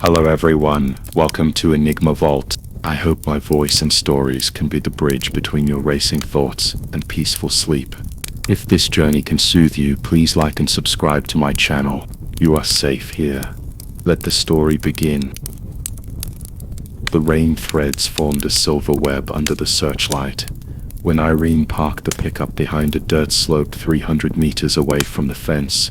Hello everyone, welcome to Enigma Vault. I hope my voice and stories can be the bridge between your racing thoughts and peaceful sleep. If this journey can soothe you, please like and subscribe to my channel. You are safe here. Let the story begin. The rain threads formed a silver web under the searchlight. When Irene parked the pickup behind a dirt slope 300 meters away from the fence,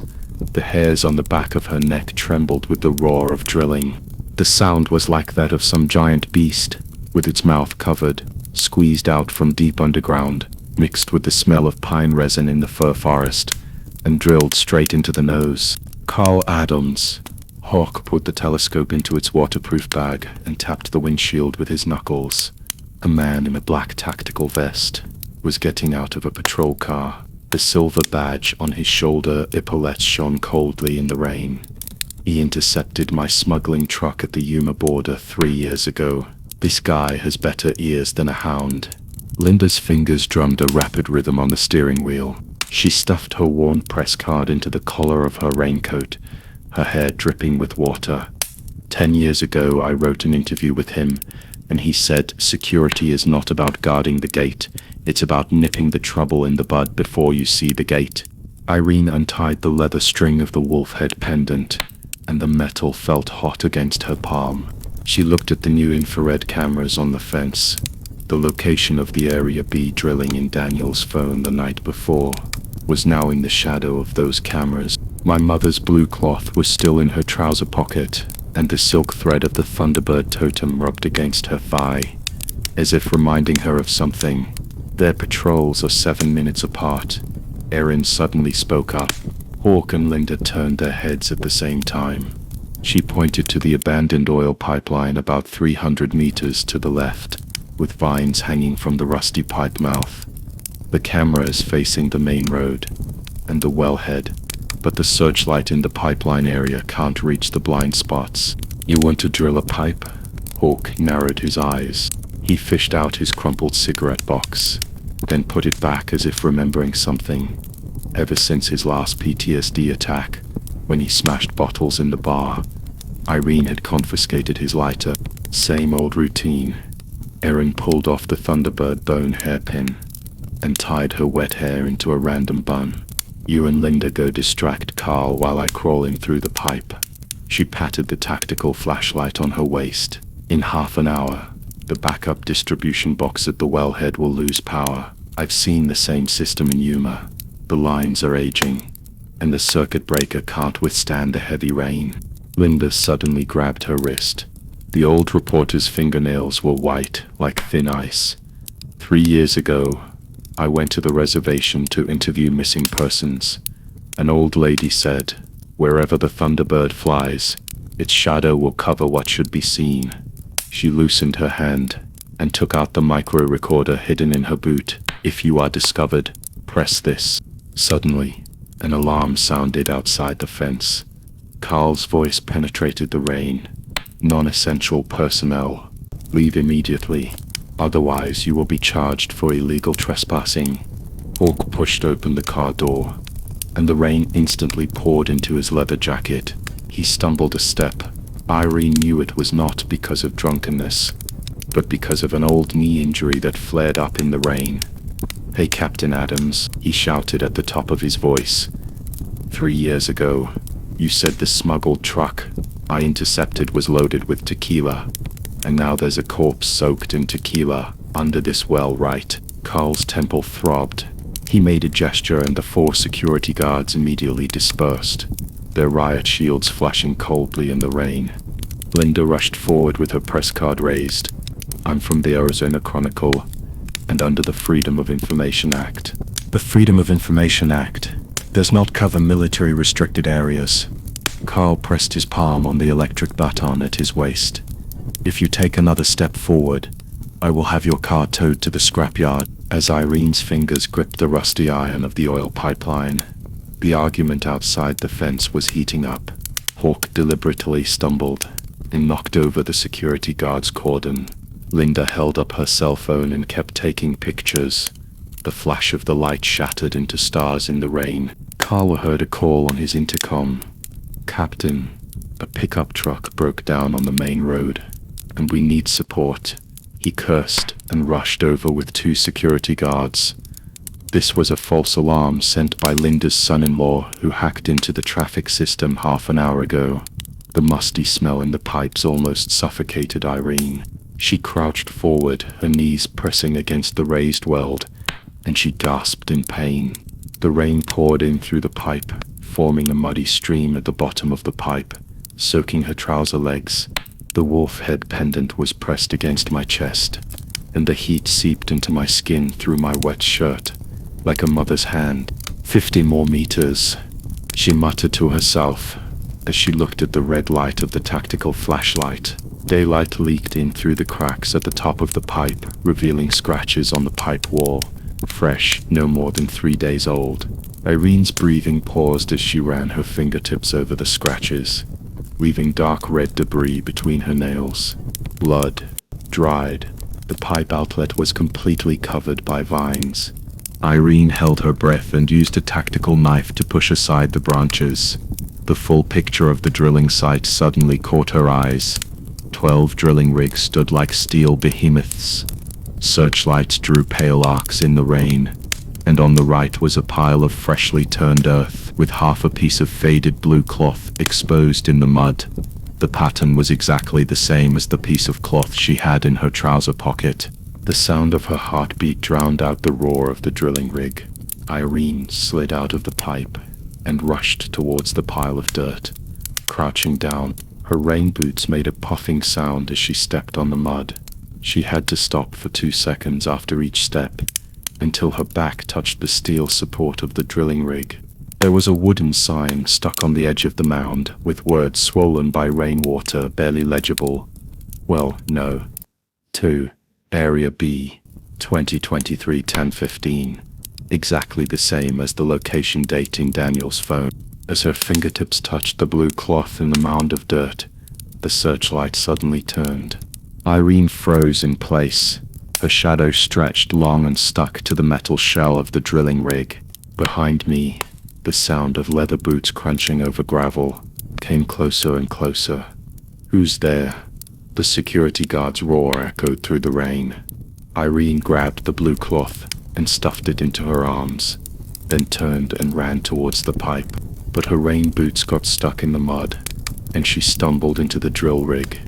the hairs on the back of her neck trembled with the roar of drilling. The sound was like that of some giant beast, with its mouth covered, squeezed out from deep underground, mixed with the smell of pine resin in the fir forest, and drilled straight into the nose. Carl Adams. Hawk put the telescope into its waterproof bag and tapped the windshield with his knuckles. A man in a black tactical vest was getting out of a patrol car. The silver badge on his shoulder epaulette shone coldly in the rain. He intercepted my smuggling truck at the Yuma border 3 years ago. This guy has better ears than a hound. Linda's fingers drummed a rapid rhythm on the steering wheel. She stuffed her worn press card into the collar of her raincoat, her hair dripping with water. 10 years ago, I wrote an interview with him, and he said security is not about guarding the gate, it's about nipping the trouble in the bud before you see the gate. Irene untied the leather string of the wolf head pendant, and the metal felt hot against her palm. She looked at the new infrared cameras on the fence. The location of the Area B drilling in Daniel's phone the night before was now in the shadow of those cameras. My mother's blue cloth was still in her trouser pocket, and the silk thread of the Thunderbird totem rubbed against her thigh, as if reminding her of something. Their patrols are 7 minutes apart. Erin suddenly spoke up. Hawk and Linda turned their heads at the same time. She pointed to the abandoned oil pipeline about 300 meters to the left, with vines hanging from the rusty pipe mouth. The camera is facing the main road and the wellhead, but the searchlight in the pipeline area can't reach the blind spots. You want to drill a pipe? Hawk narrowed his eyes. He fished out his crumpled cigarette box, then put it back as if remembering something. Ever since his last PTSD attack, when he smashed bottles in the bar, Irene had confiscated his lighter. Same old routine. Erin pulled off the Thunderbird bone hairpin and tied her wet hair into a random bun. You and Linda go distract Carl while I crawl in through the pipe. She patted the tactical flashlight on her waist. In half an hour, the backup distribution box at the wellhead will lose power. I've seen the same system in Yuma. The lines are aging, and the circuit breaker can't withstand the heavy rain. Linda suddenly grabbed her wrist. The old reporter's fingernails were white, like thin ice. 3 years ago, I went to the reservation to interview missing persons. An old lady said, wherever the Thunderbird flies, its shadow will cover what should be seen. She loosened her hand and took out the micro recorder hidden in her boot. If you are discovered, press this. Suddenly, an alarm sounded outside the fence. Carl's voice penetrated the rain. Non-essential personnel, leave immediately. Otherwise, you will be charged for illegal trespassing. Hawk pushed open the car door, and the rain instantly poured into his leather jacket. He stumbled a step. Irene knew it was not because of drunkenness, but because of an old knee injury that flared up in the rain. Hey, Captain Adams, he shouted at the top of his voice. 3 years ago, you said the smuggled truck I intercepted was loaded with tequila, and now there's a corpse soaked in tequila under this well, right? Carl's temple throbbed. He made a gesture and the 4 security guards immediately dispersed, their riot shields flashing coldly in the rain. Linda rushed forward with her press card raised. I'm from the Arizona Chronicle, and under the Freedom of Information Act. The Freedom of Information Act does not cover military restricted areas. Carl pressed his palm on the electric baton at his waist. If you take another step forward, I will have your car towed to the scrapyard. As Irene's fingers gripped the rusty iron of the oil pipeline, the argument outside the fence was heating up. Hawk deliberately stumbled and knocked over the security guard's cordon. Linda held up her cell phone and kept taking pictures. The flash of the light shattered into stars in the rain. Carl heard a call on his intercom. Captain, A pickup truck broke down on the main road, and we need support. He cursed and rushed over with 2 security guards. This was a false alarm sent by Linda's son-in-law, who hacked into the traffic system half an hour ago. The musty smell in the pipes almost suffocated Irene. She crouched forward, her knees pressing against the raised weld, and she gasped in pain. The rain poured in through the pipe, forming a muddy stream at the bottom of the pipe, soaking her trouser legs. The wolf head pendant was pressed against my chest, and the heat seeped into my skin through my wet shirt, like a mother's hand. 50 more meters, she muttered to herself, as she looked at the red light of the tactical flashlight. Daylight leaked in through the cracks at the top of the pipe, revealing scratches on the pipe wall, fresh, no more than 3 days old. Irene's breathing paused as she ran her fingertips over the scratches, leaving dark red debris between her nails. Blood. Dried. The pipe outlet was completely covered by vines. Irene held her breath and used a tactical knife to push aside the branches. The full picture of the drilling site suddenly caught her eyes. 12 drilling rigs stood like steel behemoths. Searchlights drew pale arcs in the rain, and on the right was a pile of freshly turned earth, with half a piece of faded blue cloth exposed in the mud. The pattern was exactly the same as the piece of cloth she had in her trouser pocket. The sound of her heartbeat drowned out the roar of the drilling rig. Irene slid out of the pipe and rushed towards the pile of dirt. Crouching down, her rain boots made a puffing sound as she stepped on the mud. She had to stop for 2 seconds after each step, until her back touched the steel support of the drilling rig. There was a wooden sign stuck on the edge of the mound, with words swollen by rainwater barely legible. Well, no. To Area B, 2023-10-15. Exactly the same as the location date in Daniel's phone. As her fingertips touched the blue cloth in the mound of dirt, the searchlight suddenly turned. Irene froze in place. Her shadow stretched long and stuck to the metal shell of the drilling rig. Behind me, the sound of leather boots crunching over gravel came closer and closer. "Who's there?" The security guard's roar echoed through the rain. Irene grabbed the blue cloth and stuffed it into her arms, then turned and ran towards the pipe. But her rain boots got stuck in the mud, and she stumbled into the drill rig.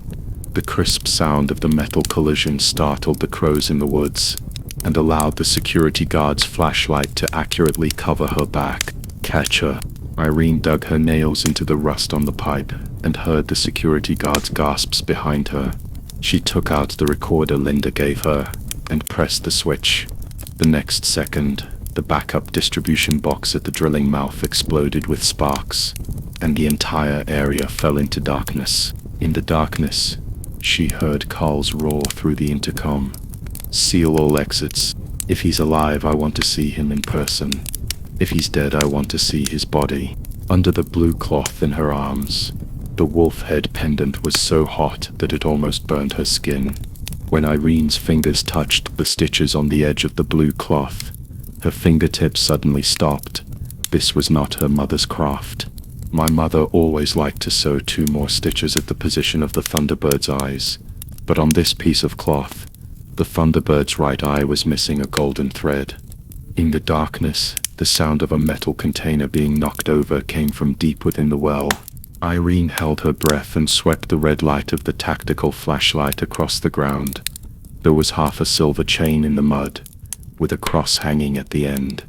The crisp sound of the metal collision startled the crows in the woods, and allowed the security guard's flashlight to accurately cover her back. "Catch her." Irene dug her nails into the rust on the pipe, and heard the security guard's gasps behind her. She took out the recorder Linda gave her, and pressed the switch. The next second, the backup distribution box at the drilling mouth exploded with sparks, and the entire area fell into darkness. In the darkness, she heard Carl's roar through the intercom. "Seal all exits. If he's alive, I want to see him in person. If he's dead, I want to see his body." Under the blue cloth in her arms, the wolf head pendant was so hot that it almost burned her skin. When Irene's fingers touched the stitches on the edge of the blue cloth, her fingertips suddenly stopped. This was not her mother's craft. My mother always liked to sew 2 more stitches at the position of the Thunderbird's eyes, but on this piece of cloth, the Thunderbird's right eye was missing a golden thread. In the darkness, the sound of a metal container being knocked over came from deep within the well. Irene held her breath and swept the red light of the tactical flashlight across the ground. There was half a silver chain in the mud, with a cross hanging at the end.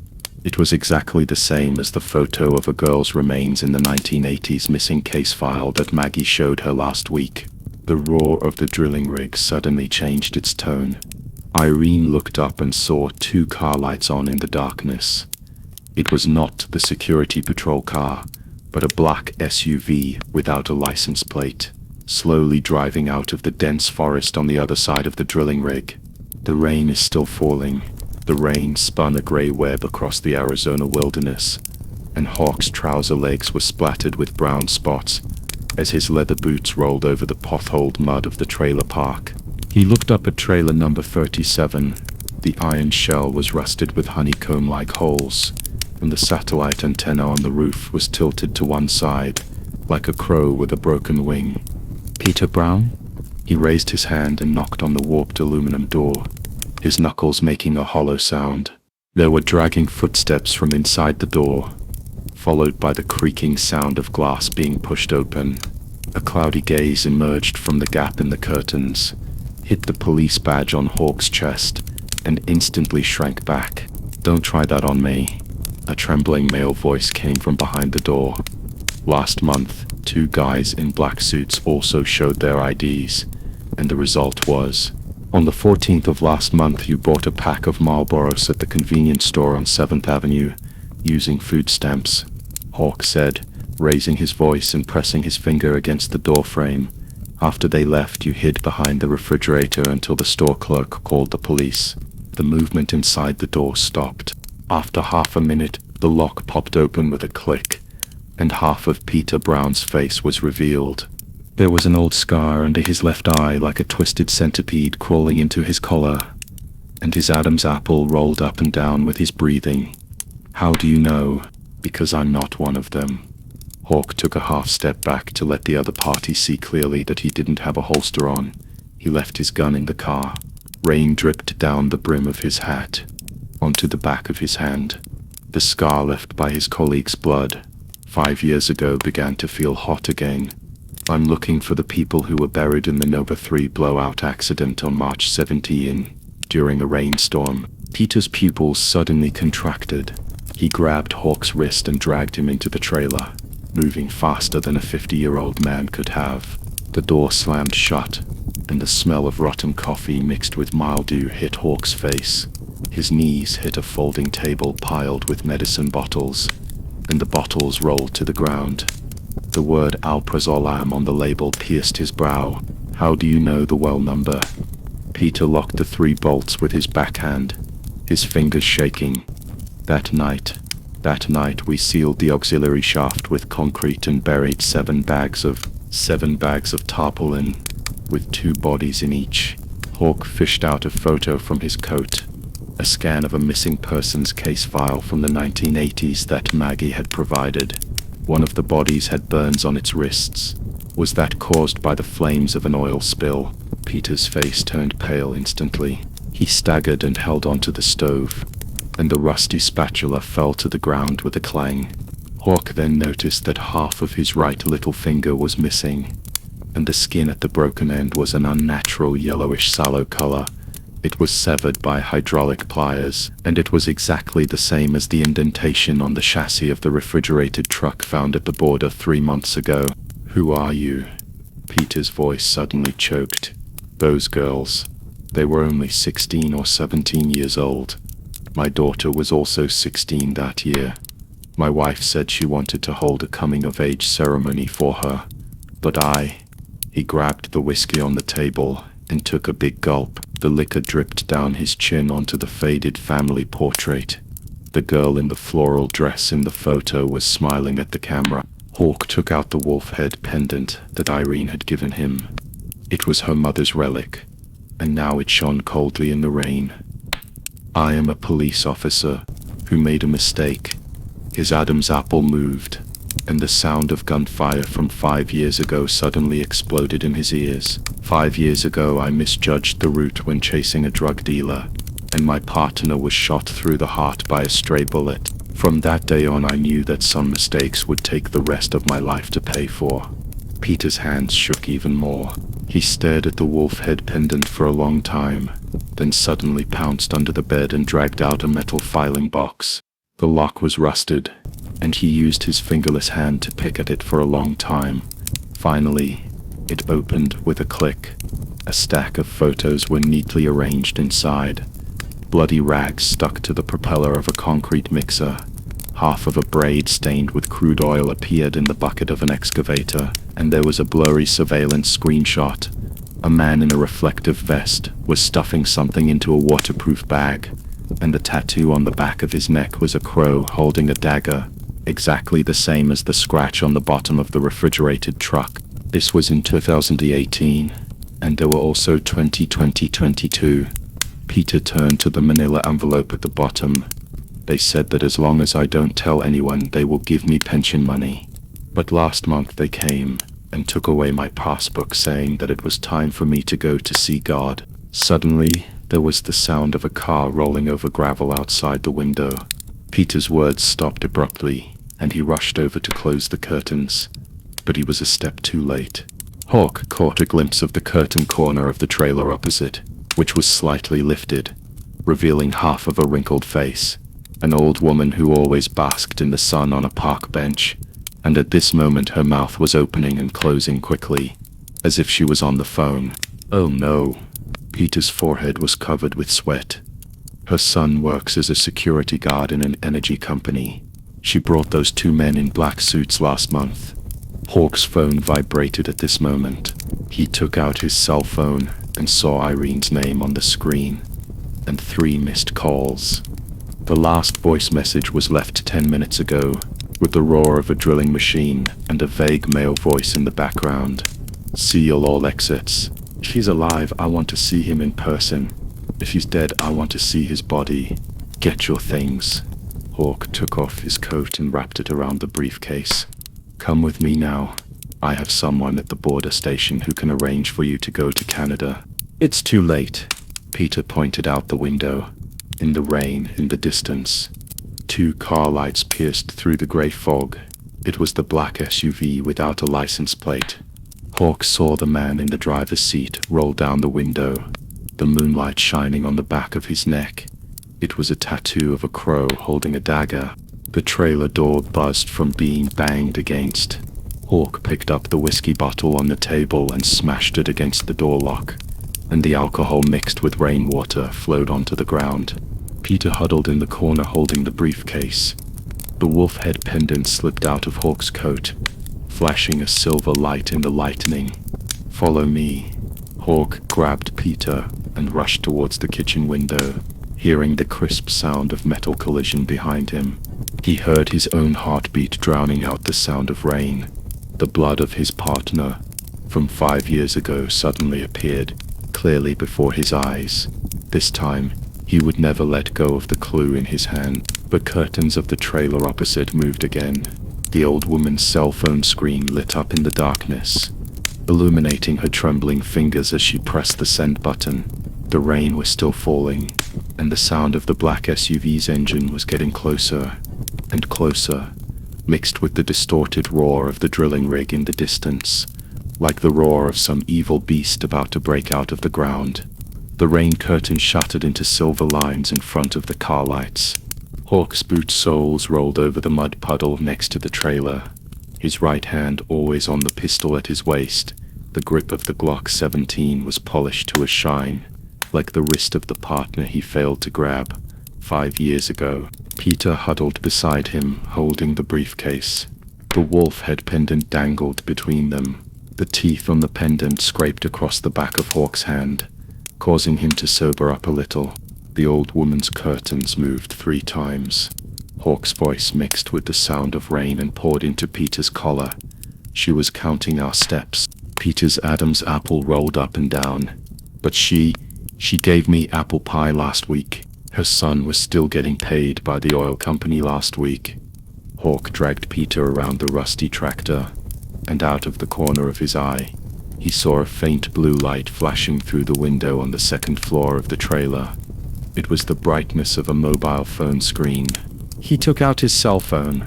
It was exactly the same as the photo of a girl's remains in the 1980s missing case file that Maggie showed her last week. The roar of the drilling rig suddenly changed its tone. Irene looked up and saw 2 car lights on in the darkness. It was not the security patrol car, but a black SUV without a license plate, slowly driving out of the dense forest on the other side of the drilling rig. The rain is still falling. The rain spun a gray web across the Arizona wilderness, and Hawk's trouser legs were splattered with brown spots as his leather boots rolled over the potholed mud of the trailer park. He looked up at trailer number 37. The iron shell was rusted with honeycomb-like holes, and the satellite antenna on the roof was tilted to one side, like a crow with a broken wing. "Peter Brown?" He raised his hand and knocked on the warped aluminum door, his knuckles making a hollow sound. There were dragging footsteps from inside the door, followed by the creaking sound of glass being pushed open. A cloudy gaze emerged from the gap in the curtains, hit the police badge on Hawk's chest, and instantly shrank back. "Don't try that on me." A trembling male voice came from behind the door. "Last month, 2 guys in black suits also showed their IDs, and the result was, on the 14th of last month you bought a pack of Marlboros at the convenience store on 7th Avenue, using food stamps," Hawk said, raising his voice and pressing his finger against the door frame. "After they left, you hid behind the refrigerator until the store clerk called the police." The movement inside the door stopped. After half a minute, the lock popped open with a click, and half of Peter Brown's face was revealed. There was an old scar under his left eye, like a twisted centipede crawling into his collar, and his Adam's apple rolled up and down with his breathing. "How do you know?" "Because I'm not one of them." Hawk took a half step back to let the other party see clearly that he didn't have a holster on. He left his gun in the car. Rain dripped down the brim of his hat, onto the back of his hand. The scar left by his colleague's blood 5 years ago began to feel hot again. "I'm looking for the people who were buried in the Nova 3 blowout accident on March 17, during a rainstorm." Peter's pupils suddenly contracted. He grabbed Hawk's wrist and dragged him into the trailer, moving faster than a 50-year-old man could have. The door slammed shut, and the smell of rotten coffee mixed with mildew hit Hawk's face. His knees hit a folding table piled with medicine bottles, and the bottles rolled to the ground. The word Alprazolam on the label pierced his brow. "How do you know the well number?" Peter locked the 3 bolts with his backhand, his fingers shaking. That night we sealed the auxiliary shaft with concrete and buried 7 bags of tarpaulin, with 2 bodies in each. Hawk fished out a photo from his coat, a scan of a missing persons case file from the 1980s that Maggie had provided. One of the bodies had burns on its wrists. Was that caused by the flames of an oil spill? Peter's face turned pale instantly. He staggered and held onto the stove, and the rusty spatula fell to the ground with a clang. Hawk then noticed that half of his right little finger was missing, and the skin at the broken end was an unnatural yellowish sallow color. It was severed by hydraulic pliers, and it was exactly the same as the indentation on the chassis of the refrigerated truck found at the border 3 months ago. "Who are you?" Peter's voice suddenly choked. "Those girls. They were only 16 or 17 years old. My daughter was also 16 that year. My wife said she wanted to hold a coming-of-age ceremony for her, but He grabbed the whiskey on the table and took a big gulp. The liquor dripped down his chin onto the faded family portrait. The girl in the floral dress in the photo was smiling at the camera. Hawk took out the wolf head pendant that Irene had given him. It was her mother's relic, and now it shone coldly in the rain. "I am a police officer who made a mistake." His Adam's apple moved, and the sound of gunfire from 5 years ago suddenly exploded in his ears. 5 years ago I misjudged the route when chasing a drug dealer, and my partner was shot through the heart by a stray bullet. From that day on I knew that some mistakes would take the rest of my life to pay for. Peter's hands shook even more. He stared at the wolf head pendant for a long time, then suddenly pounced under the bed and dragged out a metal filing box. The lock was rusted, and he used his fingerless hand to pick at it for a long time. Finally, it opened with a click. A stack of photos were neatly arranged inside. Bloody rags stuck to the propeller of a concrete mixer. Half of a braid stained with crude oil appeared in the bucket of an excavator, and there was a blurry surveillance screenshot. A man in a reflective vest was stuffing something into a waterproof bag, and the tattoo on the back of his neck was a crow holding a dagger, exactly the same as the scratch on the bottom of the refrigerated truck. This was in 2018, and there were also 2022. Peter turned to the manila envelope at the bottom. "They said that as long as I don't tell anyone, they will give me pension money." But last month they came and took away my passbook, saying that it was time for me to go to see God. Suddenly, there was the sound of a car rolling over gravel outside the window. Peter's words stopped abruptly, and he rushed over to close the curtains. But he was a step too late. Hawk caught a glimpse of the curtain corner of the trailer opposite, which was slightly lifted, revealing half of a wrinkled face, an old woman who always basked in the sun on a park bench, and at this moment her mouth was opening and closing quickly, as if she was on the phone. Oh no. Peter's forehead was covered with sweat. Her son works as a security guard in an energy company. She brought those two men in black suits last month. Hawk's phone vibrated at this moment. He took out his cell phone and saw Irene's name on the screen, and 3 missed calls. The last voice message was left 10 minutes ago, with the roar of a drilling machine and a vague male voice in the background. Seal all exits. If he's alive, I want to see him in person. If he's dead, I want to see his body. Get your things. Hawk took off his coat and wrapped it around the briefcase. Come with me now. I have someone at the border station who can arrange for you to go to Canada. It's too late. Peter pointed out the window. In the rain, in the distance, 2 car lights pierced through the grey fog. It was the black SUV without a license plate. Hawk saw the man in the driver's seat roll down the window, the moonlight shining on the back of his neck. It was a tattoo of a crow holding a dagger. The trailer door buzzed from being banged against. Hawk picked up the whiskey bottle on the table and smashed it against the door lock, and the alcohol mixed with rainwater flowed onto the ground. Peter huddled in the corner holding the briefcase. The wolf head pendant slipped out of Hawk's coat, flashing a silver light in the lightning. Follow me. Hawk grabbed Peter and rushed towards the kitchen window, hearing the crisp sound of metal collision behind him. He heard his own heartbeat drowning out the sound of rain. The blood of his partner from 5 years ago suddenly appeared clearly before his eyes. This time, he would never let go of the clue in his hand. The curtains of the trailer opposite moved again. The old woman's cell phone screen lit up in the darkness, illuminating her trembling fingers as she pressed the send button. The rain was still falling, and the sound of the black SUV's engine was getting closer and closer, mixed with the distorted roar of the drilling rig in the distance, like the roar of some evil beast about to break out of the ground. The rain curtain shattered into silver lines in front of the car lights. Hawk's boot soles rolled over the mud puddle next to the trailer, his right hand always on the pistol at his waist. The grip of the Glock 17 was polished to a shine, like the wrist of the partner he failed to grab 5 years ago. Peter huddled beside him, holding the briefcase. The wolf head pendant dangled between them. The teeth on the pendant scraped across the back of Hawk's hand, causing him to sober up a little. The old woman's curtains moved 3 times. Hawk's voice mixed with the sound of rain and poured into Peter's collar. She was counting our steps. Peter's Adam's apple rolled up and down. But she gave me apple pie last week. Her son was still getting paid by the oil company last week. Hawk dragged Peter around the rusty tractor, and out of the corner of his eye, he saw a faint blue light flashing through the window on the 2nd floor of the trailer. It was the brightness of a mobile phone screen. He took out his cell phone,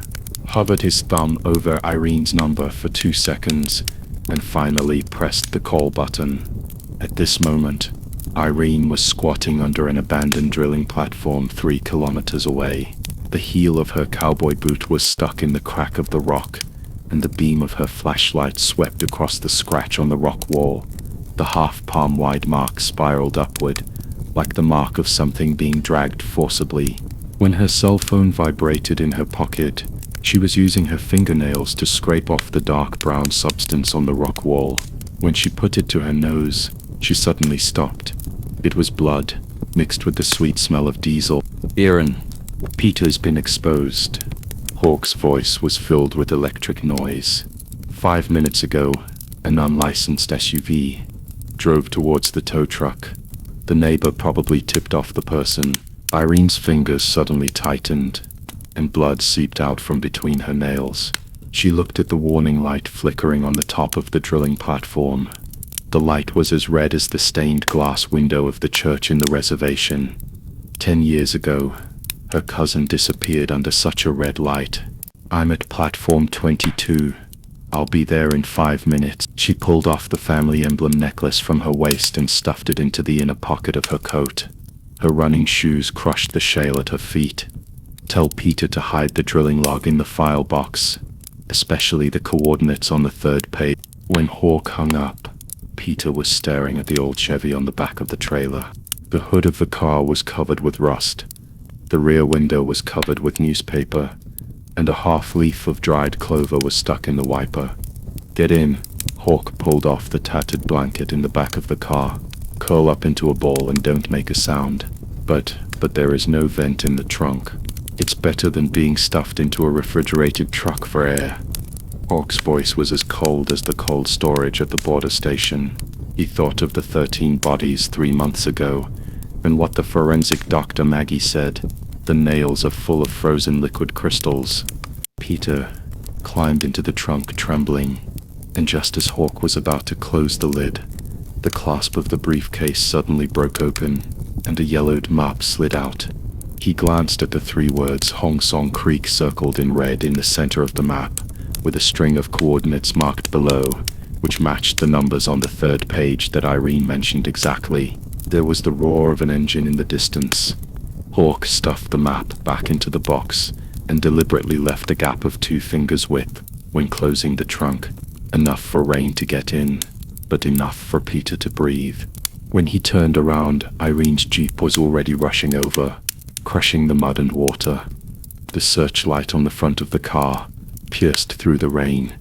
hovered his thumb over Irene's number for 2 seconds, and finally pressed the call button. At this moment, Irene was squatting under an abandoned drilling platform 3 kilometers away. The heel of her cowboy boot was stuck in the crack of the rock, and the beam of her flashlight swept across the scratch on the rock wall. The half-palm wide mark spiraled upward, like the mark of something being dragged forcibly. When her cell phone vibrated in her pocket, she was using her fingernails to scrape off the dark brown substance on the rock wall. When she put it to her nose, she suddenly stopped. It was blood, mixed with the sweet smell of diesel. Aaron, Peter's been exposed. Hawk's voice was filled with electric noise. 5 minutes ago, an unlicensed SUV drove towards the tow truck. The neighbor probably tipped off the person. Irene's fingers suddenly tightened, and blood seeped out from between her nails. She looked at the warning light flickering on the top of the drilling platform. The light was as red as the stained glass window of the church in the reservation. 10 years ago, her cousin disappeared under such a red light. I'm at platform 22. I'll be there in 5 minutes. She pulled off the family emblem necklace from her waist and stuffed it into the inner pocket of her coat. Her running shoes crushed the shale at her feet. Tell Peter to hide the drilling log in the file box, especially the coordinates on the 3rd page. When Hawk hung up, Peter was staring at the old Chevy on the back of the trailer. The hood of the car was covered with rust. The rear window was covered with newspaper, and a half-leaf of dried clover was stuck in the wiper. Get in. Hawk pulled off the tattered blanket in the back of the car. Curl up into a ball and don't make a sound. But there is no vent in the trunk. It's better than being stuffed into a refrigerated truck for air. Hawk's voice was as cold as the cold storage at the border station. He thought of the 13 bodies 3 months ago, and what the forensic doctor Maggie said. The nails are full of frozen liquid crystals. Peter climbed into the trunk trembling, and just as Hawk was about to close the lid, the clasp of the briefcase suddenly broke open, and a yellowed map slid out. He glanced at the 3 words Hong Song Creek circled in red in the center of the map, with a string of coordinates marked below, which matched the numbers on the 3rd page that Irene mentioned exactly. There was the roar of an engine in the distance. Hawk stuffed the map back into the box and deliberately left a gap of 2 fingers width when closing the trunk, enough for rain to get in, but enough for Peter to breathe. When he turned around, Irene's Jeep was already rushing over, crushing the mud and water. The searchlight on the front of the car pierced through the rain,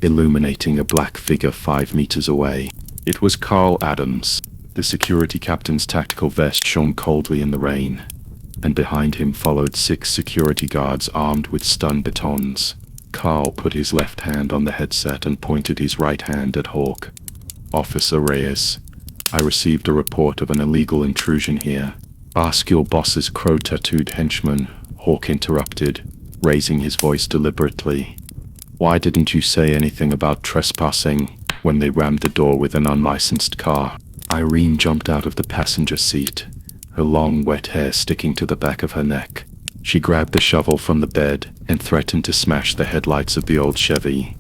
illuminating a black figure 5 meters away. It was Carl Adams. The security captain's tactical vest shone coldly in the rain, and behind him followed 6 security guards armed with stun batons. Carl put his left hand on the headset and pointed his right hand at Hawk. Officer Reyes, I received a report of an illegal intrusion here. Ask your boss's crow-tattooed henchman, Hawk interrupted, raising his voice deliberately. Why didn't you say anything about trespassing when they rammed the door with an unlicensed car? Irene jumped out of the passenger seat, her long wet hair sticking to the back of her neck. She grabbed the shovel from the bed and threatened to smash the headlights of the old Chevy.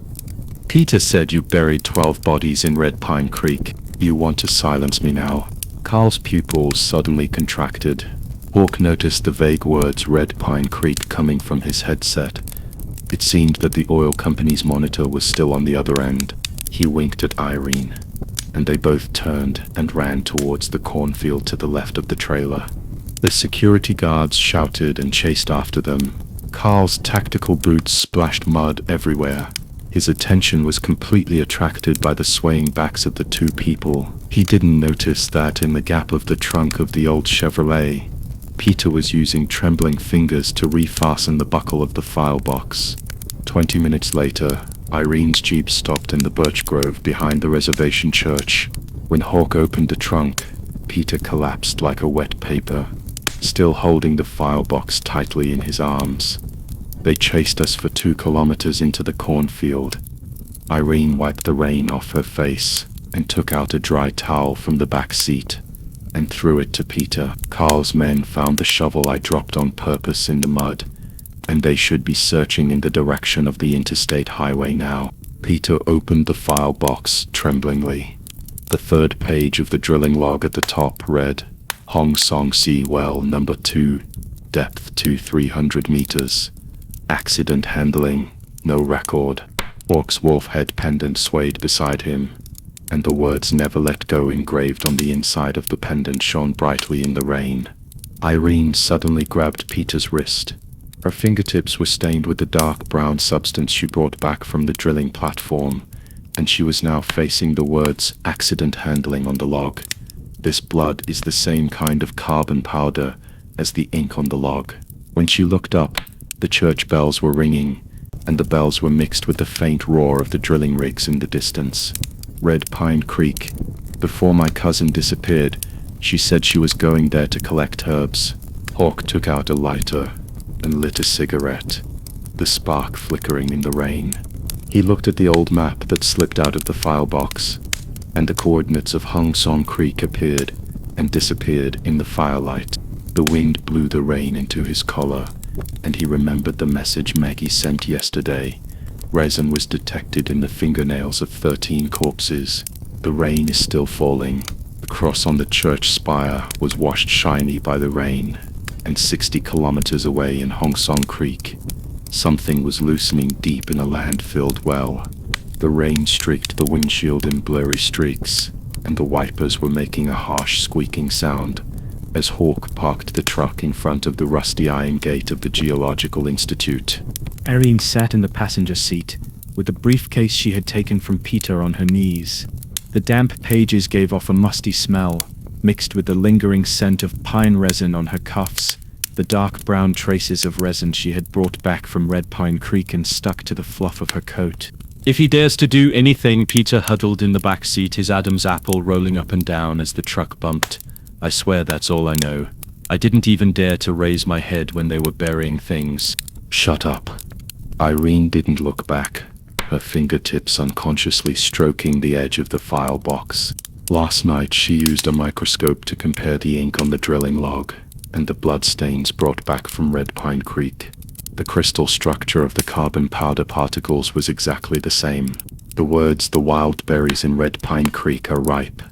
Peter said you buried 12 bodies in Red Pine Creek. You want to silence me now? Carl's pupils suddenly contracted. Hawk noticed the vague words Red Pine Creek coming from his headset. It seemed that the oil company's monitor was still on the other end. He winked at Irene, and they both turned and ran towards the cornfield to the left of the trailer. The security guards shouted and chased after them. Carl's tactical boots splashed mud everywhere. His attention was completely attracted by the swaying backs of the 2 people. He didn't notice that in the gap of the trunk of the old Chevrolet, Peter was using trembling fingers to refasten the buckle of the file box. 20 minutes later, Irene's Jeep stopped in the birch grove behind the reservation church. When Hawk opened the trunk, Peter collapsed like a wet paper, still holding the file box tightly in his arms. They chased us for 2 kilometers into the cornfield. Irene wiped the rain off her face and took out a dry towel from the back seat and threw it to Peter. Carl's men found the shovel I dropped on purpose in the mud, and they should be searching in the direction of the interstate highway now. Peter opened the file box tremblingly. The 3rd page of the drilling log at the top read, Hong Song Sea Well Number 2, depth to 300 meters. Accident handling, no record. Hawk's wolf head pendant swayed beside him, and the words Never Let Go engraved on the inside of the pendant shone brightly in the rain. Irene suddenly grabbed Peter's wrist. Her fingertips were stained with the dark brown substance she brought back from the drilling platform, and she was now facing the words accident handling on the log. This blood is the same kind of carbon powder as the ink on the log. When she looked up, the church bells were ringing, and the bells were mixed with the faint roar of the drilling rigs in the distance. Red Pine Creek. Before my cousin disappeared, she said she was going there to collect herbs. Hawk took out a lighter and lit a cigarette, the spark flickering in the rain. He looked at the old map that slipped out of the file box, and the coordinates of Hong Song Creek appeared and disappeared in the firelight. The wind blew the rain into his collar, and he remembered the message Maggie sent yesterday. Resin was detected in the fingernails of 13 corpses. The rain is still falling. The cross on the church spire was washed shiny by the rain, and 60 kilometers away in Hong Song Creek, something was loosening deep in a land-filled well. The rain streaked the windshield in blurry streaks, and the wipers were making a harsh squeaking sound as Hawk parked the truck in front of the rusty iron gate of the Geological Institute. Irene sat in the passenger seat, with the briefcase she had taken from Peter on her knees. The damp pages gave off a musty smell, mixed with the lingering scent of pine resin on her cuffs, the dark brown traces of resin she had brought back from Red Pine Creek and stuck to the fluff of her coat. If he dares to do anything, Peter huddled in the back seat, his Adam's apple rolling up and down as the truck bumped. I swear that's all I know. I didn't even dare to raise my head when they were burying things. Shut up. Irene didn't look back, her fingertips unconsciously stroking the edge of the file box. Last night she used a microscope to compare the ink on the drilling log and the bloodstains brought back from Red Pine Creek. The crystal structure of the carbon powder particles was exactly the same. The words "the wild berries in Red Pine Creek are ripe"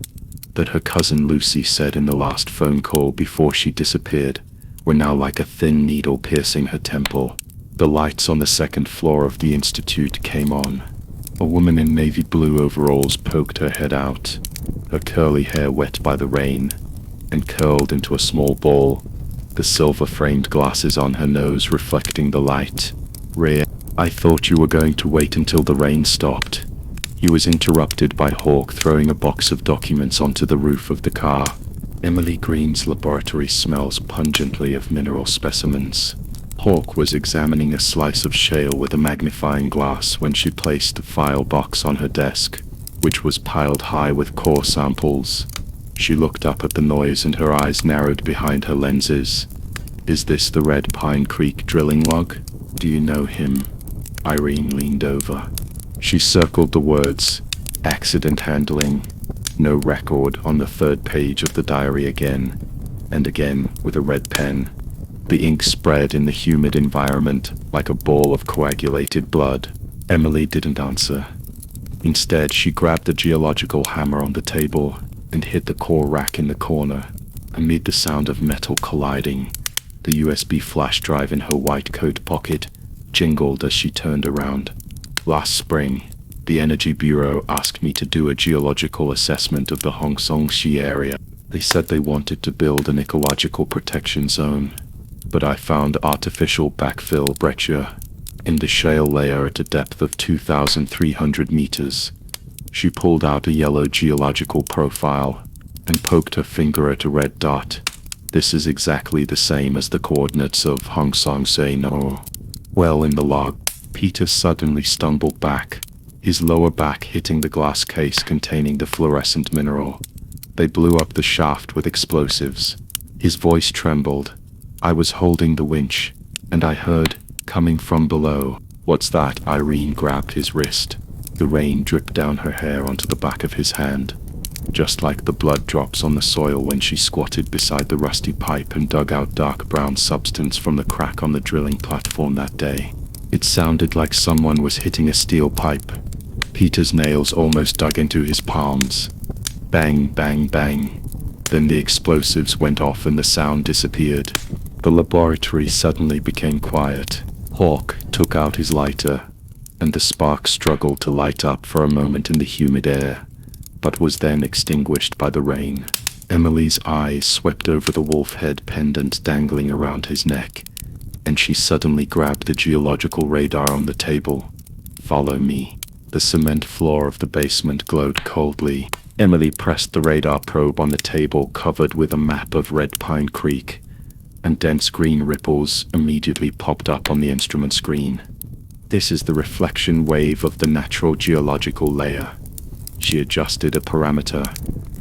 that her cousin Lucy said in the last phone call before she disappeared were now like a thin needle piercing her temple. The lights on the second floor of the institute came on. A woman in navy blue overalls poked her head out, her curly hair wet by the rain, and curled into a small ball, the silver-framed glasses on her nose reflecting the light. "Rhea, I thought you were going to wait until the rain stopped." He was interrupted by Hawk throwing a box of documents onto the roof of the car. Emily Green's laboratory smells pungently of mineral specimens. Hawk was examining a slice of shale with a magnifying glass when she placed the file box on her desk, which was piled high with core samples. She looked up at the noise and her eyes narrowed behind her lenses. "Is this the Red Pine Creek drilling log? Do you know him?" Irene leaned over. She circled the words, "accident handling, no record" on the third page of the diary again, and again with a red pen. The ink spread in the humid environment like a ball of coagulated blood. Emily didn't answer. Instead, she grabbed the geological hammer on the table and hit the core rack in the corner. Amid the sound of metal colliding, the USB flash drive in her white coat pocket jingled as she turned around. "Last spring, the Energy Bureau asked me to do a geological assessment of the Hong Song-Shi area. They said they wanted to build an ecological protection zone, but I found artificial backfill breccia in the shale layer at a depth of 2,300 meters. She pulled out a yellow geological profile and poked her finger at a red dot. "This is exactly the same as the coordinates of Hong Song-Shi no." Well, in the log, Peter suddenly stumbled back, his lower back hitting the glass case containing the fluorescent mineral. They blew up the shaft with explosives. His voice trembled. "I was holding the winch, and I heard, coming from below." "What's that?" Irene grabbed his wrist. The rain dripped down her hair onto the back of his hand, just like the blood drops on the soil when she squatted beside the rusty pipe and dug out dark brown substance from the crack on the drilling platform that day. It sounded like someone was hitting a steel pipe. Peter's nails almost dug into his palms. Bang, bang, bang. Then the explosives went off and the sound disappeared. The laboratory suddenly became quiet. Hawk took out his lighter, and the spark struggled to light up for a moment in the humid air, but was then extinguished by the rain. Emily's eyes swept over the wolf head pendant dangling around his neck, and she suddenly grabbed the geological radar on the table. "Follow me." The cement floor of the basement glowed coldly. Emily pressed the radar probe on the table covered with a map of Red Pine Creek, and dense green ripples immediately popped up on the instrument screen. "This is the reflection wave of the natural geological layer." She adjusted a parameter,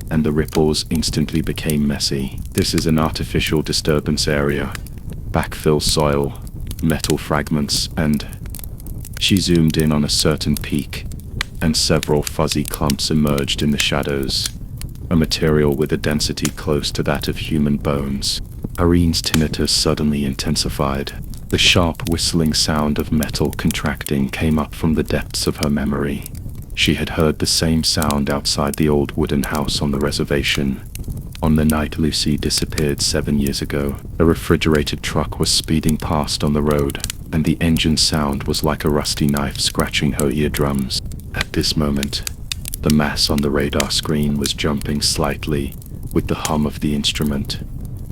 and the ripples instantly became messy. "This is an artificial disturbance area. Backfill soil, metal fragments, and..." She zoomed in on a certain peak, and several fuzzy clumps emerged in the shadows, a material with a density close to that of human bones. Irene's tinnitus suddenly intensified. The sharp whistling sound of metal contracting came up from the depths of her memory. She had heard the same sound outside the old wooden house on the reservation. On the night Lucy disappeared 7 years ago, a refrigerated truck was speeding past on the road, and the engine sound was like a rusty knife scratching her eardrums. At this moment, the mass on the radar screen was jumping slightly with the hum of the instrument.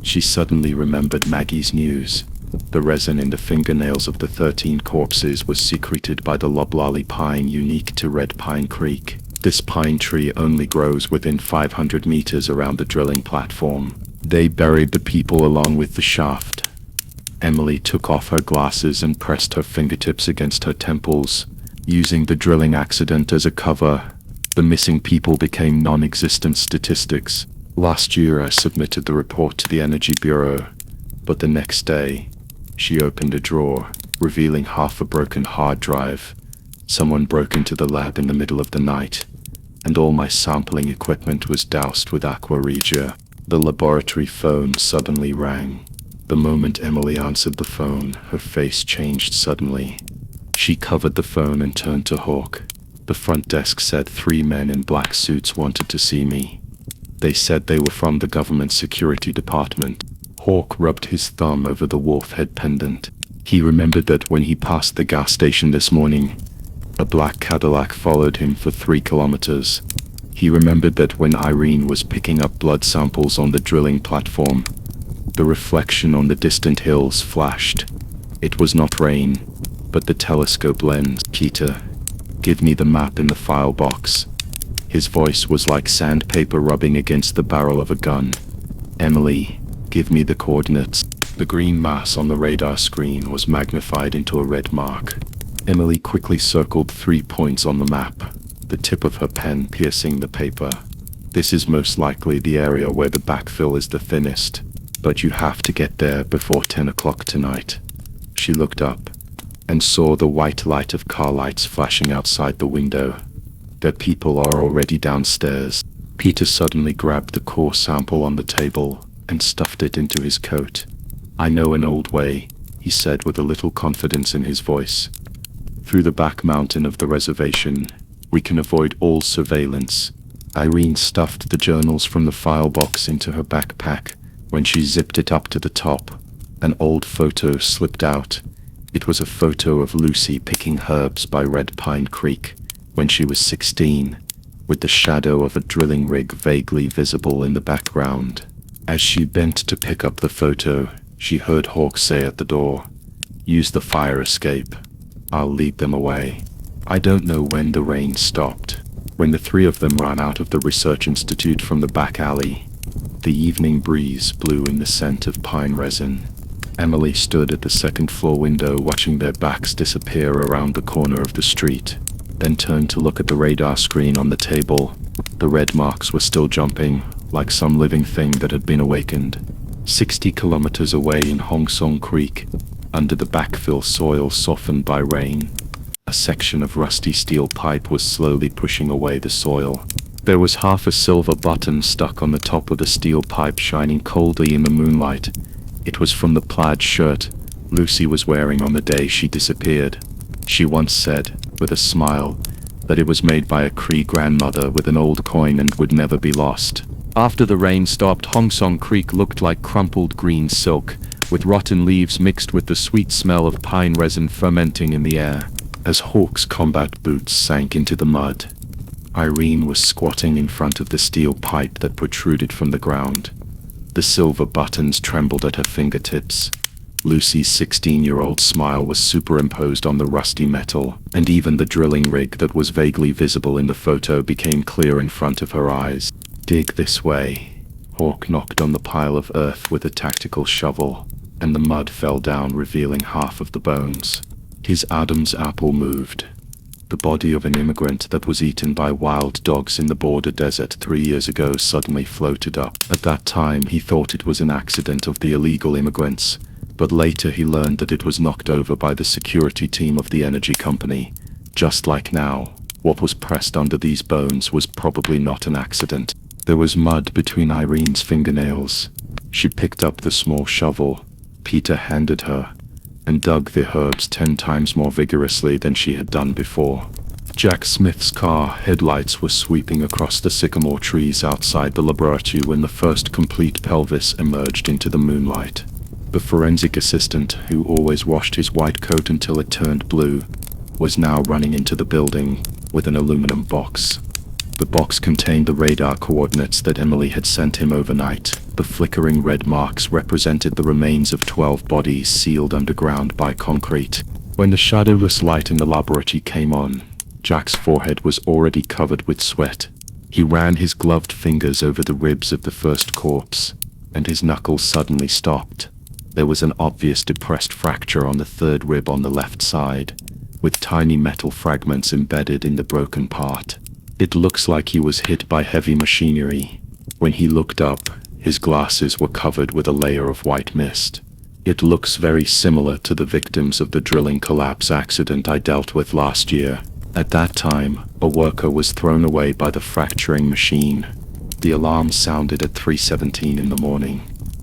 She suddenly remembered Maggie's news. The resin in the fingernails of the 13 corpses was secreted by the loblolly pine unique to Red Pine Creek. This pine tree only grows within 500 meters around the drilling platform. They buried the people along with the shaft. Emily took off her glasses and pressed her fingertips against her temples, using the drilling accident as a cover. The missing people became non-existent statistics. Last year I submitted the report to the Energy Bureau, but the next day, she opened a drawer, revealing half a broken hard drive. Someone broke into the lab in the middle of the night, and all my sampling equipment was doused with aqua regia. The laboratory phone suddenly rang. The moment Emily answered the phone, her face changed suddenly. She covered the phone and turned to Hawk. The front desk said 3 men in black suits wanted to see me. They said they were from the government security department. Hawk rubbed his thumb over the wolf head pendant. He remembered that when he passed the gas station this morning, a black Cadillac followed him for 3 kilometers. He remembered that when Irene was picking up blood samples on the drilling platform, the reflection on the distant hills flashed. It was not rain, but the telescope lens. Peter, give me the map in the file box. His voice was like sandpaper rubbing against the barrel of a gun. Emily, give me the coordinates. The green mass on the radar screen was magnified into a red mark. Emily quickly circled 3 points on the map, the tip of her pen piercing the paper. This is most likely the area where the backfill is the thinnest, but you have to get there before 10 o'clock tonight. She looked up and saw the white light of car lights flashing outside the window. Their people are already downstairs. Peter suddenly grabbed the core sample on the table and stuffed it into his coat. I know an old way, he said with a little confidence in his voice. Through the back mountain of the reservation, we can avoid all surveillance. Irene stuffed the journals from the file box into her backpack. When she zipped it up to the top, an old photo slipped out. It was a photo of Lucy picking herbs by Red Pine Creek when she was 16, with the shadow of a drilling rig vaguely visible in the background. As she bent to pick up the photo, she heard Hawk say at the door, "Use the fire escape. I'll lead them away." I don't know when the rain stopped. When the 3 of them ran out of the research institute from the back alley, the evening breeze blew in the scent of pine resin. Emily stood at the second-floor window watching their backs disappear around the corner of the street, then turned to look at the radar screen on the table. The red marks were still jumping, like some living thing that had been awakened. 60 kilometers away in Hong Song Creek, under the backfill soil softened by rain, a section of rusty steel pipe was slowly pushing away the soil. There was half a silver button stuck on the top of the steel pipe shining coldly in the moonlight. It was from the plaid shirt Lucy was wearing on the day she disappeared. She once said, with a smile, that it was made by a Cree grandmother with an old coin and would never be lost. After the rain stopped, Hong Song Creek looked like crumpled green silk, with rotten leaves mixed with the sweet smell of pine resin fermenting in the air. As Hawk's combat boots sank into the mud, Irene was squatting in front of the steel pipe that protruded from the ground. The silver buttons trembled at her fingertips. Lucy's 16-year-old smile was superimposed on the rusty metal, and even the drilling rig that was vaguely visible in the photo became clear in front of her eyes. "Dig this way." Hawk knocked on the pile of earth with a tactical shovel, and the mud fell down, revealing half of the bones. His Adam's apple moved. The body of an immigrant that was eaten by wild dogs in the border desert 3 years ago suddenly floated up. At that time he thought it was an accident of the illegal immigrants, but later he learned that it was knocked over by the security team of the energy company. Just like now, what was pressed under these bones was probably not an accident. There was mud between Irene's fingernails. She picked up the small shovel Peter handed her and dug the herbs 10 times more vigorously than she had done before. Jack Smith's car headlights were sweeping across the sycamore trees outside the laboratory when the first complete pelvis emerged into the moonlight. The forensic assistant, who always washed his white coat until it turned blue, was now running into the building with an aluminum box. The box contained the radar coordinates that Emily had sent him overnight. The flickering red marks represented the remains of 12 bodies sealed underground by concrete. When the shadowless light in the laboratory came on, Jack's forehead was already covered with sweat. He ran his gloved fingers over the ribs of the first corpse, and his knuckles suddenly stopped. There was an obvious depressed fracture on the third rib on the left side, with tiny metal fragments embedded in the broken part. It looks like he was hit by heavy machinery. When he looked up, his glasses were covered with a layer of white mist. It looks very similar to the victims of the drilling collapse accident I dealt with last year. At that time, a worker was thrown away by the fracturing machine. The alarm sounded at 3:17 in the morning.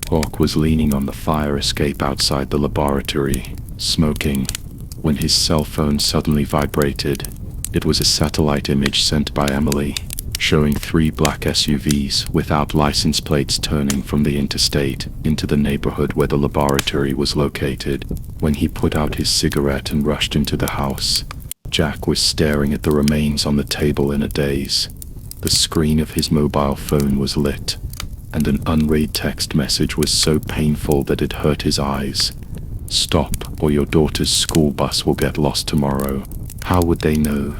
Hawk was leaning on the fire escape outside the laboratory, smoking, when his cell phone suddenly vibrated. It was a satellite image sent by Emily, showing 3 black SUVs without license plates turning from the interstate into the neighborhood where the laboratory was located. When he put out his cigarette and rushed into the house, Jack was staring at the remains on the table in a daze. The screen of his mobile phone was lit, and an unread text message was so painful that it hurt his eyes. "Stop, or your daughter's school bus will get lost tomorrow." How would they know?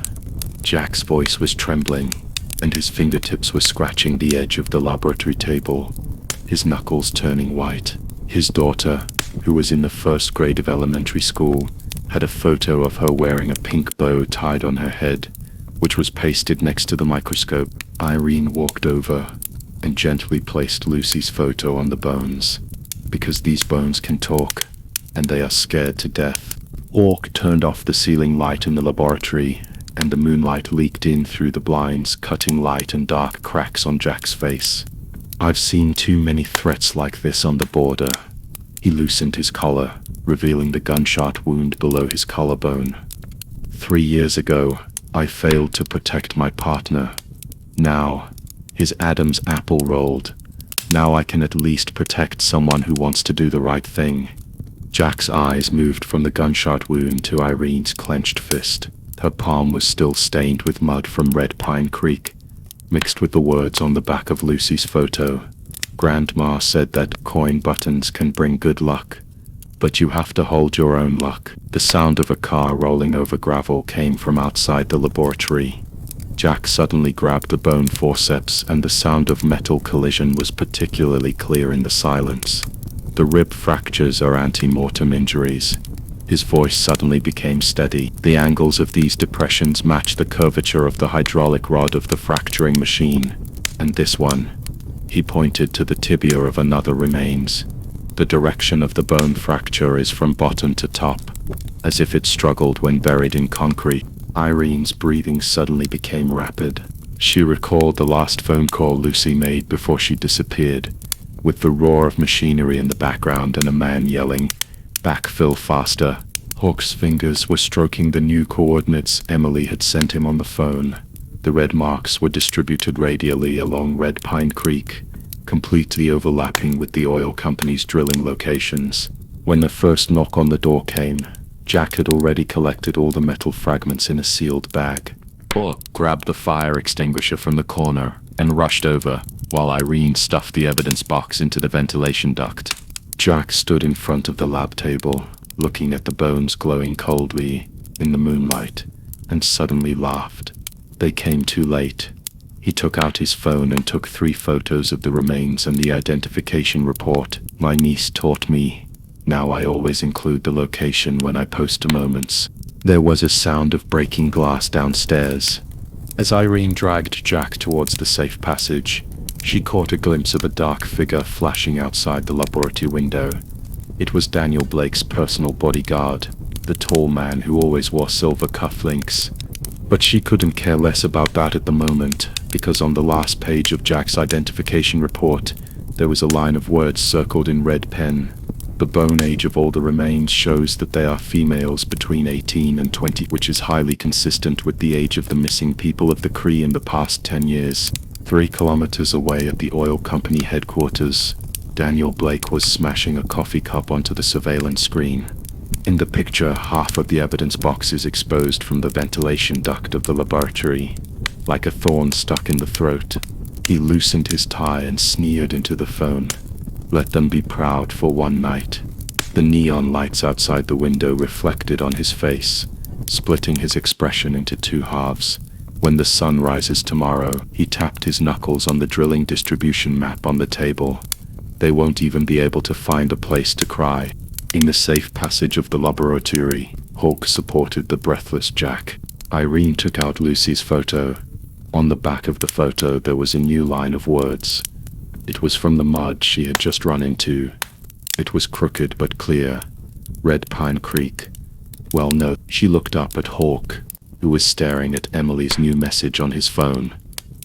Jack's voice was trembling, and his fingertips were scratching the edge of the laboratory table, his knuckles turning white. His daughter, who was in the 1st grade of elementary school, had a photo of her wearing a pink bow tied on her head, which was pasted next to the microscope. Irene walked over and gently placed Lucy's photo on the bones. Because these bones can talk, and they are scared to death. Hawk turned off the ceiling light in the laboratory, and the moonlight leaked in through the blinds, cutting light and dark cracks on Jack's face. "I've seen too many threats like this on the border." He loosened his collar, revealing the gunshot wound below his collarbone. 3 years ago, I failed to protect my partner. Now, his Adam's apple rolled. Now I can at least protect someone who wants to do the right thing. Jack's eyes moved from the gunshot wound to Irene's clenched fist. Her palm was still stained with mud from Red Pine Creek, mixed with the words on the back of Lucy's photo. Grandma said that coin buttons can bring good luck, but you have to hold your own luck. The sound of a car rolling over gravel came from outside the laboratory. Jack suddenly grabbed the bone forceps, and the sound of metal collision was particularly clear in the silence. The rib fractures are ante-mortem injuries. His voice suddenly became steady. The angles of these depressions match the curvature of the hydraulic rod of the fracturing machine. And this one, he pointed to the tibia of another, remains. The direction of the bone fracture is from bottom to top, as if it struggled when buried in concrete. Irene's breathing suddenly became rapid. She recalled the last phone call Lucy made before she disappeared, with the roar of machinery in the background and a man yelling, "Backfill faster." Hawk's fingers were stroking the new coordinates Emily had sent him on the phone. The red marks were distributed radially along Red Pine Creek, completely overlapping with the oil company's drilling locations. When the first knock on the door came, Jack had already collected all the metal fragments in a sealed bag. Hawk grabbed the fire extinguisher from the corner and rushed over, while Irene stuffed the evidence box into the ventilation duct. Jack stood in front of the lab table, looking at the bones glowing coldly in the moonlight, and suddenly laughed. They came too late. He took out his phone and took 3 photos of the remains and the identification report. My niece taught me. Now I always include the location when I post moments. There was a sound of breaking glass downstairs. As Irene dragged Jack towards the safe passage, she caught a glimpse of a dark figure flashing outside the laboratory window. It was Daniel Blake's personal bodyguard, the tall man who always wore silver cufflinks. But she couldn't care less about that at the moment, because on the last page of Jack's identification report, there was a line of words circled in red pen. The bone age of all the remains shows that they are females between 18 and 20, which is highly consistent with the age of the missing people of the Cree in the past 10 years. 3 kilometers away at the oil company headquarters, Daniel Blake was smashing a coffee cup onto the surveillance screen. In the picture, half of the evidence box is exposed from the ventilation duct of the laboratory, like a thorn stuck in the throat. He loosened his tie and sneered into the phone. Let them be proud for one night. The neon lights outside the window reflected on his face, splitting his expression into 2 halves. When the sun rises tomorrow, he tapped his knuckles on the drilling distribution map on the table. They won't even be able to find a place to cry. In the safe passage of the laboratory, Hawk supported the breathless Jack. Irene took out Lucy's photo. On the back of the photo there was a new line of words. It was from the mud she had just run into. It was crooked but clear. Red Pine Creek. Well, no. She looked up at Hawk, who was staring at Emily's new message on his phone.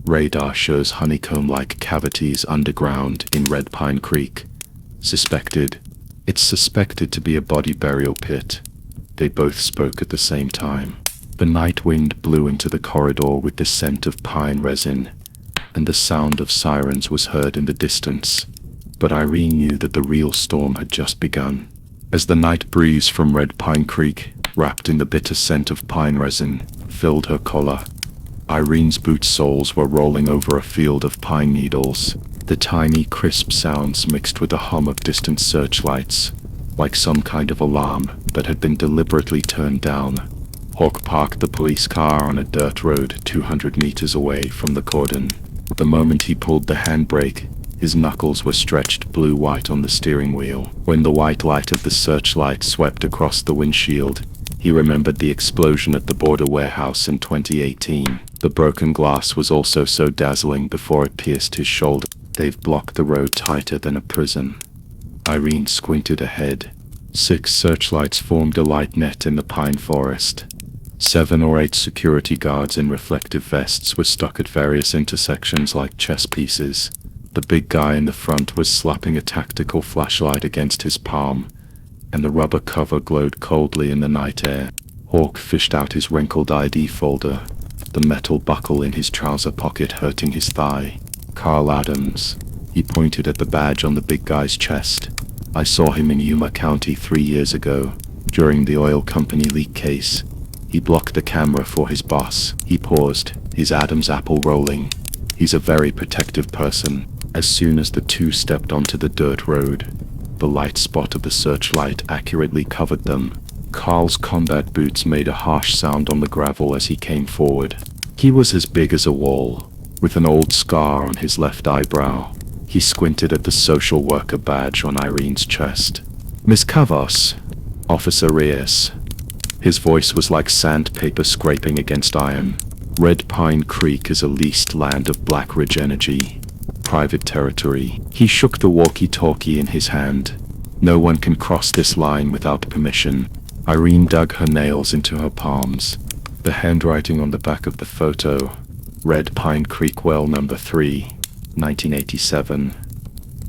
Radar shows honeycomb-like cavities underground in Red Pine Creek. Suspected. It's suspected to be a body burial pit. They both spoke at the same time. The night wind blew into the corridor with the scent of pine resin, and the sound of sirens was heard in the distance. But Irene knew that the real storm had just begun. As the night breeze from Red Pine Creek, wrapped in the bitter scent of pine resin, filled her collar, Irene's boot soles were rolling over a field of pine needles. The tiny, crisp sounds mixed with the hum of distant searchlights, like some kind of alarm that had been deliberately turned down. Hawk parked the police car on a dirt road 200 meters away from the cordon. The moment he pulled the handbrake, his knuckles were stretched blue-white on the steering wheel. When the white light of the searchlight swept across the windshield, he remembered the explosion at the border warehouse in 2018. The broken glass was also so dazzling before it pierced his shoulder. They've blocked the road tighter than a prison. Irene squinted ahead. 6 searchlights formed a light net in the pine forest. 7 or 8 security guards in reflective vests were stuck at various intersections like chess pieces. The big guy in the front was slapping a tactical flashlight against his palm, and the rubber cover glowed coldly in the night air. Hawk fished out his wrinkled ID folder, the metal buckle in his trouser pocket hurting his thigh. Carl Adams. He pointed at the badge on the big guy's chest. I saw him in Yuma County 3 years ago, during the oil company leak case. He blocked the camera for his boss. He paused, his Adam's apple rolling. He's a very protective person. As soon as the two stepped onto the dirt road, the light spot of the searchlight accurately covered them. Carl's combat boots made a harsh sound on the gravel as he came forward. He was as big as a wall, with an old scar on his left eyebrow. He squinted at the social worker badge on Irene's chest. Miss Cavos, Officer Reyes. His voice was like sandpaper scraping against iron. Red Pine Creek is a leased land of Black Ridge Energy. Private territory. He shook the walkie-talkie in his hand. No one can cross this line without permission. Irene dug her nails into her palms. The handwriting on the back of the photo. Red Pine Creek Well Number 3, 1987.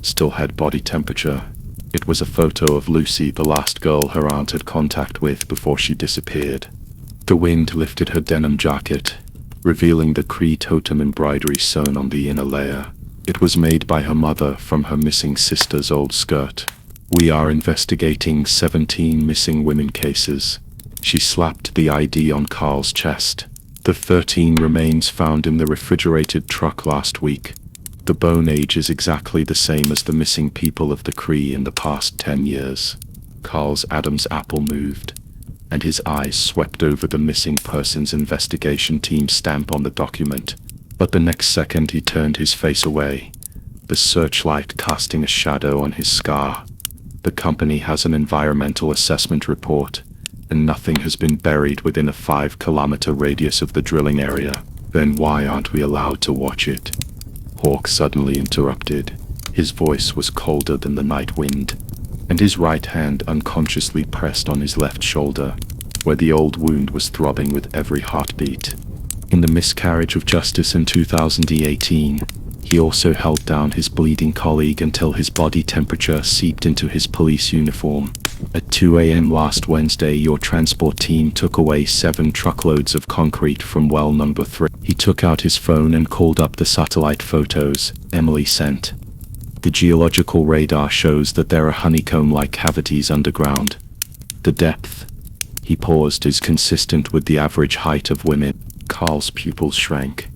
Still had body temperature. It was a photo of Lucy, the last girl her aunt had contact with before she disappeared. The wind lifted her denim jacket, revealing the Cree totem embroidery sewn on the inner layer. It was made by her mother from her missing sister's old skirt. We are investigating 17 missing women cases. She slapped the ID on Carl's chest. The 13 remains found in the refrigerated truck last week. The bone age is exactly the same as the missing people of the Cree in the past 10 years. Carl's Adam's apple moved, and his eyes swept over the missing persons investigation team stamp on the document. But the next second he turned his face away, the searchlight casting a shadow on his scar. The company has an environmental assessment report, and nothing has been buried within a 5-kilometer radius of the drilling area. Then why aren't we allowed to watch it? Hawk suddenly interrupted. His voice was colder than the night wind. and his right hand unconsciously pressed on his left shoulder, where the old wound was throbbing with every heartbeat. In the miscarriage of justice in 2018, he also held down his bleeding colleague until his body temperature seeped into his police uniform. At 2 a.m. last Wednesday, your transport team took away 7 truckloads of concrete from well number 3. He took out his phone and called up the satellite photos Emily sent. The geological radar shows that there are honeycomb-like cavities underground. The depth, he paused, is consistent with the average height of women. Carl's pupils shrank.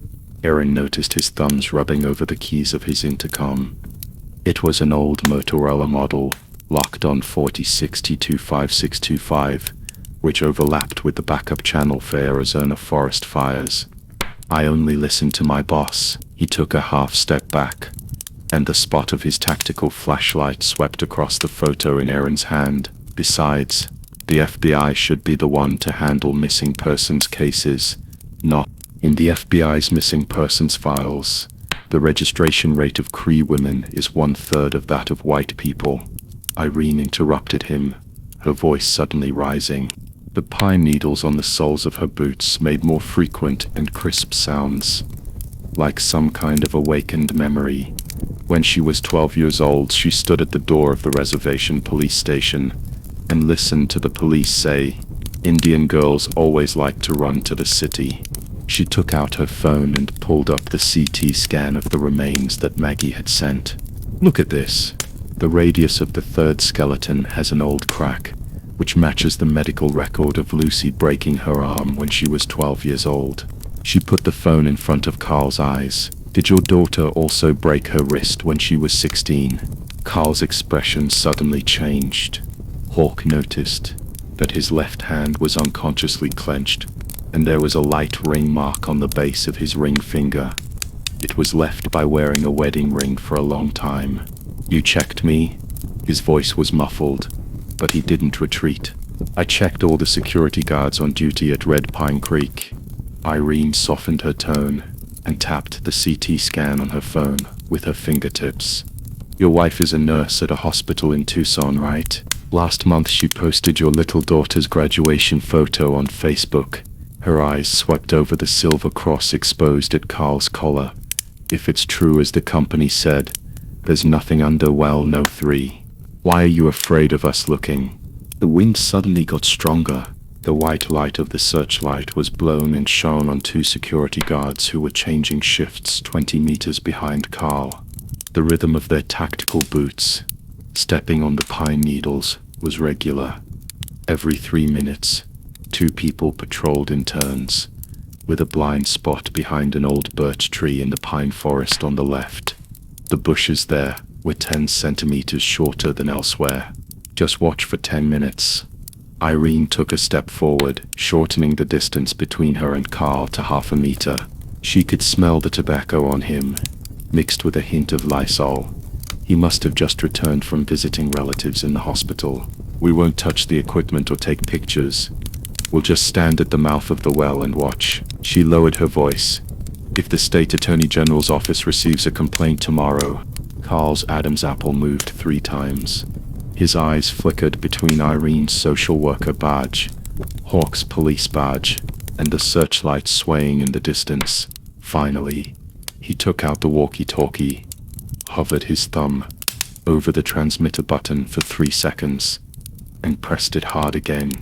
Aaron noticed his thumbs rubbing over the keys of his intercom. It was an old Motorola model, locked on 40625625, which overlapped with the backup channel for Arizona forest fires. I only listened to my boss. He took a half step back, and the spot of his tactical flashlight swept across the photo in Aaron's hand. Besides, the FBI should be the one to handle missing persons cases, not. In the FBI's missing persons files, the registration rate of Cree women is 1/3 of that of white people. Irene interrupted him, her voice suddenly rising. The pine needles on the soles of her boots made more frequent and crisp sounds, like some kind of awakened memory. When she was 12 years old, she stood at the door of the reservation police station and listened to the police say, "Indian girls always like to run to the city." She took out her phone and pulled up the CT scan of the remains that Maggie had sent. "Look at this. The radius of the third skeleton has an old crack, which matches the medical record of Lucy breaking her arm when she was 12 years old." She put the phone in front of Carl's eyes. "Did your daughter also break her wrist when she was 16? Carl's expression suddenly changed. Hawk noticed that his left hand was unconsciously clenched, and there was a light ring mark on the base of his ring finger. It was left by wearing a wedding ring for a long time. "You checked me?" His voice was muffled, but he didn't retreat. "I checked all the security guards on duty at Red Pine Creek." Irene softened her tone and tapped the CT scan on her phone with her fingertips. "Your wife is a nurse at a hospital in Tucson, right? Last month she posted your little daughter's graduation photo on Facebook." Her eyes swept over the silver cross exposed at Carl's collar. "If it's true as the company said, there's nothing under well no 3. Why are you afraid of us looking?" The wind suddenly got stronger. The white light of the searchlight was blown and shone on 2 security guards who were changing shifts 20 meters behind Carl. The rhythm of their tactical boots, stepping on the pine needles, was regular. Every 3 minutes, 2 people patrolled in turns, with a blind spot behind an old birch tree in the pine forest on the left. The bushes there were 10 centimeters shorter than elsewhere. "Just watch for 10 minutes. Irene took a step forward, shortening the distance between her and Carl to 1/2 meter. She could smell the tobacco on him, mixed with a hint of Lysol. He must have just returned from visiting relatives in the hospital. "We won't touch the equipment or take pictures. We'll just stand at the mouth of the well and watch." She lowered her voice. "If the state attorney general's office receives a complaint tomorrow..." Carl's Adam's apple moved 3 times. His eyes flickered between Irene's social worker badge, Hawk's police badge, and the searchlight swaying in the distance. Finally, he took out the walkie-talkie, hovered his thumb over the transmitter button for 3 seconds, and pressed it hard again.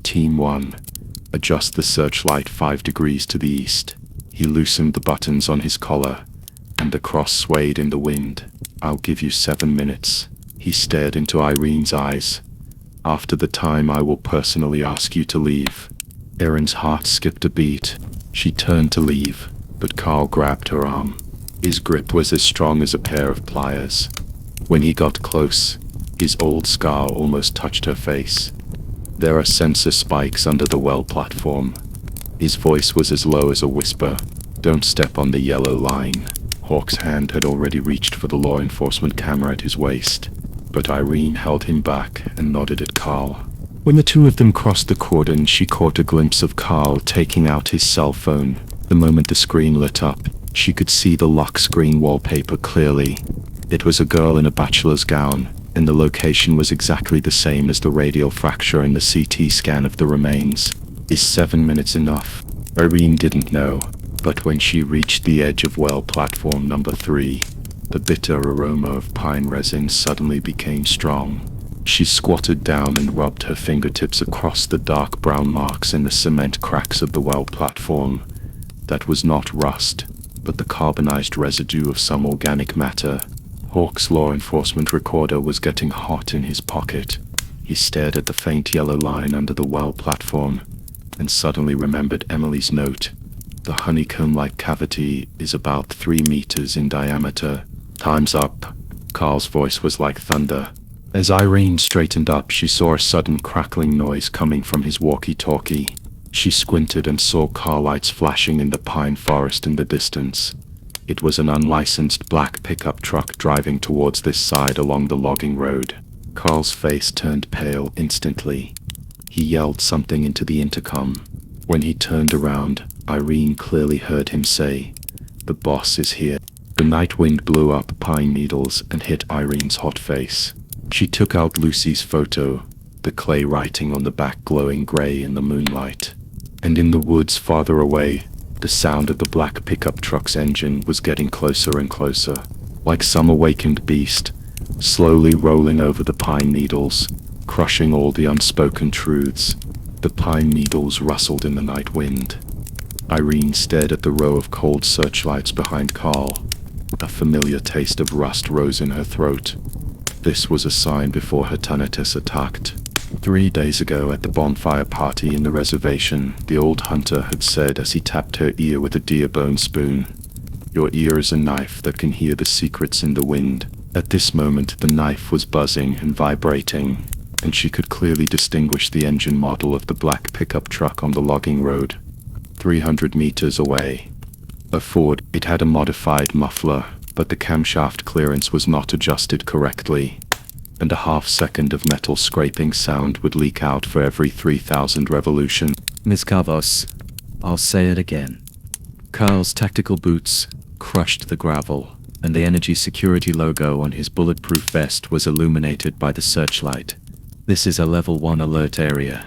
"Team 1, adjust the searchlight 5 degrees to the east." He loosened the buttons on his collar, and the cross swayed in the wind. "I'll give you 7 minutes." He stared into Irene's eyes. "After the time, I will personally ask you to leave." Erin's heart skipped a beat. She turned to leave, but Carl grabbed her arm. His grip was as strong as a pair of pliers. When he got close, his old scar almost touched her face. "There are sensor spikes under the well platform." His voice was as low as a whisper. "Don't step on the yellow line." Hawk's hand had already reached for the law enforcement camera at his waist, but Irene held him back and nodded at Carl. When the 2 of them crossed the cordon, she caught a glimpse of Carl taking out his cell phone. The moment the screen lit up, she could see the lock screen wallpaper clearly. It was a girl in a bachelor's gown, and the location was exactly the same as the radial fracture in the CT scan of the remains. Is 7 minutes enough? Irene didn't know, but when she reached the edge of well platform number 3, the bitter aroma of pine resin suddenly became strong. She squatted down and rubbed her fingertips across the dark brown marks in the cement cracks of the well platform. That was not rust, but the carbonized residue of some organic matter. Hawk's law enforcement recorder was getting hot in his pocket. He stared at the faint yellow line under the well platform, and suddenly remembered Emily's note. The honeycomb-like cavity is about 3 meters in diameter. Time's up. Carl's voice was like thunder. As Irene straightened up, she saw a sudden crackling noise coming from his walkie-talkie. She squinted and saw car lights flashing in the pine forest in the distance. It was an unlicensed black pickup truck driving towards this side along the logging road. Carl's face turned pale instantly. He yelled something into the intercom. When he turned around, Irene clearly heard him say, "The boss is here." The night wind blew up pine needles and hit Irene's hot face. She took out Lucy's photo, the clay writing on the back glowing gray in the moonlight. And in the woods farther away, the sound of the black pickup truck's engine was getting closer and closer, like some awakened beast, slowly rolling over the pine needles, crushing all the unspoken truths. The pine needles rustled in the night wind. Irene stared at the row of cold searchlights behind Carl. A familiar taste of rust rose in her throat. This was a sign before her tinnitus attacked. 3 days ago at the bonfire party in the reservation, the old hunter had said as he tapped her ear with a deer bone spoon, "Your ear is a knife that can hear the secrets in the wind." At this moment the knife was buzzing and vibrating, and she could clearly distinguish the engine model of the black pickup truck on the logging road. 300 meters away. A Ford. It had a modified muffler, but the camshaft clearance was not adjusted correctly, and a half-second of metal scraping sound would leak out for every 3,000 revolution. Miss Carvos, I'll say it again. Carl's tactical boots crushed the gravel, and the energy security logo on his bulletproof vest was illuminated by the searchlight. This is a level 1 alert area,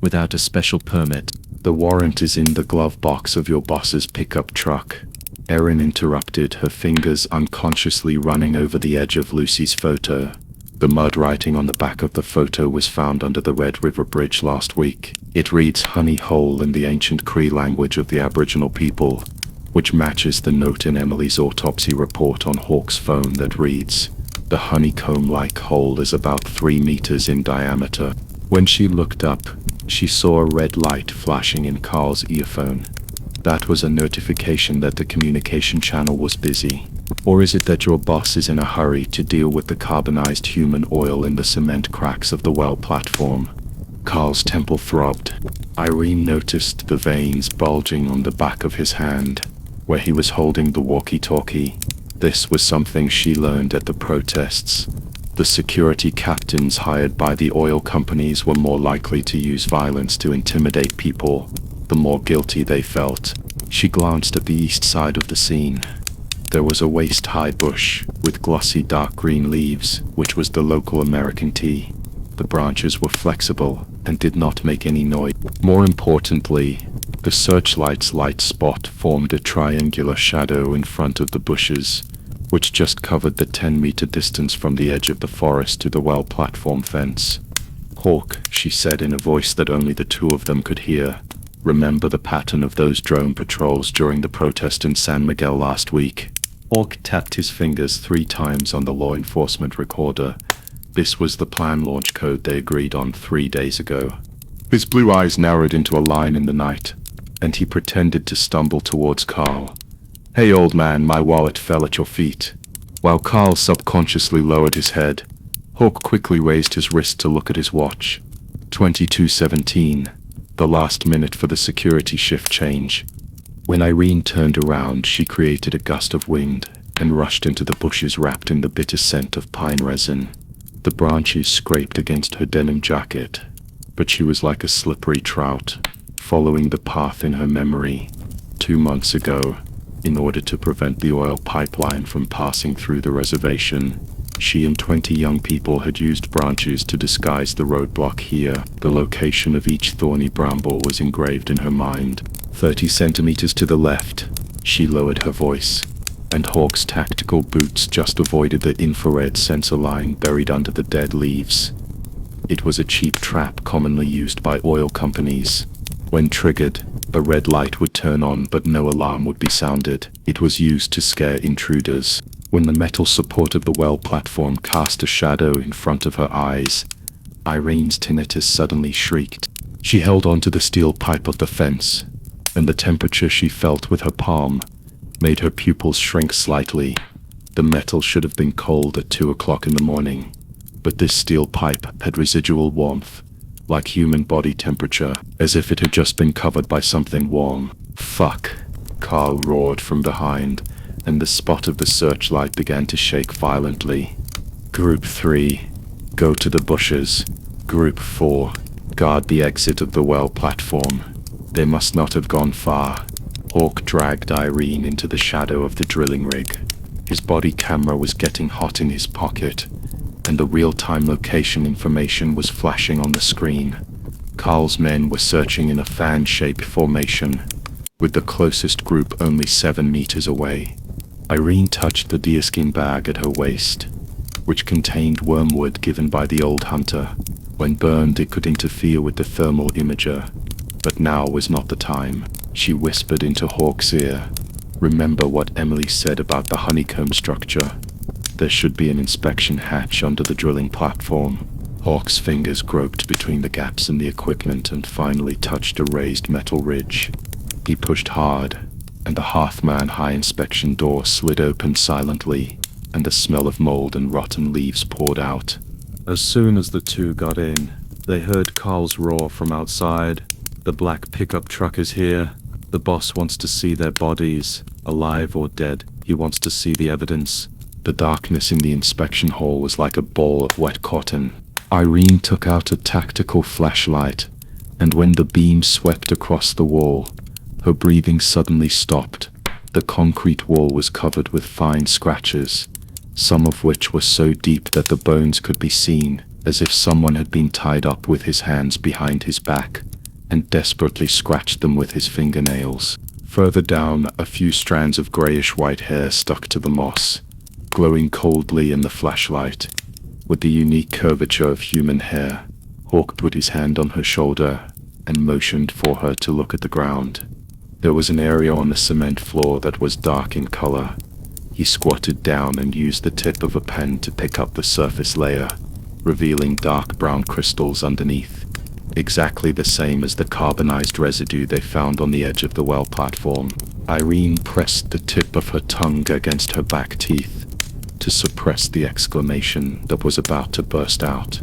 without a special permit. The warrant is in the glove box of your boss's pickup truck. Erin interrupted, her fingers unconsciously running over the edge of Lucy's photo. The mud writing on the back of the photo was found under the Red River Bridge last week. It reads Honey Hole in the ancient Cree language of the Aboriginal people, which matches the note in Emily's autopsy report on Hawk's phone that reads, "The honeycomb-like hole is about 3 meters in diameter." When she looked up, she saw a red light flashing in Carl's earphone. That was a notification that the communication channel was busy. Or is it that your boss is in a hurry to deal with the carbonized human oil in the cement cracks of the well platform? Carl's temple throbbed. Irene noticed the veins bulging on the back of his hand, where he was holding the walkie-talkie. This was something she learned at the protests. The security captains hired by the oil companies were more likely to use violence to intimidate people, the more guilty they felt. She glanced at the east side of the scene. There was a waist-high bush with glossy dark green leaves, which was the local American tea. The branches were flexible and did not make any noise. More importantly, the searchlight's light spot formed a triangular shadow in front of the bushes, which just covered the 10-meter distance from the edge of the forest to the well platform fence. "Hawk," she said in a voice that only the two of them could hear, "remember the pattern of those drone patrols during the protest in San Miguel last week?" Hawk tapped his fingers 3 times on the law enforcement recorder. This was the plan launch code they agreed on 3 days ago. His blue eyes narrowed into a line in the night, and he pretended to stumble towards Carl. "Hey old man, my wallet fell at your feet." While Carl subconsciously lowered his head, Hawk quickly raised his wrist to look at his watch. 22:17, the last minute for the security shift change. When Irene turned around, she created a gust of wind and rushed into the bushes wrapped in the bitter scent of pine resin. The branches scraped against her denim jacket, but she was like a slippery trout, following the path in her memory. 2 months ago, in order to prevent the oil pipeline from passing through the reservation, She and 20 young people had used branches to disguise the roadblock here. The location of each thorny bramble was engraved in her mind. 30 centimeters to the left. She lowered her voice, and Hawk's tactical boots just avoided the infrared sensor line buried under the dead leaves. It was a cheap trap commonly used by oil companies. When triggered, a red light would turn on but no alarm would be sounded. It was used to scare intruders. When the metal support of the well platform cast a shadow in front of her eyes, Irene's tinnitus suddenly shrieked. She held onto the steel pipe of the fence, and the temperature she felt with her palm made her pupils shrink slightly. The metal should have been cold at 2 o'clock in the morning, but this steel pipe had residual warmth, like human body temperature, as if it had just been covered by something warm. "Fuck!" Carl roared from behind, and the spot of the searchlight began to shake violently. Group 3, go to the bushes. Group 4, guard the exit of the well platform. They must not have gone far. Hawk dragged Irene into the shadow of the drilling rig. His body camera was getting hot in his pocket, and the real-time location information was flashing on the screen. Carl's men were searching in a fan-shaped formation, with the closest group only 7 meters away. Irene touched the deerskin bag at her waist, which contained wormwood given by the old hunter. When burned, it could interfere with the thermal imager, but now was not the time. She whispered into Hawk's ear, "Remember what Emily said about the honeycomb structure. There should be an inspection hatch under the drilling platform." Hawk's fingers groped between the gaps in the equipment and finally touched a raised metal ridge. He pushed hard, and the Hearthman high inspection door slid open silently, and the smell of mold and rotten leaves poured out. As soon as the two got in, they heard Carl's roar from outside. "The black pickup truck is here. The boss wants to see their bodies, alive or dead. He wants to see the evidence." The darkness in the inspection hall was like a ball of wet cotton. Irene took out a tactical flashlight, and when the beam swept across the wall, her breathing suddenly stopped. The concrete wall was covered with fine scratches, some of which were so deep that the bones could be seen, as if someone had been tied up with his hands behind his back and desperately scratched them with his fingernails. Further down, a few strands of grayish-white hair stuck to the moss, glowing coldly in the flashlight. With the unique curvature of human hair, Hawk put his hand on her shoulder and motioned for her to look at the ground. There was an area on the cement floor that was dark in color. He squatted down and used the tip of a pen to pick up the surface layer, revealing dark brown crystals underneath, exactly the same as the carbonized residue they found on the edge of the well platform. Irene pressed the tip of her tongue against her back teeth to suppress the exclamation that was about to burst out.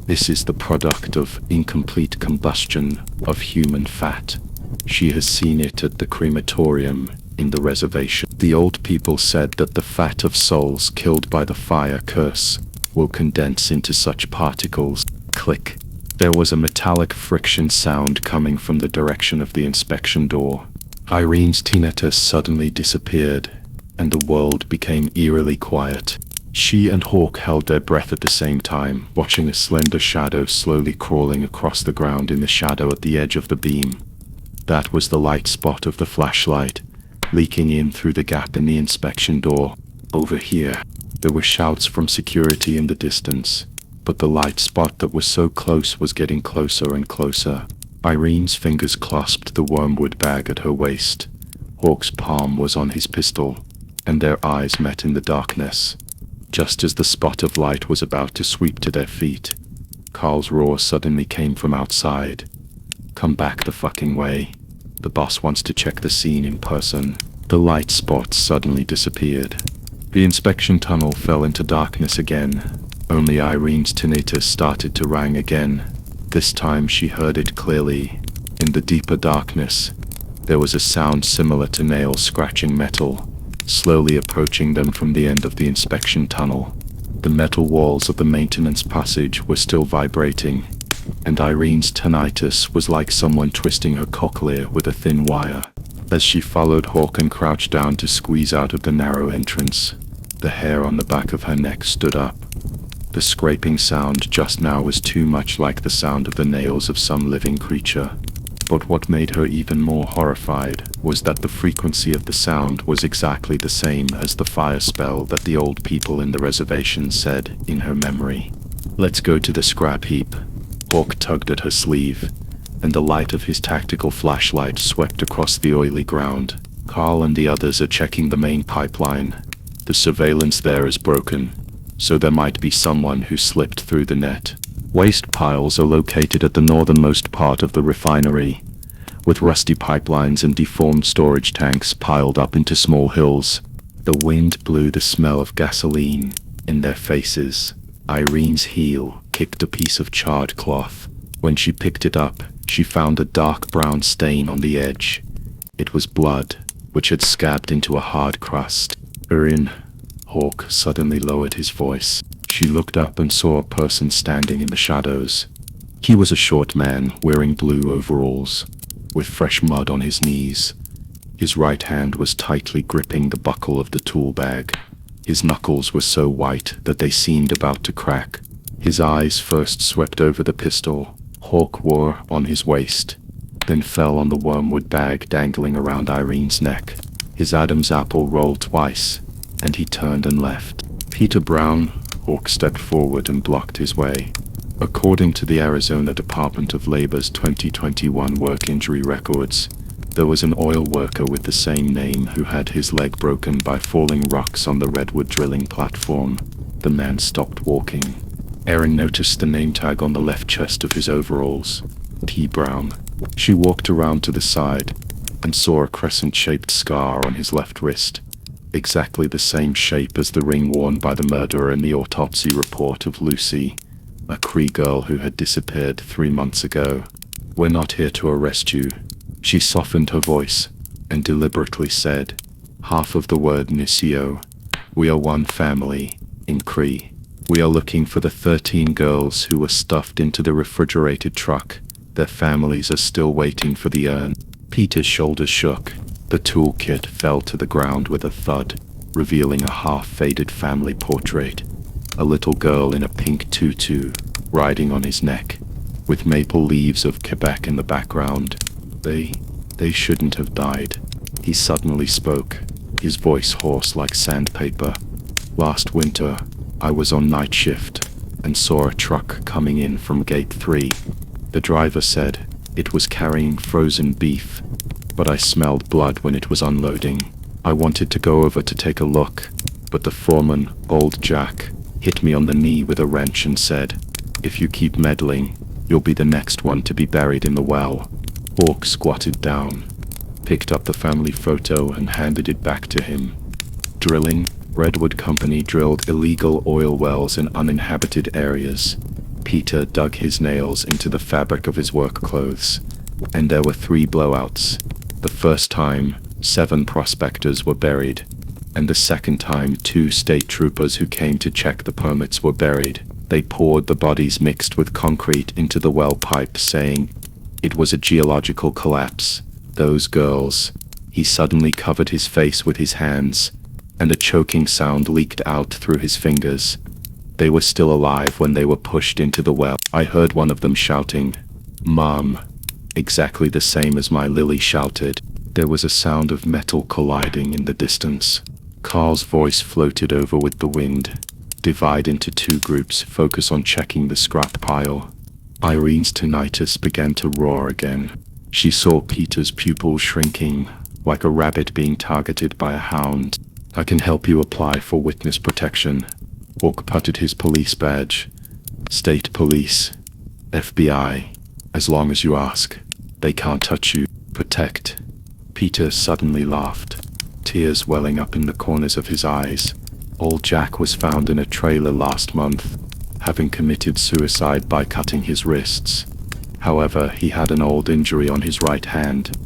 This is the product of incomplete combustion of human fat. She has seen it at the crematorium in the reservation. The old people said that the fat of souls killed by the fire curse will condense into such particles. Click. There was a metallic friction sound coming from the direction of the inspection door. Irene's tinnitus suddenly disappeared, and the world became eerily quiet. She and Hawk held their breath at the same time, watching a slender shadow slowly crawling across the ground in the shadow at the edge of the beam. That was the light spot of the flashlight, leaking in through the gap in the inspection door. Over here. There were shouts from security in the distance, but the light spot that was so close was getting closer and closer. Irene's fingers clasped the wormwood bag at her waist. Hawk's palm was on his pistol, and their eyes met in the darkness. Just as the spot of light was about to sweep to their feet, Carl's roar suddenly came from outside. "Come back the fucking way. The boss wants to check the scene in person." The light spot suddenly disappeared. The inspection tunnel fell into darkness again. Only Irene's tinnitus started to rang again. This time she heard it clearly. In the deeper darkness, there was a sound similar to nails scratching metal, slowly approaching them from the end of the inspection tunnel. The metal walls of the maintenance passage were still vibrating, and Irene's tinnitus was like someone twisting her cochlea with a thin wire. As she followed Hawk and crouched down to squeeze out of the narrow entrance, The hair on the back of her neck stood up. The scraping sound just now was too much like the sound of the nails of some living creature. But what made her even more horrified was that the frequency of the sound was exactly the same as the fire spell that the old people in the reservation said in her memory. "Let's go to the scrap heap." Hawk tugged at her sleeve, and the light of his tactical flashlight swept across the oily ground. "Carl and the others are checking the main pipeline. The surveillance there is broken, so there might be someone who slipped through the net." Waste piles are located at the northernmost part of the refinery, with rusty pipelines and deformed storage tanks piled up into small hills. The wind blew the smell of gasoline in their faces. Irene's heel kicked a piece of charred cloth. When she picked it up, she found a dark brown stain on the edge. It was blood, which had scabbed into a hard crust. "Irene," Hawk suddenly lowered his voice. She looked up and saw a person standing in the shadows. He was a short man wearing blue overalls, with fresh mud on his knees. His right hand was tightly gripping the buckle of the tool bag. His knuckles were so white that they seemed about to crack. His eyes first swept over the pistol Hawk wore on his waist, then fell on the wormwood bag dangling around Irene's neck. His Adam's apple rolled twice, and he turned and left. "Peter Brown," Hawk stepped forward and blocked his way. According to the Arizona Department of Labor's 2021 work injury records, there was an oil worker with the same name who had his leg broken by falling rocks on the redwood drilling platform. The man stopped walking. Erin noticed the name tag on the left chest of his overalls. T. Brown. She walked around to the side and saw a crescent-shaped scar on his left wrist, exactly the same shape as the ring worn by the murderer in the autopsy report of Lucy, a Cree girl who had disappeared 3 months ago. "We're not here to arrest you." She softened her voice and deliberately said, half of the word Nisio. "We are one family, in Cree. We are looking for the 13 girls who were stuffed into the refrigerated truck. Their families are still waiting for the urn." Peter's shoulders shook. The toolkit fell to the ground with a thud, revealing a half-faded family portrait. A little girl in a pink tutu, riding on his neck, with maple leaves of Quebec in the background. They shouldn't have died. He suddenly spoke, his voice hoarse like sandpaper. "Last winter, I was on night shift and saw a truck coming in from gate 3. The driver said it was carrying frozen beef, but I smelled blood when it was unloading. I wanted to go over to take a look, but the foreman, old Jack, hit me on the knee with a wrench and said, 'If you keep meddling, you'll be the next one to be buried in the well.'" Hawk squatted down, picked up the family photo and handed it back to him. "Drilling. Redwood Company drilled illegal oil wells in uninhabited areas." Peter dug his nails into the fabric of his work clothes, and there were 3 blowouts. The first time, 7 prospectors were buried, and the second time 2 state troopers who came to check the permits were buried. They poured the bodies mixed with concrete into the well pipe, saying it was a geological collapse. Those girls. He suddenly covered his face with his hands, and a choking sound leaked out through his fingers. They were still alive when they were pushed into the well. I heard one of them shouting, "Mom," exactly the same as my Lily shouted. There was a sound of metal colliding in the distance. Carl's voice floated over with the wind. "Divide into 2 groups, focus on checking the scrap pile." Irene's tinnitus began to roar again. She saw Peter's pupils shrinking, like a rabbit being targeted by a hound. "I can help you apply for witness protection." Hawk patted his police badge. "State police. FBI. As long as you ask. They can't touch you. Protect." Peter suddenly laughed, tears welling up in the corners of his eyes. Old Jack was found in a trailer last month, having committed suicide by cutting his wrists. However, he had an old injury on his right hand,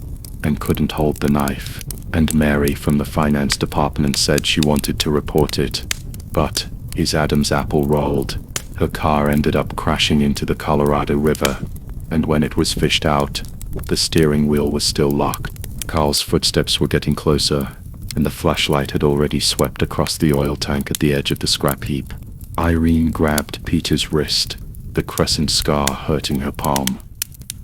and couldn't hold the knife. And Mary from the finance department said she wanted to report it. But his Adam's apple rolled. Her car ended up crashing into the Colorado River, and when it was fished out, the steering wheel was still locked. Carl's footsteps were getting closer. and the flashlight had already swept across the oil tank at the edge of the scrap heap. Irene grabbed Peter's wrist, the crescent scar hurting her palm.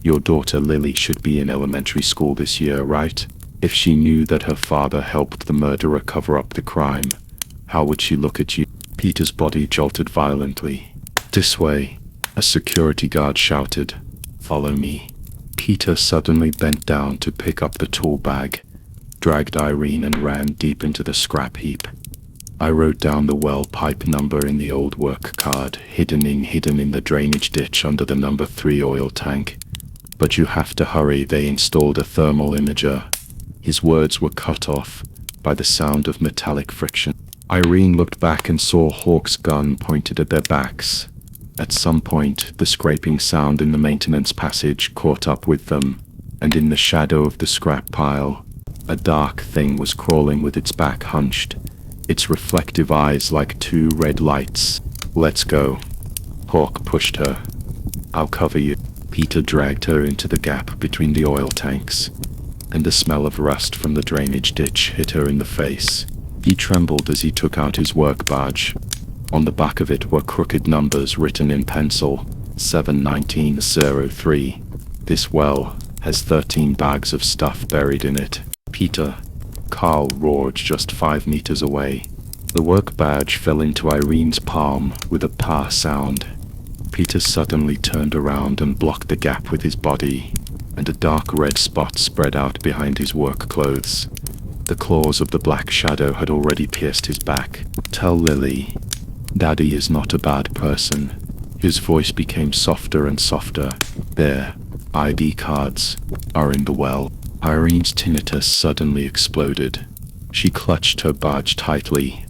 "Your daughter Lily should be in elementary school this year, right? If she knew that her father helped the murderer cover up the crime, how would she look at you?" Peter's body jolted violently. "This way," a security guard shouted. "Follow me." Peter suddenly bent down to pick up the tool bag, dragged Irene and ran deep into the scrap heap. I wrote down the well pipe number in the old work card, hidden in the drainage ditch under the number 3 oil tank. "But you have to hurry, they installed a thermal imager." His words were cut off by the sound of metallic friction. Irene looked back and saw Hawk's gun pointed at their backs. At some point, the scraping sound in the maintenance passage caught up with them, and in the shadow of the scrap pile, a dark thing was crawling with its back hunched, its reflective eyes like 2 red lights. "Let's go." Hawk pushed her. "I'll cover you." Peter dragged her into the gap between the oil tanks, and the smell of rust from the drainage ditch hit her in the face. He trembled as he took out his work badge. On the back of it were crooked numbers written in pencil, 71903. "This well has 13 bags of stuff buried in it." "Peter!" Carl roared just 5 meters away. The work badge fell into Irene's palm with a pa sound. Peter suddenly turned around and blocked the gap with his body, and a dark red spot spread out behind his work clothes. The claws of the black shadow had already pierced his back. "Tell Lily, Daddy is not a bad person." His voice became softer and softer. "Their ID cards are in the well." Irene's tinnitus suddenly exploded. She clutched her badge tightly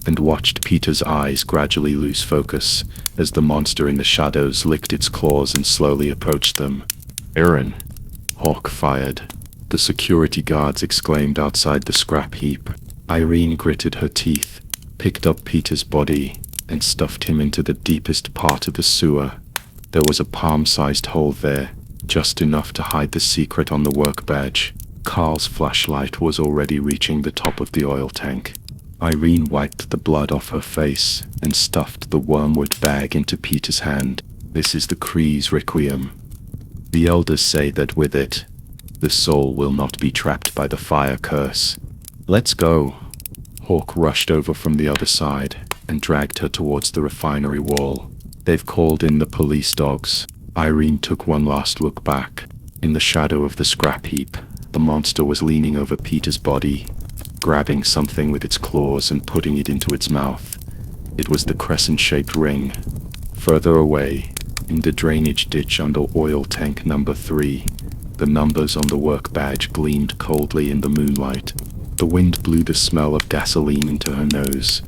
and watched Peter's eyes gradually lose focus as the monster in the shadows licked its claws and slowly approached them. "Aaron!" Hawk fired. The security guards exclaimed outside the scrap heap. Irene gritted her teeth, picked up Peter's body, and stuffed him into the deepest part of the sewer. There was a palm-sized hole there, just enough to hide the secret on the work badge. Carl's flashlight was already reaching the top of the oil tank. Irene wiped the blood off her face and stuffed the wormwood bag into Peter's hand. "This is the Kree's Requiem. The elders say that with it, the soul will not be trapped by the fire curse. Let's go." Hawk rushed over from the other side and dragged her towards the refinery wall. "They've called in the police dogs." Irene took one last look back. In the shadow of the scrap heap, the monster was leaning over Peter's body, grabbing something with its claws and putting it into its mouth. It was the crescent-shaped ring. Further away, in the drainage ditch under oil tank number 3, the numbers on the work badge gleamed coldly in the moonlight. The wind blew the smell of gasoline into her nose,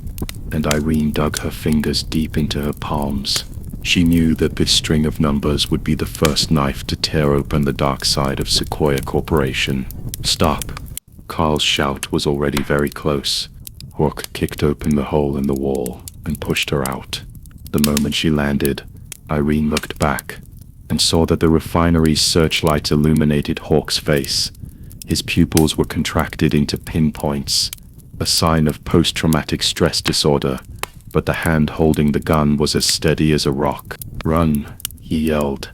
and Irene dug her fingers deep into her palms. She knew that this string of numbers would be the first knife to tear open the dark side of Sequoia Corporation. "Stop!" Carl's shout was already very close. Hawk kicked open the hole in the wall and pushed her out. The moment she landed, Irene looked back and saw that the refinery's searchlight illuminated Hawk's face. His pupils were contracted into pinpoints, a sign of post-traumatic stress disorder, but the hand holding the gun was as steady as a rock. "Run," he yelled.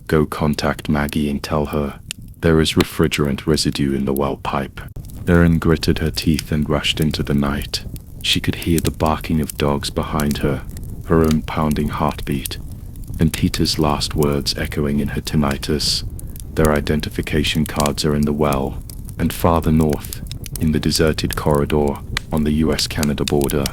"Go contact Maggie and tell her there is refrigerant residue in the well pipe." Erin gritted her teeth and rushed into the night. She could hear the barking of dogs behind her, her own pounding heartbeat, and Peter's last words echoing in her tinnitus. "Their identification cards are in the well, and farther north, in the deserted corridor on the US-Canada border."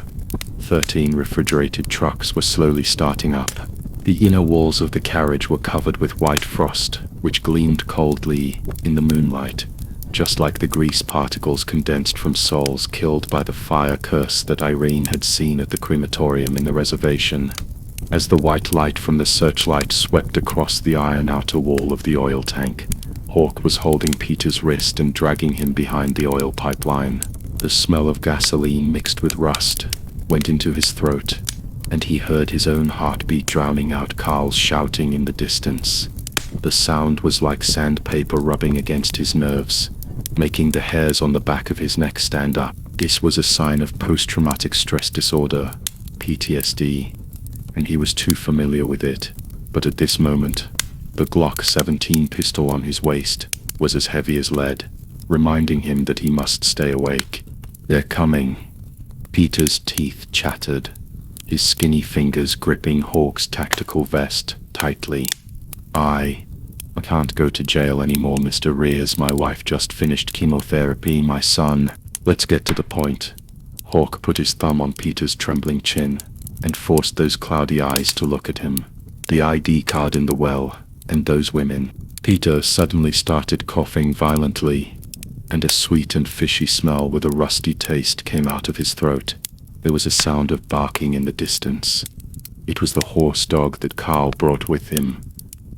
13 refrigerated trucks were slowly starting up. The inner walls of the carriage were covered with white frost, which gleamed coldly in the moonlight, just like the grease particles condensed from souls killed by the fire curse that Irene had seen at the crematorium in the reservation. As the white light from the searchlight swept across the iron outer wall of the oil tank, Hawk was holding Peter's wrist and dragging him behind the oil pipeline. The smell of gasoline mixed with rust went into his throat, and he heard his own heartbeat drowning out Carl's shouting in the distance. The sound was like sandpaper rubbing against his nerves, making the hairs on the back of his neck stand up. This was a sign of post-traumatic stress disorder, PTSD, and he was too familiar with it. But at this moment, the Glock 17 pistol on his waist was as heavy as lead, reminding him that he must stay awake. "They're coming." Peter's teeth chattered, his skinny fingers gripping Hawk's tactical vest tightly. I can't go to jail anymore, Mr. Rears. My wife just finished chemotherapy. My son. Let's get to the point. Hawk put his thumb on Peter's trembling chin and forced those cloudy eyes to look at him. The ID card in the well, and those women. Peter suddenly started coughing violently, and a sweet and fishy smell with a rusty taste came out of his throat. There was a sound of barking in the distance. It was the horse dog that Carl brought with him,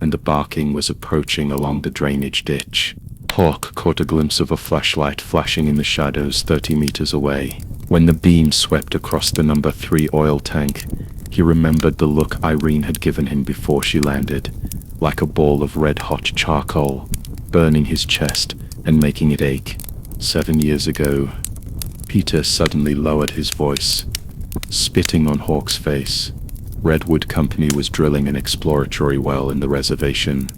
and the barking was approaching along the drainage ditch. Hawk caught a glimpse of a flashlight flashing in the shadows 30 meters away. When the beam swept across the number 3 oil tank, he remembered the look Irene had given him before she landed, like a ball of red-hot charcoal, burning his chest and making it ache. 7 years ago. Peter suddenly lowered his voice, spitting on Hawk's face. Redwood Company was drilling an exploratory well in the reservation,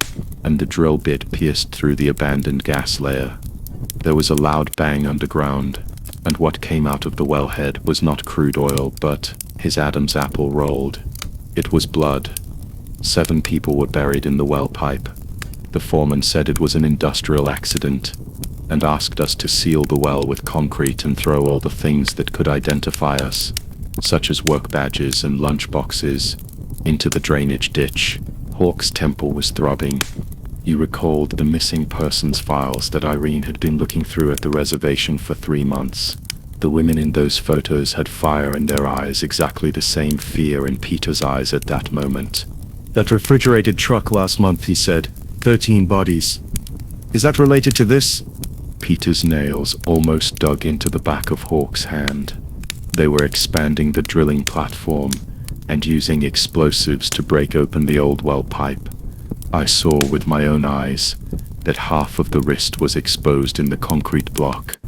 and the drill bit pierced through the abandoned gas layer. There was a loud bang underground, and what came out of the wellhead was not crude oil, but his Adam's apple rolled. It was blood. 7 people were buried in the well pipe. The foreman said it was an industrial accident, and asked us to seal the well with concrete and throw all the things that could identify us, such as work badges and lunch boxes, into the drainage ditch. Hawk's temple was throbbing. He recalled the missing persons files that Irene had been looking through at the reservation for 3 months. The women in those photos had fire in their eyes, exactly the same fear in Peter's eyes at that moment. "That refrigerated truck last month," he said. 13 bodies. Is that related to this?" Peter's nails almost dug into the back of Hawk's hand. They were expanding the drilling platform and using explosives to break open the old well pipe. I saw with my own eyes that half of the wrist was exposed in the concrete block,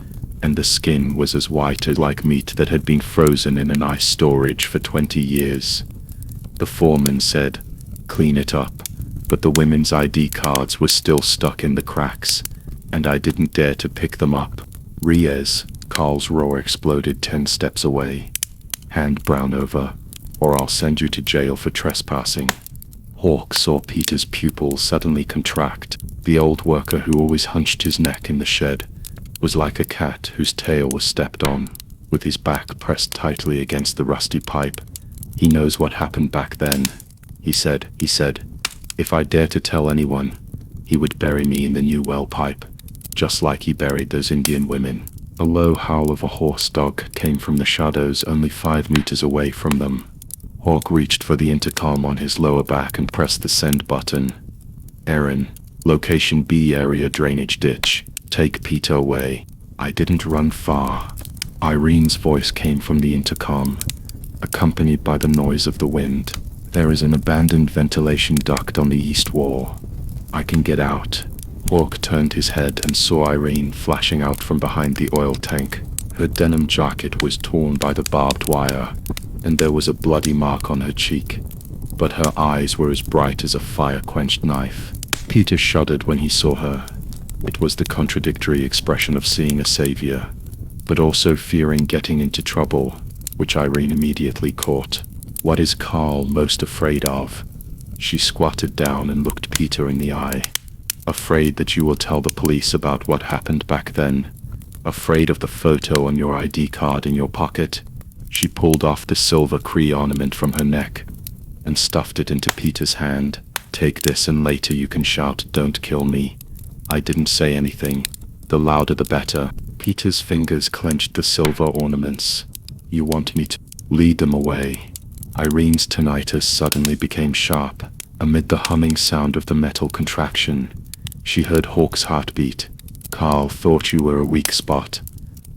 and the skin was as white as like meat that had been frozen in an ice storage for 20 years. The foreman said, "Clean it up," but the women's ID cards were still stuck in the cracks, and I didn't dare to pick them up. "Riez," Carl's roar exploded 10 steps away. "Hand Brown over, or I'll send you to jail for trespassing." Hawk saw Peter's pupils suddenly contract. The old worker who always hunched his neck in the shed was like a cat whose tail was stepped on, with his back pressed tightly against the rusty pipe. "He knows what happened back then," he said. "If I dare to tell anyone, he would bury me in the new well pipe, just like he buried those Indian women." A low howl of a horse dog came from the shadows only 5 meters away from them. Hawk reached for the intercom on his lower back and pressed the send button. "Aaron, location B area drainage ditch. Take Peter away." I didn't run far. Irene's voice came from the intercom, accompanied by the noise of the wind. "There is an abandoned ventilation duct on the east wall. I can get out." Hawk turned his head and saw Irene flashing out from behind the oil tank. Her denim jacket was torn by the barbed wire, and there was a bloody mark on her cheek, but her eyes were as bright as a fire-quenched knife. Peter shuddered when he saw her. It was the contradictory expression of seeing a savior, but also fearing getting into trouble, which Irene immediately caught. "What is Carl most afraid of?" She squatted down and looked Peter in the eye. "Afraid that you will tell the police about what happened back then? Afraid of the photo on your ID card in your pocket?" She pulled off the silver Cree ornament from her neck and stuffed it into Peter's hand. "Take this and later you can shout, 'Don't kill me.'" I didn't say anything. The louder the better. Peter's fingers clenched the silver ornaments. "You want me to lead them away?" Irene's tinnitus suddenly became sharp. Amid the humming sound of the metal contraction, she heard Hawk's heartbeat. "Carl thought you were a weak spot,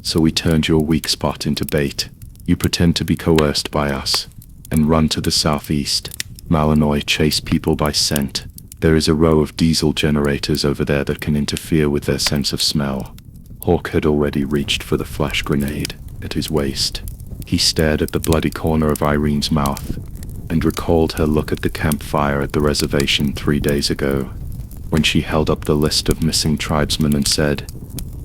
so we turned your weak spot into bait. You pretend to be coerced by us, and run to the southeast. Malinois chase people by scent. There is a row of diesel generators over there that can interfere with their sense of smell." Hawk had already reached for the flash grenade. at his waist. He stared at the bloody corner of Irene's mouth and recalled her look at the campfire at the reservation 3 days ago, when she held up the list of missing tribesmen and said,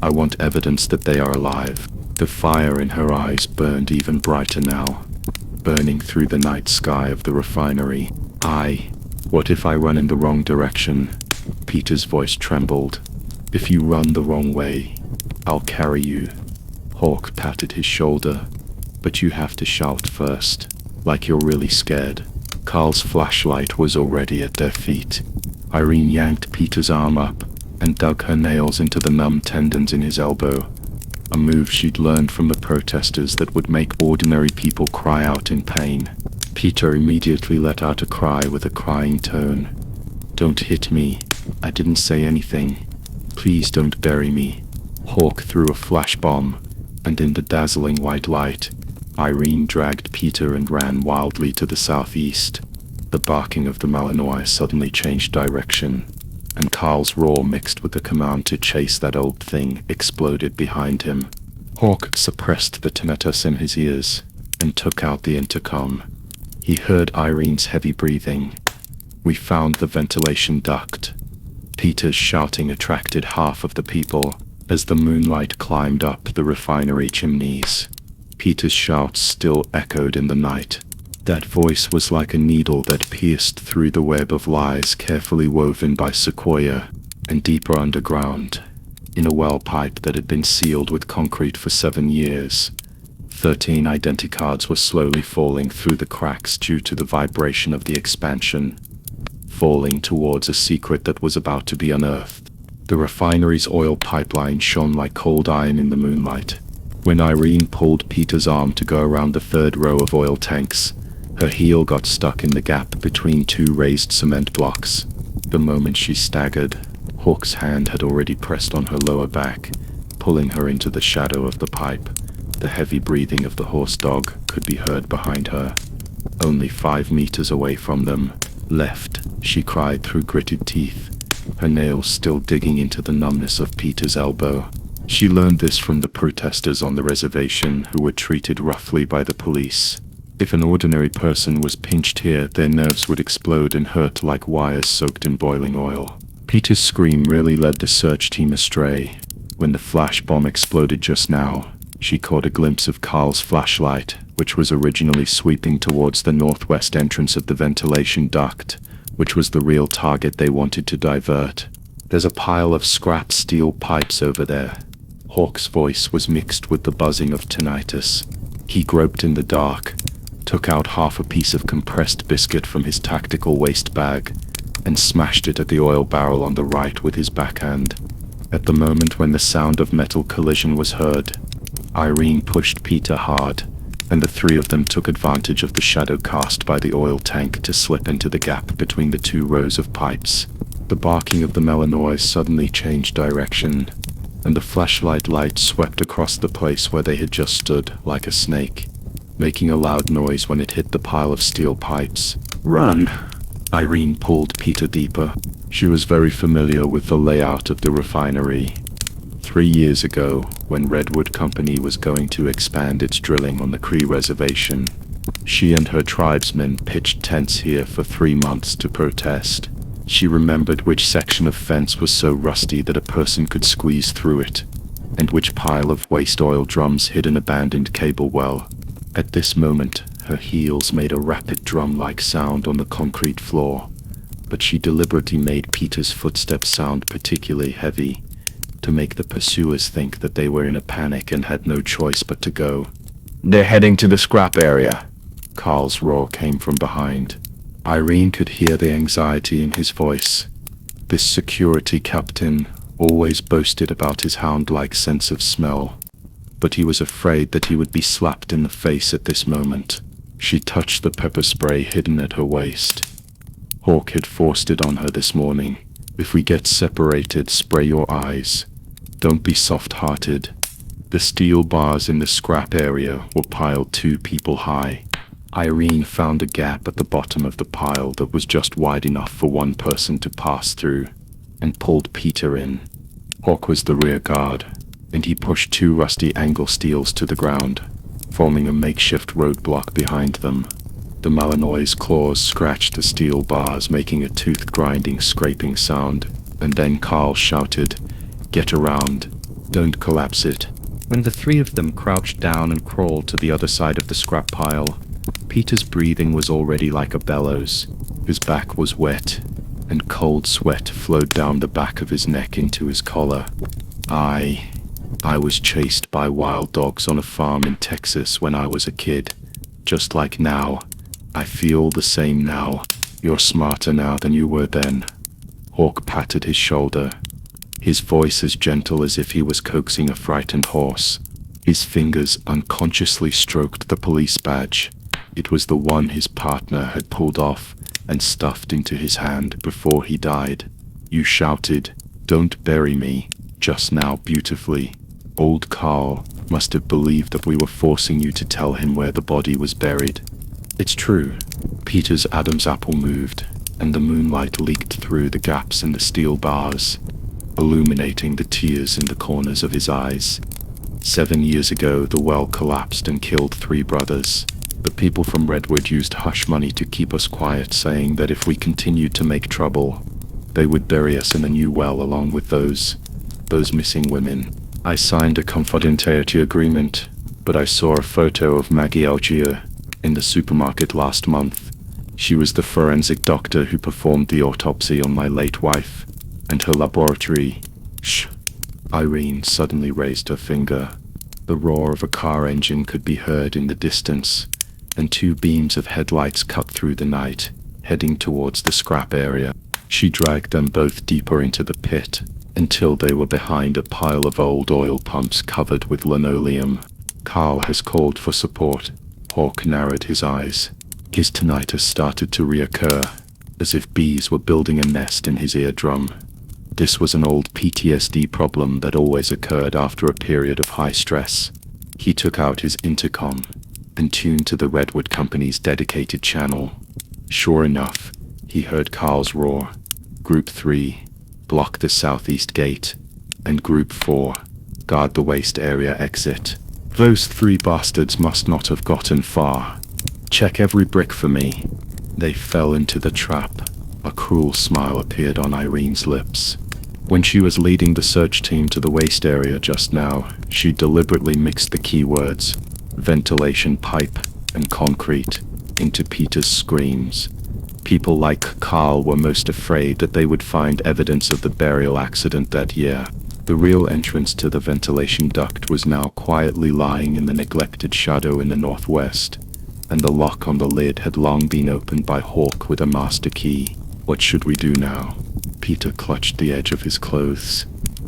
"I want evidence that they are alive." The fire in her eyes burned even brighter now, burning through the night sky of the refinery. What if I run in the wrong direction?" Peter's voice trembled. "If you run the wrong way, I'll carry you." Hawk patted his shoulder. "But you have to shout first, like you're really scared." Carl's flashlight was already at their feet. Irene yanked Peter's arm up and dug her nails into the numb tendons in his elbow, a move she'd learned from the protesters that would make ordinary people cry out in pain. Peter immediately let out a cry with a crying tone. "Don't hit me. I didn't say anything. Please don't bury me." Hawk threw a flash bomb, and in the dazzling white light, Irene dragged Peter and ran wildly to the southeast. The barking of the Malinois suddenly changed direction, and Carl's roar mixed with the command to chase that old thing exploded behind him. Hawk suppressed the tinnitus in his ears and took out the intercom. He heard Irene's heavy breathing. "We found the ventilation duct." Peter's shouting attracted half of the people as the moonlight climbed up the refinery chimneys. Peter's shouts still echoed in the night. That voice was like a needle that pierced through the web of lies carefully woven by Sequoia and deeper underground, in a well pipe that had been sealed with concrete for 7 years. 13 identicards were slowly falling through the cracks due to the vibration of the expansion, falling towards a secret that was about to be unearthed. The refinery's oil pipeline shone like cold iron in the moonlight. When Irene pulled Peter's arm to go around the third row of oil tanks, her heel got stuck in the gap between 2 raised cement blocks. The moment she staggered, Hawk's hand had already pressed on her lower back, pulling her into the shadow of the pipe. The heavy breathing of the horse dog could be heard behind her. Only 5 meters away from them. "Left," she cried through gritted teeth, her nails still digging into the numbness of Peter's elbow. She learned this from the protesters on the reservation who were treated roughly by the police. If an ordinary person was pinched here, their nerves would explode and hurt like wires soaked in boiling oil. Peter's scream really led the search team astray. When the flash bomb exploded just now, she caught a glimpse of Carl's flashlight, which was originally sweeping towards the northwest entrance of the ventilation duct, which was the real target they wanted to divert. "There's a pile of scrap steel pipes over there." Hawk's voice was mixed with the buzzing of tinnitus. He groped in the dark, took out half a piece of compressed biscuit from his tactical waste bag, and smashed it at the oil barrel on the right with his backhand. At the moment when the sound of metal collision was heard, Irene pushed Peter hard, and the 3 of them took advantage of the shadow cast by the oil tank to slip into the gap between the 2 rows of pipes. The barking of the Malinois suddenly changed direction, and the flashlight light swept across the place where they had just stood like a snake, making a loud noise when it hit the pile of steel pipes. "Run!" Irene pulled Peter deeper. She was very familiar with the layout of the refinery. 3 years ago, when Redwood Company was going to expand its drilling on the Cree Reservation, she and her tribesmen pitched tents here for 3 months to protest. She remembered which section of fence was so rusty that a person could squeeze through it, and which pile of waste oil drums hid an abandoned cable well. At this moment, her heels made a rapid drum-like sound on the concrete floor, but she deliberately made Peter's footsteps sound particularly heavy, to make the pursuers think that they were in a panic and had no choice but to go. "They're heading to the scrap area." Carl's roar came from behind. Irene could hear the anxiety in his voice. This security captain always boasted about his hound-like sense of smell, but he was afraid that he would be slapped in the face at this moment. She touched the pepper spray hidden at her waist. Hawk had forced it on her this morning. "If we get separated, spray your eyes. Don't be soft-hearted." The steel bars in the scrap area were piled 2 people high. Irene found a gap at the bottom of the pile that was just wide enough for 1 person to pass through, and pulled Peter in. Hawk was the rear guard. and he pushed two rusty angle steels to the ground, forming a makeshift roadblock behind them. The Malinois' claws scratched the steel bars, making a tooth-grinding, scraping sound, and then Carl shouted, "Get around! Don't collapse it!" When the three of them crouched down and crawled to the other side of the scrap pile, Peter's breathing was already like a bellows. His back was wet, and cold sweat flowed down the back of his neck into his collar. I was chased by wild dogs on a farm in Texas when I was a kid. Just like now. I feel the same now. You're smarter now than you were then. Hawk patted his shoulder, his voice as gentle as if he was coaxing a frightened horse. His fingers unconsciously stroked the police badge. It was the one his partner had pulled off and stuffed into his hand before he died. You shouted, "Don't bury me," just now beautifully. Old Carl must have believed that we were forcing you to tell him where the body was buried. It's true. Peter's Adam's apple moved, and the moonlight leaked through the gaps in the steel bars, illuminating the tears in the corners of his eyes. 7 years ago, the well collapsed and killed 3 brothers. The people from Redwood used hush money to keep us quiet, saying that if we continued to make trouble, they would bury us in a new well along with those missing women. I signed a confidentiality agreement, but I saw a photo of Maggie Algier in the supermarket last month. She was the forensic doctor who performed the autopsy on my late wife, and her laboratory. Shh. Irene suddenly raised her finger. The roar of a car engine could be heard in the distance, and 2 beams of headlights cut through the night, heading towards the scrap area. She dragged them both deeper into the pit, until they were behind a pile of old oil pumps covered with linoleum. Carl has called for support. Hawk narrowed his eyes. His tinnitus started to reoccur, as if bees were building a nest in his eardrum. This was an old PTSD problem that always occurred after a period of high stress. He took out his intercom and tuned to the Redwood Company's dedicated channel. Sure enough, he heard Carl's roar. Group 3, block the southeast gate, and Group 4, guard the waste area exit. Those 3 bastards must not have gotten far. Check every brick for me. They fell into the trap. A cruel smile appeared on Irene's lips. When she was leading the search team to the waste area just now, she deliberately mixed the keywords, ventilation pipe and concrete, into Peter's screams. People like Carl were most afraid that they would find evidence of the burial accident that year. The real entrance to the ventilation duct was now quietly lying in the neglected shadow in the northwest, and the lock on the lid had long been opened by Hawk with a master key. What should we do now? Peter clutched the edge of his clothes,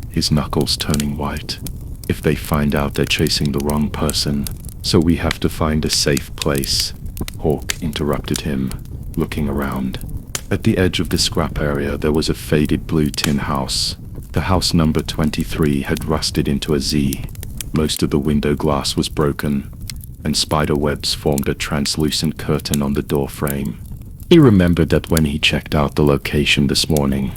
his knuckles turning white. If they find out they're chasing the wrong person, so we have to find a safe place. Hawk interrupted him, looking around. At the edge of the scrap area there was a faded blue tin house. The house number 23 had rusted into a Z. Most of the window glass was broken, and spider webs formed a translucent curtain on the door frame. He remembered that when he checked out the location this morning,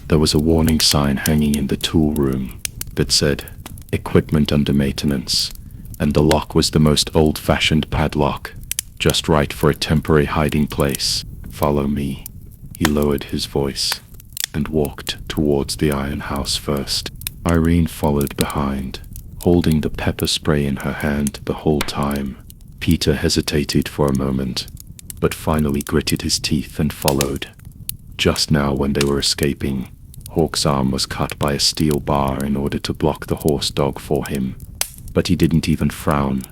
there was a warning sign hanging in the tool room that said, "Equipment under maintenance," and the lock was the most old-fashioned padlock, just right for a temporary hiding place. "Follow me." He lowered his voice and walked towards the iron house first. Irene followed behind, holding the pepper spray in her hand the whole time. Peter hesitated for a moment, but finally gritted his teeth and followed. Just now, when they were escaping, Hawk's arm was cut by a steel bar in order to block the horse dog for him. But he didn't even frown.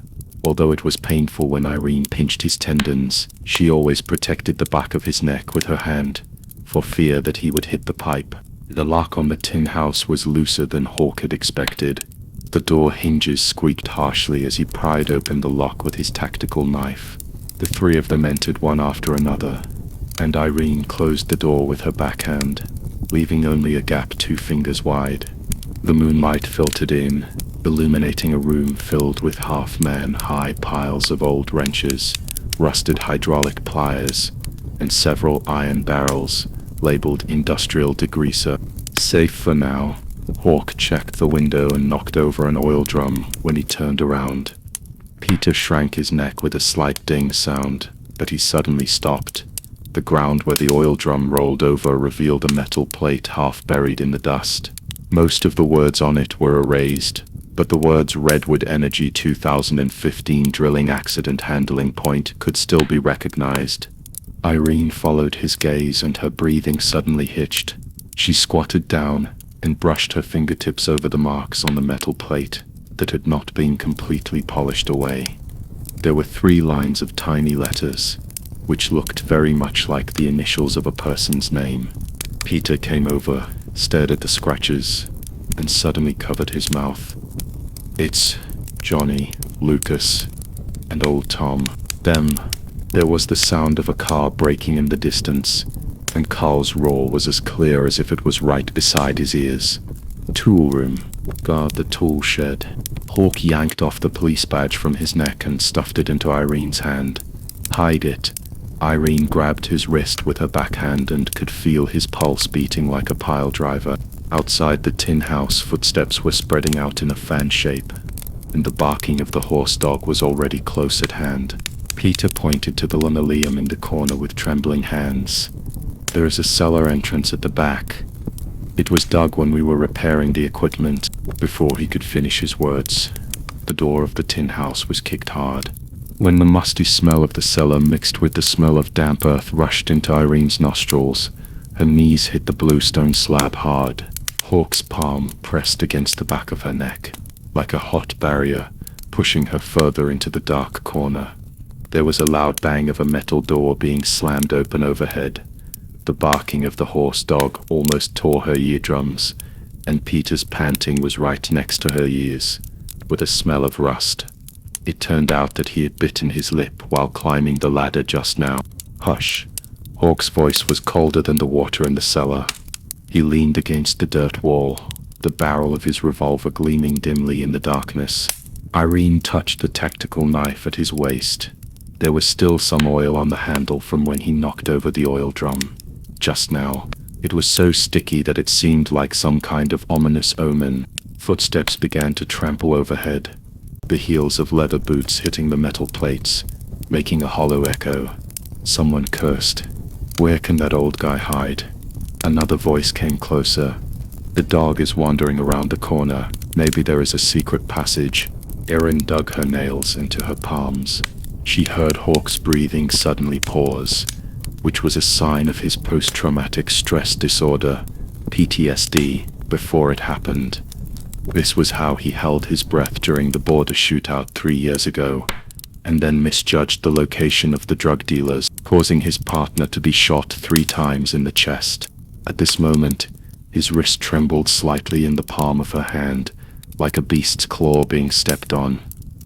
Although it was painful when Irene pinched his tendons, she always protected the back of his neck with her hand, for fear that he would hit the pipe. The lock on the tin house was looser than Hawk had expected. The door hinges squeaked harshly as he pried open the lock with his tactical knife. The 3 of them entered one after another, and Irene closed the door with her backhand, leaving only a gap 2 fingers wide. The moonlight filtered in, illuminating a room filled with half-man-high piles of old wrenches, rusted hydraulic pliers, and several iron barrels labeled industrial degreaser. "Safe for now," Hawk checked the window and knocked over an oil drum when he turned around. Peter shrank his neck with a slight ding sound, but he suddenly stopped. The ground where the oil drum rolled over revealed a metal plate half buried in the dust. Most of the words on it were erased, but the words Redwood Energy 2015 Drilling Accident Handling Point could still be recognized. Irene followed his gaze and her breathing suddenly hitched. She squatted down and brushed her fingertips over the marks on the metal plate that had not been completely polished away. There were 3 lines of tiny letters, which looked very much like the initials of a person's name. Peter came over, stared at the scratches, and suddenly covered his mouth. It's Johnny, Lucas, and old Tom. Them. There was the sound of a car braking in the distance, and Carl's roar was as clear as if it was right beside his ears. Tool room. Guard the tool shed. Hawk yanked off the police badge from his neck and stuffed it into Irene's hand. Hide it. Irene grabbed his wrist with her backhand and could feel his pulse beating like a pile driver. Outside the tin house, footsteps were spreading out in a fan shape, and the barking of the horse dog was already close at hand. Peter pointed to the linoleum in the corner with trembling hands. There is a cellar entrance at the back. It was dug when we were repairing the equipment. Before he could finish his words, the door of the tin house was kicked hard. When the musty smell of the cellar mixed with the smell of damp earth rushed into Irene's nostrils, her knees hit the bluestone slab hard. Hawk's palm pressed against the back of her neck, like a hot barrier, pushing her further into the dark corner. There was a loud bang of a metal door being slammed open overhead. The barking of the horse dog almost tore her eardrums, and Peter's panting was right next to her ears, with a smell of rust. It turned out that he had bitten his lip while climbing the ladder just now. Hush. Hawk's voice was colder than the water in the cellar. He leaned against the dirt wall, the barrel of his revolver gleaming dimly in the darkness. Irene touched the tactical knife at his waist. There was still some oil on the handle from when he knocked over the oil drum. Just now, it was so sticky that it seemed like some kind of ominous omen. Footsteps began to trample overhead, the heels of leather boots hitting the metal plates, making a hollow echo. Someone cursed. Where can that old guy hide? Another voice came closer. The dog is wandering around the corner. Maybe there is a secret passage. Erin dug her nails into her palms. She heard Hawk's breathing suddenly pause, which was a sign of his post-traumatic stress disorder, PTSD, before it happened. This was how he held his breath during the border shootout 3 years ago, and then misjudged the location of the drug dealers, causing his partner to be shot 3 times in the chest. At this moment, his wrist trembled slightly in the palm of her hand, like a beast's claw being stepped on,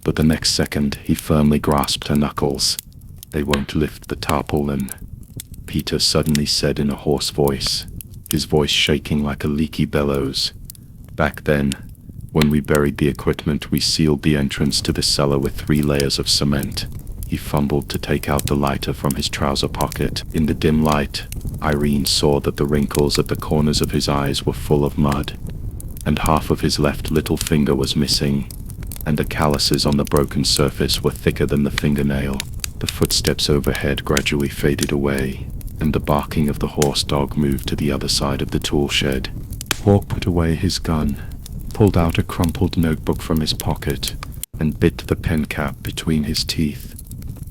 but the next second he firmly grasped her knuckles. They won't lift the tarpaulin, Peter suddenly said in a hoarse voice, his voice shaking like a leaky bellows. Back then, when we buried the equipment, we sealed the entrance to the cellar with 3 layers of cement. He fumbled to take out the lighter from his trouser pocket. In the dim light, Irene saw that the wrinkles at the corners of his eyes were full of mud, and half of his left little finger was missing, and the calluses on the broken surface were thicker than the fingernail. The footsteps overhead gradually faded away, and the barking of the horse dog moved to the other side of the tool shed. Hawk put away his gun, pulled out a crumpled notebook from his pocket, and bit the pen cap between his teeth.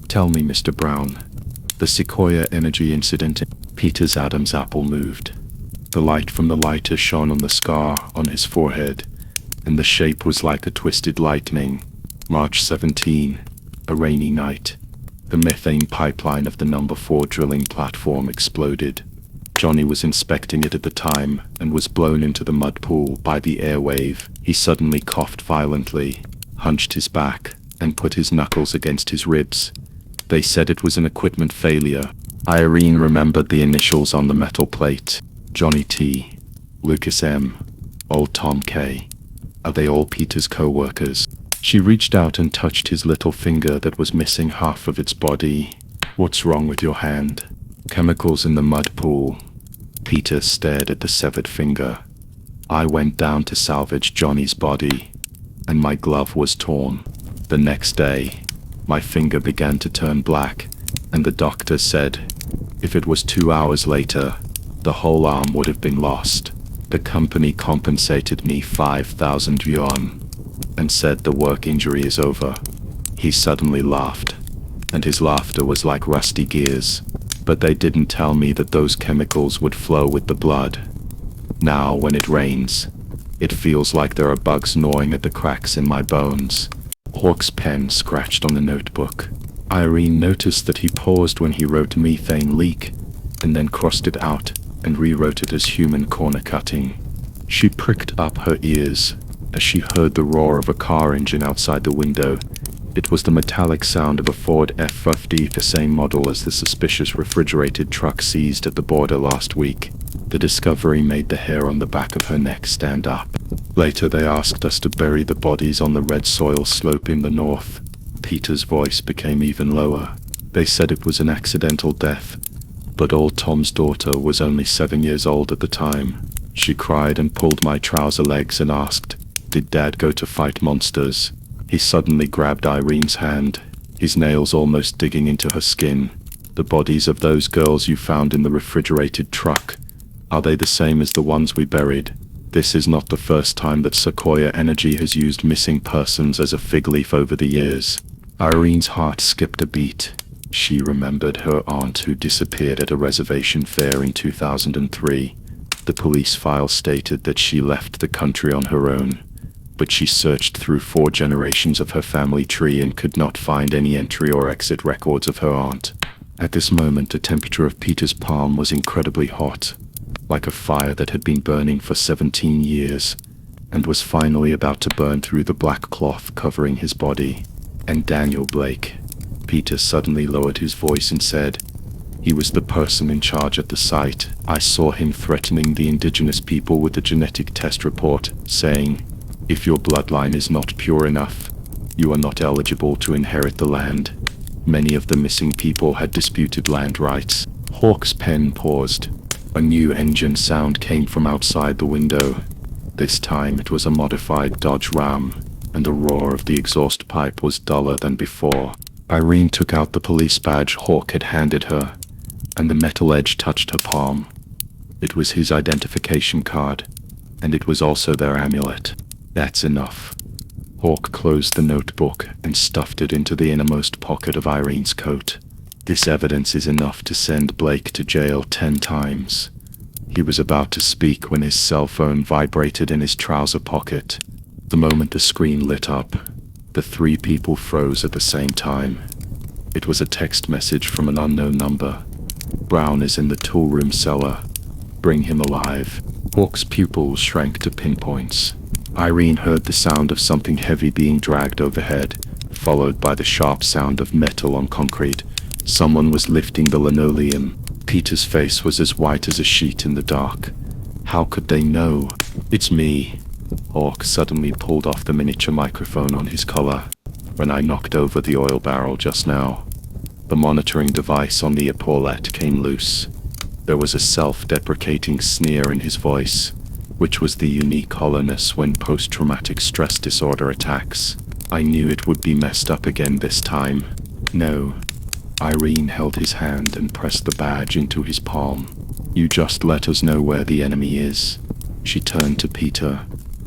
Tell me, Mr. Brown, the Sequoia Energy incident. Peter's Adam's apple moved. The light from the lighter shone on the scar on his forehead, and the shape was like a twisted lightning. March 17, a rainy night. The methane pipeline of the number 4 drilling platform exploded. Johnny was inspecting it at the time and was blown into the mud pool by the air wave. He suddenly coughed violently, hunched his back, and put his knuckles against his ribs. They said it was an equipment failure. Irene remembered the initials on the metal plate. Johnny T, Lucas M, old Tom K. Are they all Peter's co-workers? She reached out and touched his little finger that was missing half of its body. What's wrong with your hand? Chemicals in the mud pool. Peter stared at the severed finger. I went down to salvage Johnny's body, and my glove was torn. The next day, my finger began to turn black, and the doctor said, if it was 2 hours later, the whole arm would have been lost. The company compensated me 5,000 yuan, and said the work injury is over. He suddenly laughed, and his laughter was like rusty gears, but they didn't tell me that those chemicals would flow with the blood. Now, when it rains, it feels like there are bugs gnawing at the cracks in my bones. Hawk's pen scratched on the notebook. Irene noticed that he paused when he wrote methane leak, and then crossed it out and rewrote it as human corner cutting. She pricked up her ears as she heard the roar of a car engine outside the window. It was the metallic sound of a Ford F-50, the same model as the suspicious refrigerated truck seized at the border last week. The discovery made the hair on the back of her neck stand up. Later they asked us to bury the bodies on the red soil slope in the north. Peter's voice became even lower. They said it was an accidental death, but old Tom's daughter was only 7 years old at the time. She cried and pulled my trouser legs and asked, "Did Dad go to fight monsters?" He suddenly grabbed Irene's hand, his nails almost digging into her skin. "The bodies of those girls you found in the refrigerated truck, are they the same as the ones we buried? This is not the first time that Sequoia Energy has used missing persons as a fig leaf over the years." Irene's heart skipped a beat. She remembered her aunt who disappeared at a reservation fair in 2003. The police file stated that she left the country on her own, but she searched through 4 generations of her family tree and could not find any entry or exit records of her aunt. At this moment, the temperature of Peter's palm was incredibly hot, like a fire that had been burning for 17 years, and was finally about to burn through the black cloth covering his body. And Daniel Blake. Peter suddenly lowered his voice and said, "He was the person in charge at the site. I saw him threatening the indigenous people with the genetic test report, saying, 'If your bloodline is not pure enough, you are not eligible to inherit the land.' Many of the missing people had disputed land rights." Hawk's pen paused. A new engine sound came from outside the window. This time it was a modified Dodge Ram, and the roar of the exhaust pipe was duller than before. Irene took out the police badge Hawk had handed her, and the metal edge touched her palm. It was his identification card, and it was also their amulet. "That's enough." Hawk closed the notebook and stuffed it into the innermost pocket of Irene's coat. "This evidence is enough to send Blake to jail 10 times. He was about to speak when his cell phone vibrated in his trouser pocket. The moment the screen lit up, the 3 people froze at the same time. It was a text message from an unknown number. "Brown is in the toolroom cellar. Bring him alive." Hawk's pupils shrank to pinpoints. Irene heard the sound of something heavy being dragged overhead, followed by the sharp sound of metal on concrete. Someone was lifting the linoleum. Peter's face was as white as a sheet in the dark. How could they know? "It's me." Hawk suddenly pulled off the miniature microphone on his collar. "When I knocked over the oil barrel just now, the monitoring device on the epaulette came loose." There was a self-deprecating sneer in his voice, which was the unique hollowness when post-traumatic stress disorder attacks. "I knew it would be messed up again this time." "No." Irene held his hand and pressed the badge into his palm. "You just let us know where the enemy is." She turned to Peter.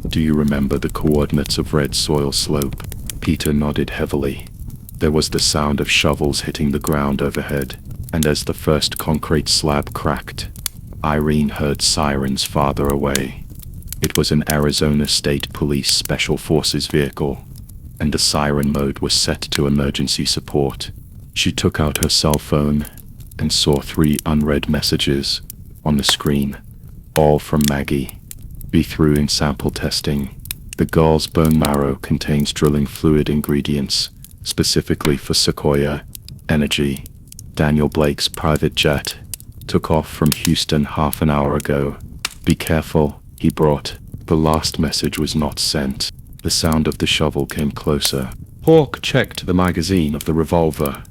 "Do you remember the coordinates of Red Soil Slope?" Peter nodded heavily. There was the sound of shovels hitting the ground overhead, and as the first concrete slab cracked, Irene heard sirens farther away. It was an Arizona State Police Special Forces vehicle, and the siren mode was set to emergency support. She took out her cell phone and saw 3 unread messages on the screen, all from Maggie. "Be through in sample testing. The girl's bone marrow contains drilling fluid ingredients, specifically for Sequoia Energy. Daniel Blake's private jet took off from Houston half an hour ago. Be careful," he brought. The last message was not sent. The sound of the shovel came closer. Hawk checked the magazine of the revolver.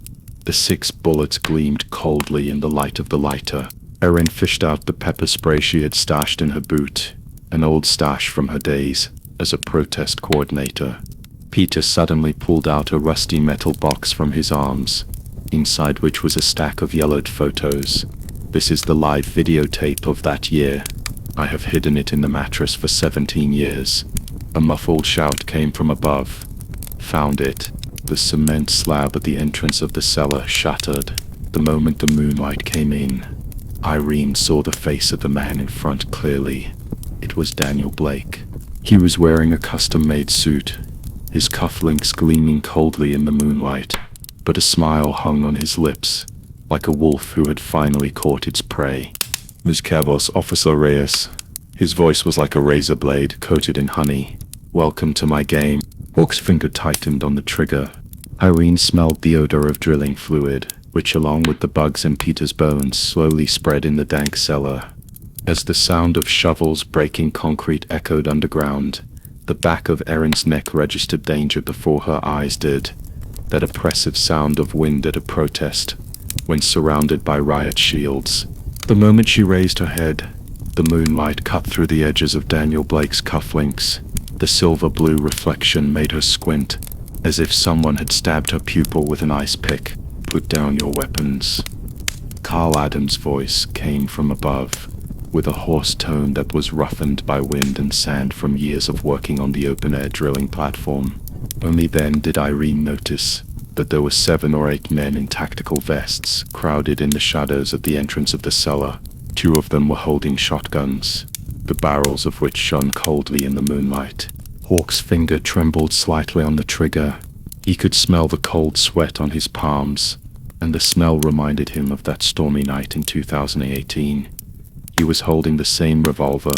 The 6 bullets gleamed coldly in the light of the lighter. Erin fished out the pepper spray she had stashed in her boot. an old stash from her days as a protest coordinator. Peter suddenly pulled out a rusty metal box from his arms, inside which was a stack of yellowed photos. This is the live videotape of that year. I have hidden it in the mattress for 17 years. A muffled shout came from above. Found it. The cement slab at the entrance of the cellar shattered. The moment the moonlight came in, Irene saw the face of the man in front clearly. It was Daniel Blake. He was wearing a custom-made suit, his cufflinks gleaming coldly in the moonlight, but a smile hung on his lips, like a wolf who had finally caught its prey. "Mis cabos, Officer Reyes." His voice was like a razor blade coated in honey. "Welcome to my game." Hawk's finger tightened on the trigger. Irene smelled the odor of drilling fluid, which along with the bugs in Peter's bones slowly spread in the dank cellar. As the sound of shovels breaking concrete echoed underground, the back of Erin's neck registered danger before her eyes did. That oppressive sound of wind at a protest, when surrounded by riot shields. The moment she raised her head, the moonlight cut through the edges of Daniel Blake's cufflinks. The silver-blue reflection made her squint, as if someone had stabbed her pupil with an ice pick. "Put down your weapons." Carl Adams' voice came from above, with a hoarse tone that was roughened by wind and sand from years of working on the open-air drilling platform. Only then did Irene notice that there were 7 or 8 men in tactical vests crowded in the shadows at the entrance of the cellar. 2 of them were holding shotguns, the barrels of which shone coldly in the moonlight. Hawk's finger trembled slightly on the trigger. He could smell the cold sweat on his palms, and the smell reminded him of that stormy night in 2018. He was holding the same revolver,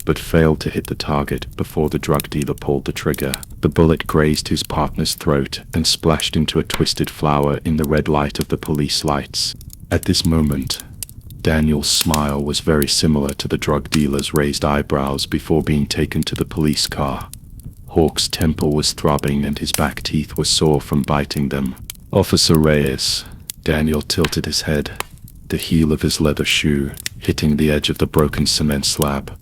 but failed to hit the target before the drug dealer pulled the trigger. The bullet grazed his partner's throat and splashed into a twisted flower in the red light of the police lights. At this moment, Daniel's smile was very similar to the drug dealer's raised eyebrows before being taken to the police car. Hawk's temple was throbbing and his back teeth were sore from biting them. "Officer Reyes." Daniel tilted his head, the heel of his leather shoe hitting the edge of the broken cement slab.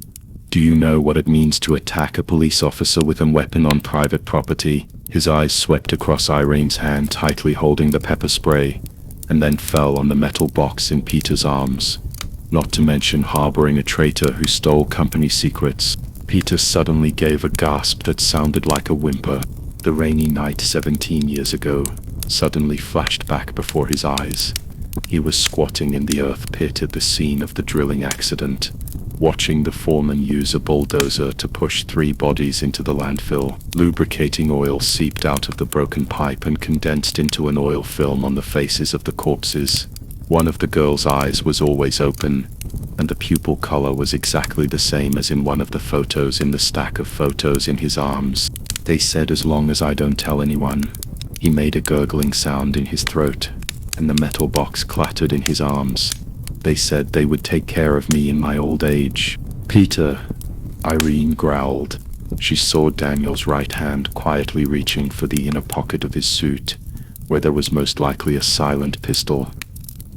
"Do you know what it means to attack a police officer with a weapon on private property?" His eyes swept across Irene's hand tightly holding the pepper spray, and then fell on the metal box in Peter's arms. "Not to mention harboring a traitor who stole company secrets." Peter suddenly gave a gasp that sounded like a whimper. The rainy night 17 years ago suddenly flashed back before his eyes. He was squatting in the earth pit at the scene of the drilling accident, watching the foreman use a bulldozer to push 3 bodies into the landfill. Lubricating oil seeped out of the broken pipe and condensed into an oil film on the faces of the corpses. One of the girl's eyes was always open, and the pupil color was exactly the same as in one of the photos in the stack of photos in his arms. "They said as long as I don't tell anyone." He made a gurgling sound in his throat, and the metal box clattered in his arms. "They said they would take care of me in my old age." "Peter," Irene growled. She saw Daniel's right hand quietly reaching for the inner pocket of his suit, where there was most likely a silent pistol.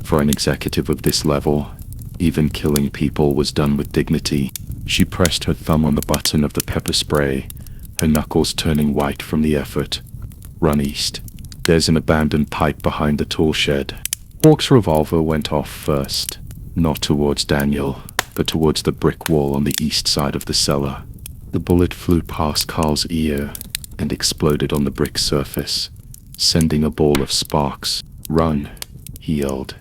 For an executive of this level, even killing people was done with dignity. She pressed her thumb on the button of the pepper spray, her knuckles turning white from the effort. "Run east. There's an abandoned pipe behind the tool shed." Hawk's revolver went off first, not towards Daniel, but towards the brick wall on the east side of the cellar. The bullet flew past Carl's ear and exploded on the brick surface, sending a ball of sparks. "Run," he yelled,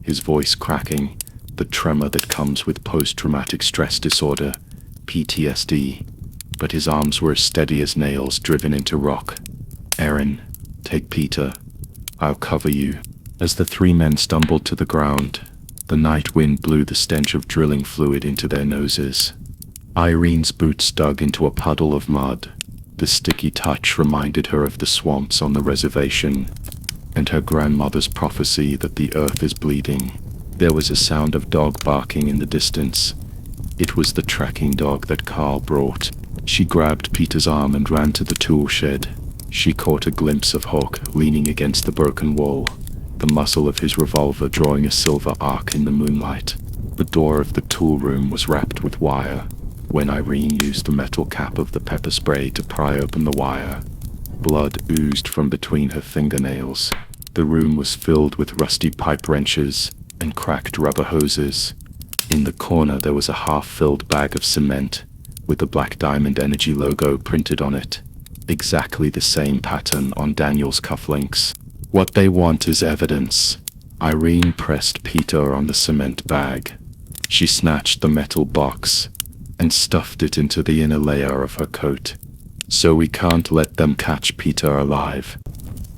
his voice cracking, the tremor that comes with post-traumatic stress disorder, PTSD. But his arms were as steady as nails driven into rock. "Erin, take Peter. I'll cover you." As the 3 men stumbled to the ground, the night wind blew the stench of drilling fluid into their noses. Irene's boots dug into a puddle of mud. The sticky touch reminded her of the swamps on the reservation, and her grandmother's prophecy that the earth is bleeding. There was a sound of dog barking in the distance. It was the tracking dog that Carl brought. She grabbed Peter's arm and ran to the tool shed. She caught a glimpse of Hawk leaning against the broken wall, the muzzle of his revolver drawing a silver arc in the moonlight. The door of the tool room was wrapped with wire. when Irene used the metal cap of the pepper spray to pry open the wire. Blood oozed from between her fingernails. The room was filled with rusty pipe wrenches and cracked rubber hoses. In the corner there was a half-filled bag of cement with the Black Diamond Energy logo printed on it. Exactly the same pattern on Daniel's cufflinks. What they want is evidence. Irene pressed Peter on the cement bag. She snatched the metal box and stuffed it into the inner layer of her coat. So we can't let them catch Peter alive.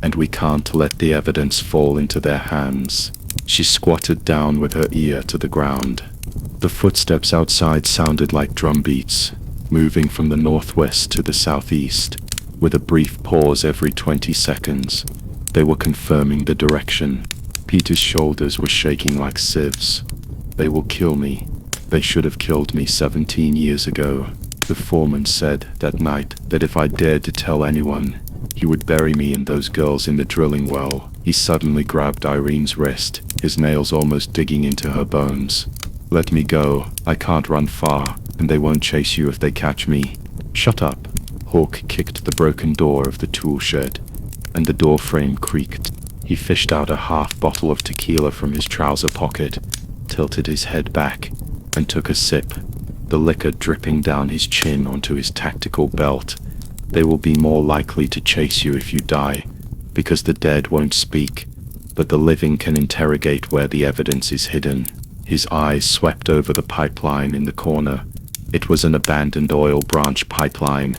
And we can't let the evidence fall into their hands. She squatted down with her ear to the ground. The footsteps outside sounded like drum beats, moving from the northwest to the southeast, with a brief pause every 20 seconds. They were confirming the direction. Peter's shoulders were shaking like sieves. They will kill me. They should have killed me 17 years ago. The foreman said that night that if I dared to tell anyone, he would bury me and those girls in the drilling well. He suddenly grabbed Irene's wrist, his nails almost digging into her bones. Let me go. I can't run far, and they won't chase you if they catch me. Shut up. Hawk kicked the broken door of the tool shed, and the door frame creaked. He fished out a half bottle of tequila from his trouser pocket, tilted his head back, and took a sip, the liquor dripping down his chin onto his tactical belt. They will be more likely to chase you if you die, because the dead won't speak, but the living can interrogate where the evidence is hidden. His eyes swept over the pipeline in the corner. It was an abandoned oil branch pipeline,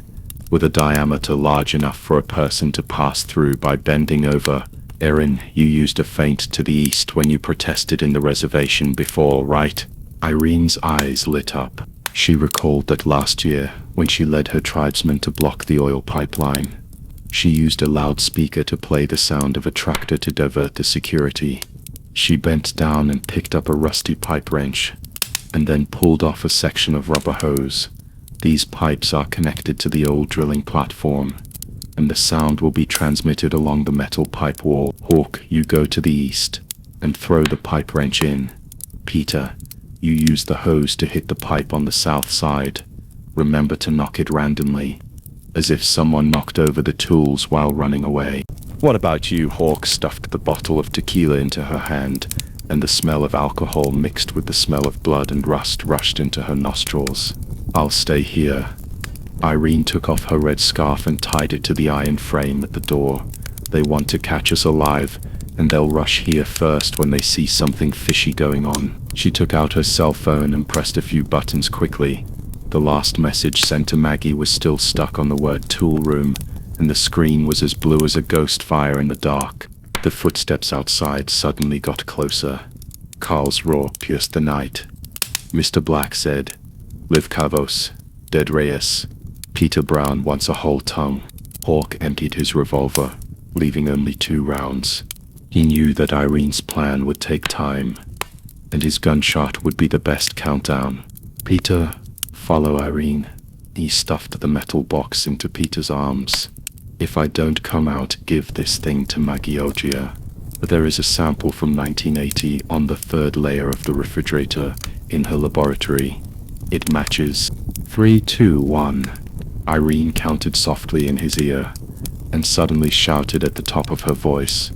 with a diameter large enough for a person to pass through by bending over. Erin, you used a feint to the east when you protested in the reservation before, right? Irene's eyes lit up. She recalled that last year, when she led her tribesmen to block the oil pipeline, she used a loudspeaker to play the sound of a tractor to divert the security. She bent down and picked up a rusty pipe wrench, and then pulled off a section of rubber hose. These pipes are connected to the old drilling platform, and the sound will be transmitted along the metal pipe wall. Hawk, you go to the east, and throw the pipe wrench in. Peter, you use the hose to hit the pipe on the south side. Remember to knock it randomly, as if someone knocked over the tools while running away. What about you? Hawk stuffed the bottle of tequila into her hand, and the smell of alcohol mixed with the smell of blood and rust rushed into her nostrils. I'll stay here. Irene took off her red scarf and tied it to the iron frame at the door. They want to catch us alive, and they'll rush here first when they see something fishy going on. She took out her cell phone and pressed a few buttons quickly. The last message sent to Maggie was still stuck on the word tool room, and the screen was as blue as a ghost fire in the dark. The footsteps outside suddenly got closer. Carl's roar pierced the night. Mr. Black said, "Live Cavos, dead Reyes." Peter Brown wants a whole tongue. Hawk emptied his revolver, leaving only 2 rounds. He knew that Irene's plan would take time, and his gunshot would be the best countdown. Peter, follow Irene. He stuffed the metal box into Peter's arms. If I don't come out, give this thing to Maggie Ogier. There is a sample from 1980 on the 3rd layer of the refrigerator in her laboratory. It matches. 3, 2, 1. Irene counted softly in his ear, and suddenly shouted at the top of her voice,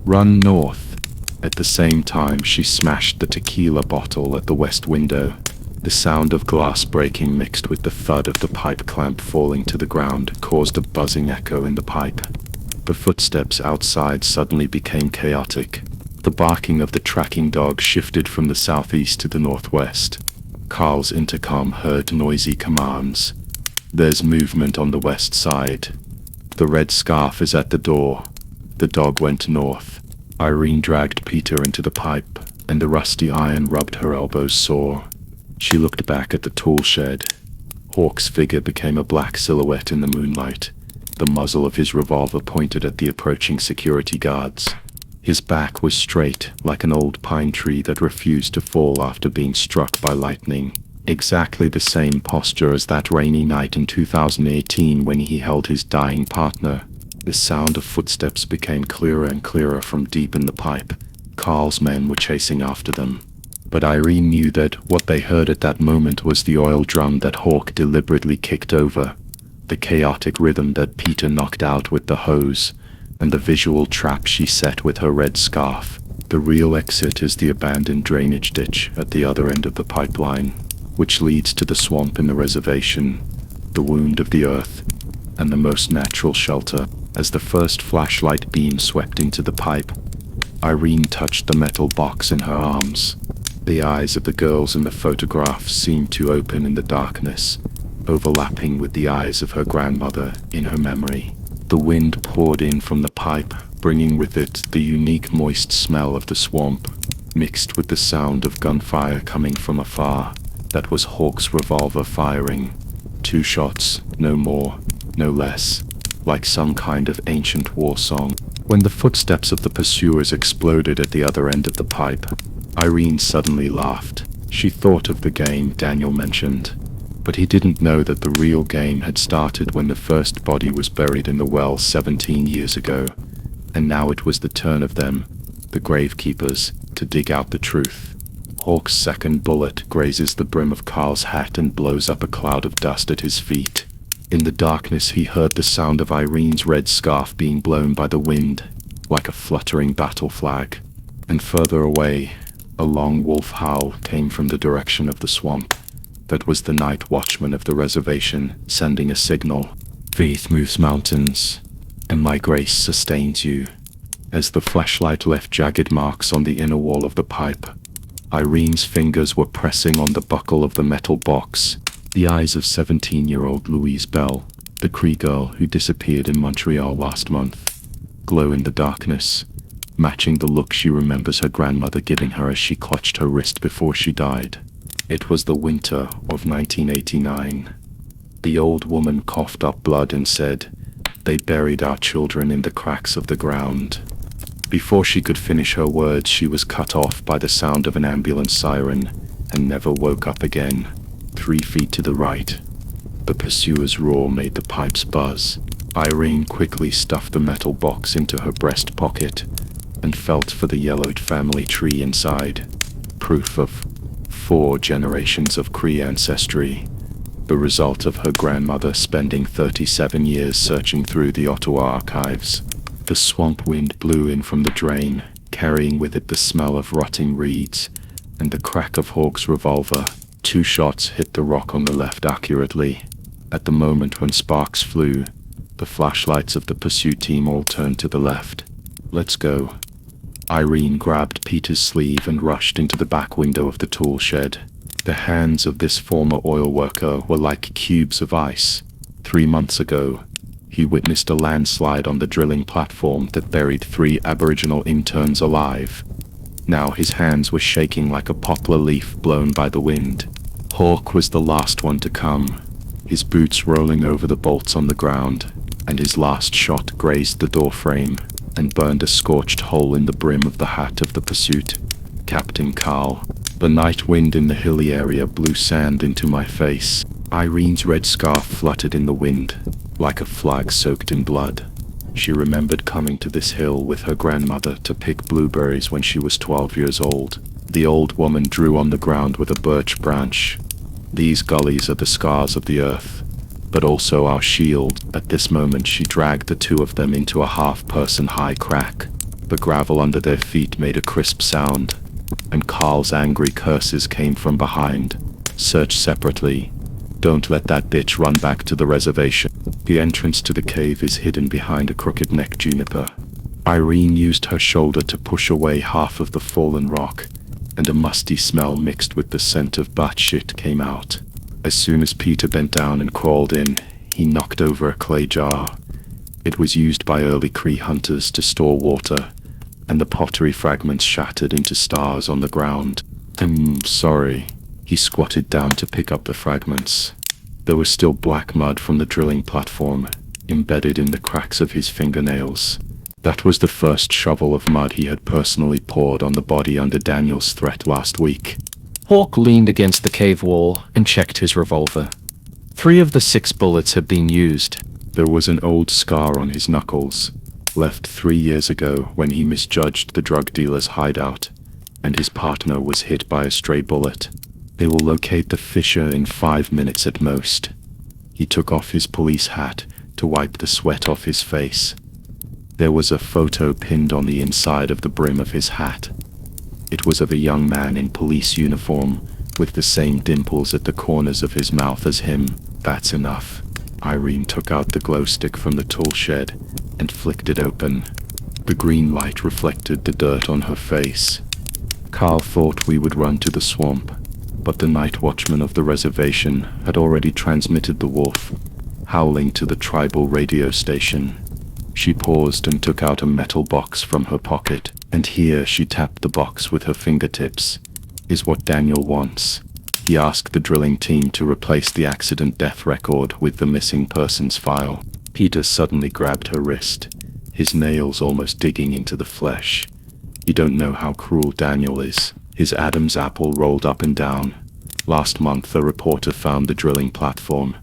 "Run north." At the same time, she smashed the tequila bottle at the west window. The sound of glass breaking mixed with the thud of the pipe clamp falling to the ground caused a buzzing echo in the pipe. The footsteps outside suddenly became chaotic. The barking of the tracking dog shifted from the southeast to the northwest. Carl's intercom heard noisy commands. "There's movement on the west side. The red scarf is at the door." The dog went north. Irene dragged Peter into the pipe, and the rusty iron rubbed her elbows sore. She looked back at the tool shed. Hawk's figure became a black silhouette in the moonlight. The muzzle of his revolver pointed at the approaching security guards. His back was straight, like an old pine tree that refused to fall after being struck by lightning. Exactly the same posture as that rainy night in 2018 when he held his dying partner. The sound of footsteps became clearer and clearer from deep in the pipe. Carl's men were chasing after them. But Irene knew that what they heard at that moment was the oil drum that Hawk deliberately kicked over, the chaotic rhythm that Peter knocked out with the hose, and the visual trap she set with her red scarf. The real exit is the abandoned drainage ditch at the other end of the pipeline, which leads to the swamp in the reservation, the wound of the earth, and the most natural shelter. As the first flashlight beam swept into the pipe, Irene touched the metal box in her arms. The eyes of the girls in the photograph seemed to open in the darkness, overlapping with the eyes of her grandmother in her memory. The wind poured in from the pipe, bringing with it the unique moist smell of the swamp, mixed with the sound of gunfire coming from afar. That was Hawk's revolver firing. 2 shots, no more, no less, like some kind of ancient war song. When the footsteps of the pursuers exploded at the other end of the pipe, Irene suddenly laughed. She thought of the game Daniel mentioned, but he didn't know that the real game had started when the first body was buried in the well 17 years ago, and now it was the turn of them, the gravekeepers, to dig out the truth. Hawk's second bullet grazes the brim of Carl's hat and blows up a cloud of dust at his feet. In the darkness he heard the sound of Irene's red scarf being blown by the wind, like a fluttering battle flag. And further away, a long wolf howl came from the direction of the swamp. That was the night watchman of the reservation, sending a signal. Faith moves mountains, and my grace sustains you. As the flashlight left jagged marks on the inner wall of the pipe, Irene's fingers were pressing on the buckle of the metal box. The eyes of 17-year-old Louise Bell, the Cree girl who disappeared in Montreal last month, glow in the darkness, matching the look she remembers her grandmother giving her as she clutched her wrist before she died. It was the winter of 1989. The old woman coughed up blood and said, "They buried our children in the cracks of the ground." Before she could finish her words, she was cut off by the sound of an ambulance siren and never woke up again. 3 feet to the right, the pursuer's roar made the pipes buzz. Irene quickly stuffed the metal box into her breast pocket and felt for the yellowed family tree inside, proof of 4 generations of Cree ancestry, the result of her grandmother spending 37 years searching through the Ottawa archives. The swamp wind blew in from the drain, carrying with it the smell of rotting reeds and the crack of Hawk's revolver. 2 shots hit the rock on the left accurately. At the moment when sparks flew, the flashlights of the pursuit team all turned to the left. "Let's go." Irene grabbed Peter's sleeve and rushed into the back window of the tool shed. The hands of this former oil worker were like cubes of ice. 3 months ago, he witnessed a landslide on the drilling platform that buried 3 Aboriginal interns alive. Now his hands were shaking like a poplar leaf blown by the wind. Hawk was the last one to come, his boots rolling over the bolts on the ground, and his last shot grazed the door frame and burned a scorched hole in the brim of the hat of the pursuit. "Captain Carl." The night wind in the hilly area blew sand into my face. Irene's red scarf fluttered in the wind, like a flag soaked in blood. She remembered coming to this hill with her grandmother to pick blueberries when she was 12 years old. The old woman drew on the ground with a birch branch. "These gullies are the scars of the earth, but also our shield." At this moment she dragged the 2 of them into a half-person high crack. The gravel under their feet made a crisp sound, and Carl's angry curses came from behind. "Search separately. Don't let that bitch run back to the reservation." The entrance to the cave is hidden behind a crooked-necked juniper. Irene used her shoulder to push away half of the fallen rock, and a musty smell mixed with the scent of batshit came out. As soon as Peter bent down and crawled in, he knocked over a clay jar. It was used by early Cree hunters to store water, and the pottery fragments shattered into stars on the ground. Sorry." He squatted down to pick up the fragments. There was still black mud from the drilling platform, embedded in the cracks of his fingernails. That was the first shovel of mud he had personally poured on the body under Daniel's threat last week. Hawk leaned against the cave wall and checked his revolver. 3 of the 6 bullets had been used. There was an old scar on his knuckles, left 3 years ago when he misjudged the drug dealer's hideout, and his partner was hit by a stray bullet. They will locate the fissure in 5 minutes at most. He took off his police hat to wipe the sweat off his face. There was a photo pinned on the inside of the brim of his hat. It was of a young man in police uniform, with the same dimples at the corners of his mouth as him. That's enough. Irene took out the glow stick from the tool shed and flicked it open. The green light reflected the dirt on her face. Carl thought we would run to the swamp, but the night watchman of the reservation had already transmitted the wolf howling to the tribal radio station. She paused and took out a metal box from her pocket, and here she tapped the box with her fingertips. Is what Daniel wants. He asked the drilling team to replace the accident death record with the missing persons file. Peter suddenly grabbed her wrist, his nails almost digging into the flesh. You don't know how cruel Daniel is. His Adam's apple rolled up and down. Last month a reporter found the drilling platform,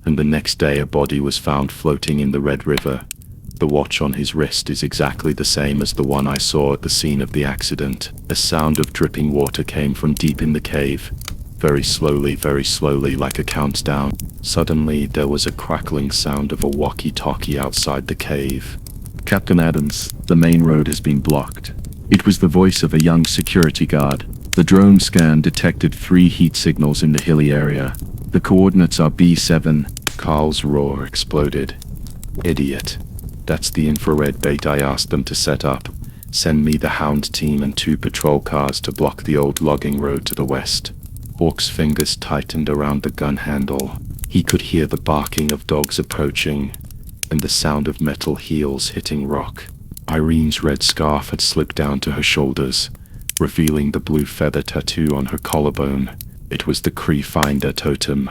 and the next day a body was found floating in the Red River. The watch on his wrist is exactly the same as the one I saw at the scene of the accident. A sound of dripping water came from deep in the cave. Very slowly, like a countdown. Suddenly, there was a crackling sound of a walkie-talkie outside the cave. Captain Adams, the main road has been blocked. It was the voice of a young security guard. The drone scan detected 3 heat signals in the hilly area. The coordinates are B7. Carl's roar exploded. Idiot. That's the infrared bait I asked them to set up. Send me the Hound team and 2 patrol cars to block the old logging road to the west. Hawk's fingers tightened around the gun handle. He could hear the barking of dogs approaching, and the sound of metal heels hitting rock. Irene's red scarf had slipped down to her shoulders, revealing the blue feather tattoo on her collarbone. It was the Cree Finder totem,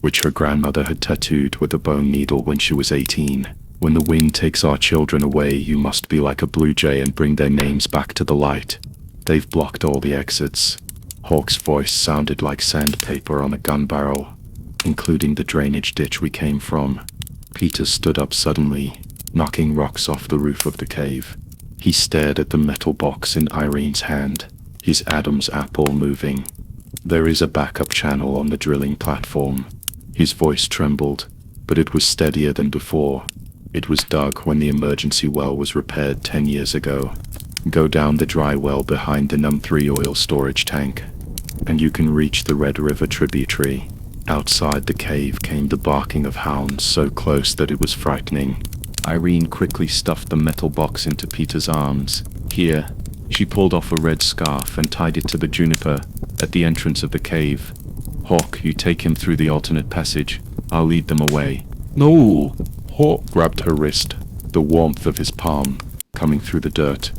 which her grandmother had tattooed with a bone needle when she was 18. When the wind takes our children away, you must be like a blue jay and bring their names back to the light. They've blocked all the exits. Hawk's voice sounded like sandpaper on a gun barrel, including the drainage ditch we came from. Peter stood up suddenly, knocking rocks off the roof of the cave. He stared at the metal box in Irene's hand, his Adam's apple moving. There is a backup channel on the drilling platform. His voice trembled, but it was steadier than before. It was dug when the emergency well was repaired 10 years ago. Go down the dry well behind the Num3 oil storage tank, and you can reach the Red River tributary. Outside the cave came the barking of hounds so close that it was frightening. Irene quickly stuffed the metal box into Peter's arms. Here, she pulled off a red scarf and tied it to the juniper at the entrance of the cave. Hawk, you take him through the alternate passage. I'll lead them away. No! Hawk grabbed her wrist, the warmth of his palm coming through the dirt.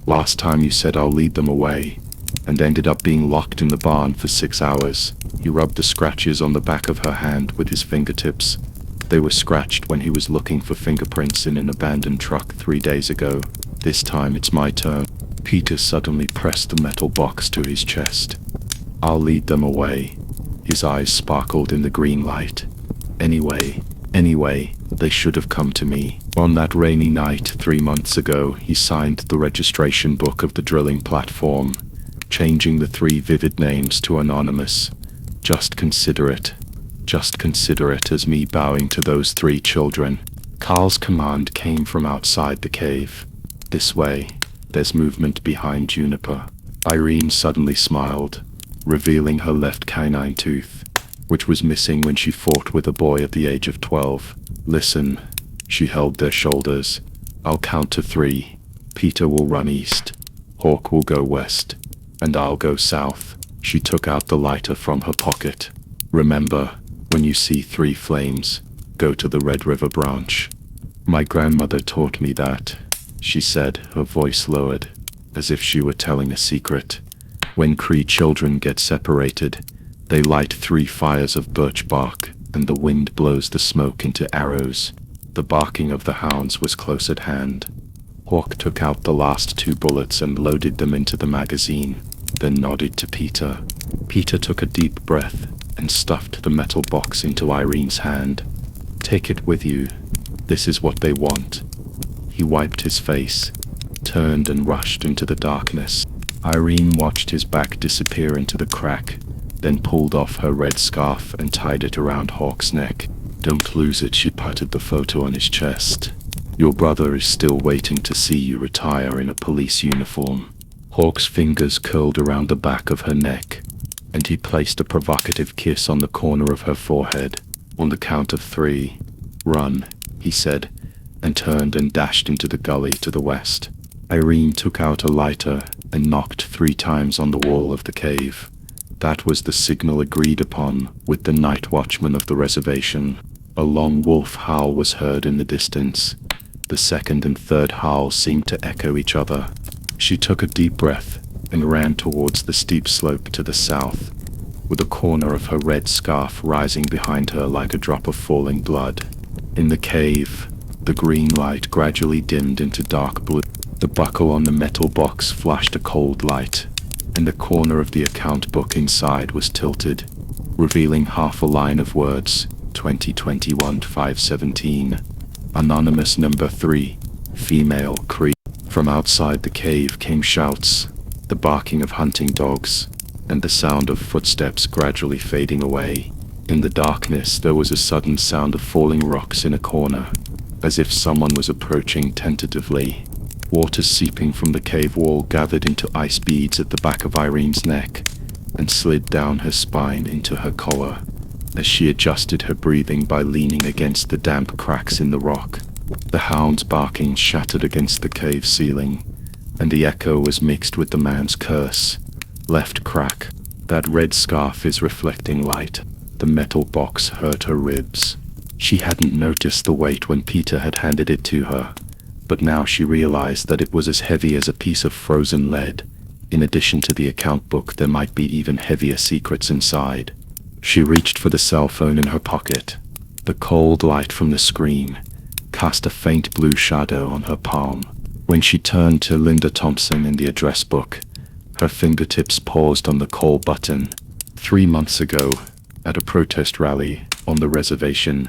Last time you said I'll lead them away, and ended up being locked in the barn for 6 hours. He rubbed the scratches on the back of her hand with his fingertips. They were scratched when he was looking for fingerprints in an abandoned truck 3 days ago. This time it's my turn. Peter suddenly pressed the metal box to his chest. I'll lead them away. His eyes sparkled in the green light. Anyway, they should have come to me. On that rainy night 3 months ago, he signed the registration book of the drilling platform, changing the 3 vivid names to anonymous. Just consider it as me bowing to those 3 children. Carl's command came from outside the cave. This way, there's movement behind Juniper. Irene suddenly smiled, revealing her left canine tooth, which was missing when she fought with a boy at the age of 12. Listen, she held their shoulders. I'll count to 3. Peter will run east, Hawk will go west, and I'll go south. She took out the lighter from her pocket. Remember, when you see 3 flames, go to the Red River branch. My grandmother taught me that, she said, her voice lowered, as if she were telling a secret. When Cree children get separated, they light 3 fires of birch bark, and the wind blows the smoke into arrows. The barking of the hounds was close at hand. Hawk took out the last 2 bullets and loaded them into the magazine, then nodded to Peter. Peter took a deep breath and stuffed the metal box into Irene's hand. Take it with you. This is what they want. He wiped his face, turned and rushed into the darkness. Irene watched his back disappear into the crack, then pulled off her red scarf and tied it around Hawk's neck. "Don't lose it," she patted the photo on his chest. "Your brother is still waiting to see you retire in a police uniform." Hawk's fingers curled around the back of her neck, and he placed a provocative kiss on the corner of her forehead. "On the count of 3, run," he said, and turned and dashed into the gully to the west. Irene took out a lighter and knocked 3 times on the wall of the cave. That was the signal agreed upon with the night watchman of the reservation. A long wolf howl was heard in the distance. The second and third howls seemed to echo each other. She took a deep breath and ran towards the steep slope to the south, with a corner of her red scarf rising behind her like a drop of falling blood. In the cave, the green light gradually dimmed into dark blue. The buckle on the metal box flashed a cold light, and the corner of the account book inside was tilted, revealing half a line of words: 2021-517. Anonymous number 3, female Cree. From outside the cave came shouts, the barking of hunting dogs, and the sound of footsteps gradually fading away. In the darkness there was a sudden sound of falling rocks in a corner, as if someone was approaching tentatively. Water seeping from the cave wall gathered into ice beads at the back of Irene's neck, and slid down her spine into her collar, as she adjusted her breathing by leaning against the damp cracks in the rock. The hound's barking shattered against the cave ceiling, and the echo was mixed with the man's curse. "Left crack. That red scarf is reflecting light." The metal box hurt her ribs. She hadn't noticed the weight when Peter had handed it to her, but now she realized that it was as heavy as a piece of frozen lead. In addition to the account book, there might be even heavier secrets inside. She reached for the cell phone in her pocket. The cold light from the screen cast a faint blue shadow on her palm. When she turned to Linda Thompson in the address book, her fingertips paused on the call button. 3 months ago, at a protest rally on the reservation,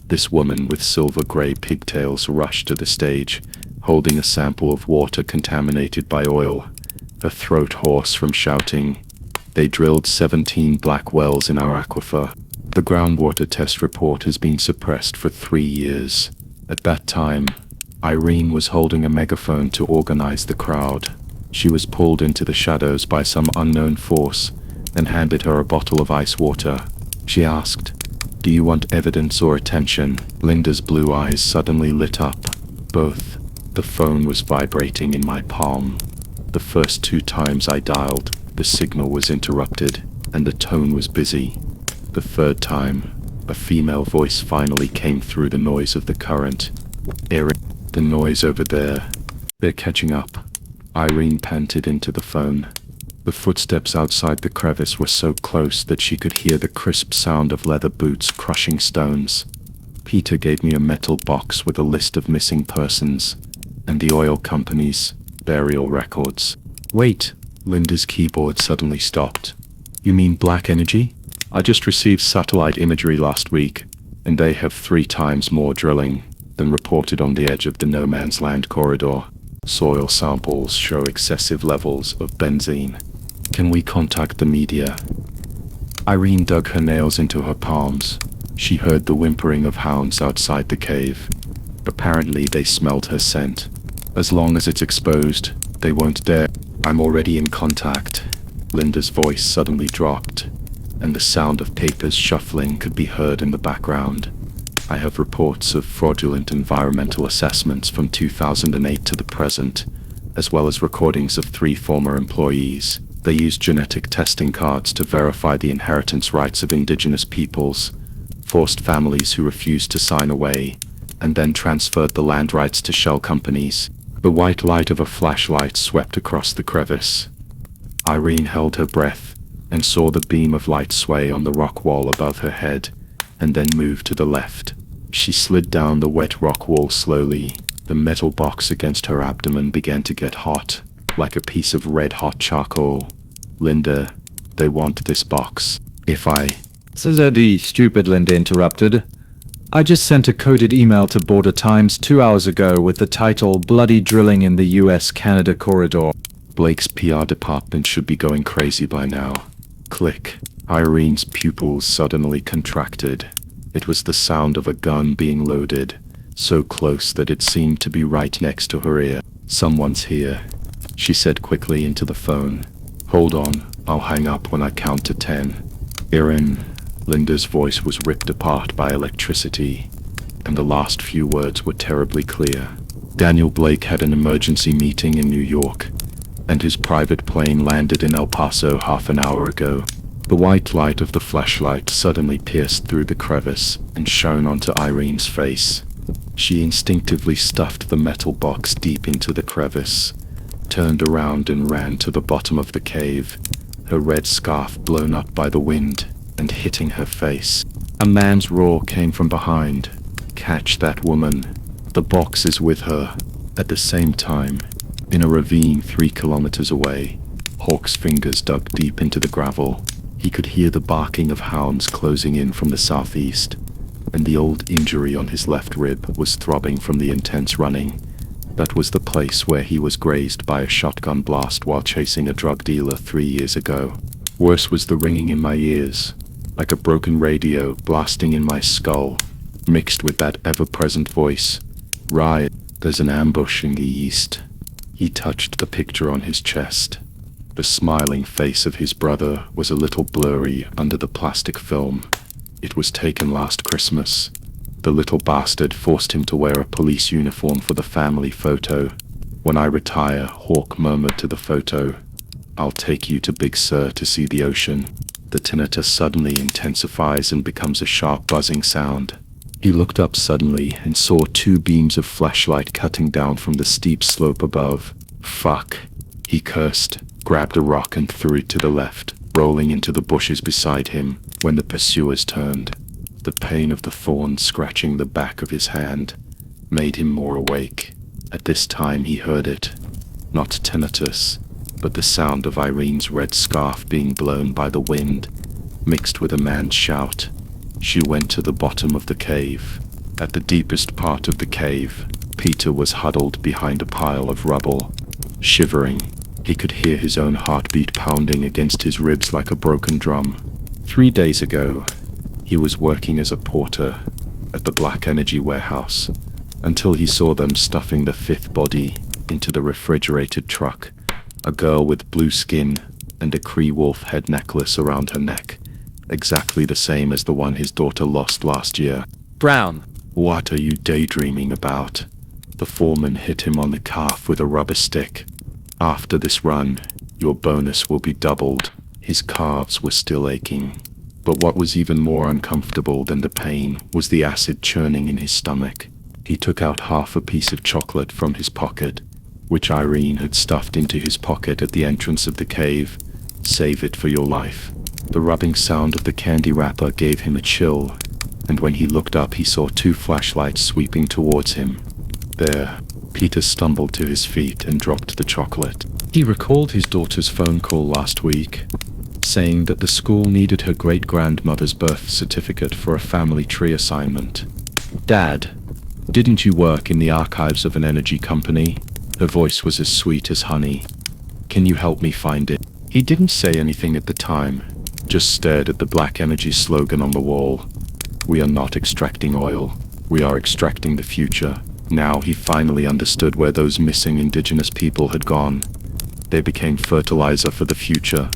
this woman with silver-gray pigtails rushed to the stage, holding a sample of water contaminated by oil, her throat hoarse from shouting. "They drilled 17 black wells in our aquifer. The groundwater test report has been suppressed for 3 years." At that time, Irene was holding a megaphone to organize the crowd. She was pulled into the shadows by some unknown force and handed her a bottle of ice water. She asked, "Do you want evidence or attention?" Linda's blue eyes suddenly lit up. "Both." The phone was vibrating in my palm. The first 2 times I dialed, the signal was interrupted, and the tone was busy. The third time, a female voice finally came through the noise of the current. "Erin, the noise over there. They're catching up." Irene panted into the phone. The footsteps outside the crevice were so close that she could hear the crisp sound of leather boots crushing stones. Peter gave me a metal box with a list of missing persons, and the oil company's burial records. "Wait," Linda's keyboard suddenly stopped. "You mean Black Energy? I just received satellite imagery last week, and they have 3 times more drilling than reported on the edge of the no man's land corridor. Soil samples show excessive levels of benzene. Can we contact the media?" Irene dug her nails into her palms. She heard the whimpering of hounds outside the cave. Apparently they smelled her scent. "As long as it's exposed, they won't dare." "I'm already in contact." Linda's voice suddenly dropped, and the sound of papers shuffling could be heard in the background. "I have reports of fraudulent environmental assessments from 2008 to the present, as well as recordings of 3 former employees. They used genetic testing cards to verify the inheritance rights of indigenous peoples, forced families who refused to sign away, and then transferred the land rights to shell companies." The white light of a flashlight swept across the crevice. Irene held her breath and saw the beam of light sway on the rock wall above her head, and then move to the left. She slid down the wet rock wall slowly. The metal box against her abdomen began to get hot, like a piece of red-hot charcoal. "Linda, they want this box. If I—" Sazadi, stupid, Linda interrupted. "I just sent a coded email to Border Times 2 hours ago with the title Bloody Drilling in the US-Canada Corridor." Blake's PR department should be going crazy by now. Click. Irene's pupils suddenly contracted. It was the sound of a gun being loaded, so close that it seemed to be right next to her ear. "Someone's here," she said quickly into the phone. "Hold on, I'll hang up when I count to 10. Irene." Linda's voice was ripped apart by electricity, and the last few words were terribly clear. Daniel Blake had an emergency meeting in New York, and his private plane landed in El Paso half an hour ago. The white light of the flashlight suddenly pierced through the crevice and shone onto Irene's face. She instinctively stuffed the metal box deep into the crevice, turned around and ran to the bottom of the cave, her red scarf blown up by the wind and hitting her face. A man's roar came from behind. "Catch that woman. The box is with her." At the same time, in a ravine 3 kilometers away, Hawk's fingers dug deep into the gravel. He could hear the barking of hounds closing in from the southeast, and the old injury on his left rib was throbbing from the intense running. That was the place where he was grazed by a shotgun blast while chasing a drug dealer 3 years ago. Worse was the ringing in my ears, like a broken radio blasting in my skull, mixed with that ever-present voice. "Right, there's an ambush in the east." He touched the picture on his chest. The smiling face of his brother was a little blurry under the plastic film. It was taken last Christmas. The little bastard forced him to wear a police uniform for the family photo. "When I retire," Hawk murmured to the photo, "I'll take you to Big Sur to see the ocean." The tinnitus suddenly intensifies and becomes a sharp buzzing sound. He looked up suddenly and saw 2 beams of flashlight cutting down from the steep slope above. "Fuck," he cursed, grabbed a rock and threw it to the left, rolling into the bushes beside him when the pursuers turned. The pain of the thorns scratching the back of his hand made him more awake. At this time he heard it. Not tinnitus, but the sound of Irene's red scarf being blown by the wind, mixed with a man's shout. She went to the bottom of the cave. At the deepest part of the cave, Peter was huddled behind a pile of rubble, shivering. He could hear his own heartbeat pounding against his ribs like a broken drum. 3 days ago, he was working as a porter at the Black Energy warehouse until he saw them stuffing the 5th body into the refrigerated truck, a girl with blue skin and a Cree wolf head necklace around her neck, exactly the same as the one his daughter lost last year. Brown. "What are you daydreaming about?" The foreman hit him on the calf with a rubber stick. "After this run, your bonus will be doubled." His calves were still aching, but what was even more uncomfortable than the pain was the acid churning in his stomach. He took out half a piece of chocolate from his pocket, which Irene had stuffed into his pocket at the entrance of the cave. "Save it for your life." The rubbing sound of the candy wrapper gave him a chill, and when he looked up he saw 2 flashlights sweeping towards him. There, Peter stumbled to his feet and dropped the chocolate. He recalled his daughter's phone call last week, saying that the school needed her great-grandmother's birth certificate for a family tree assignment. "Dad, didn't you work in the archives of an energy company?" Her voice was as sweet as honey. "Can you help me find it?" He didn't say anything at the time, just stared at the Black Energy slogan on the wall. "We are not extracting oil. We are extracting the future." Now he finally understood where those missing indigenous people had gone. They became fertilizer for the future,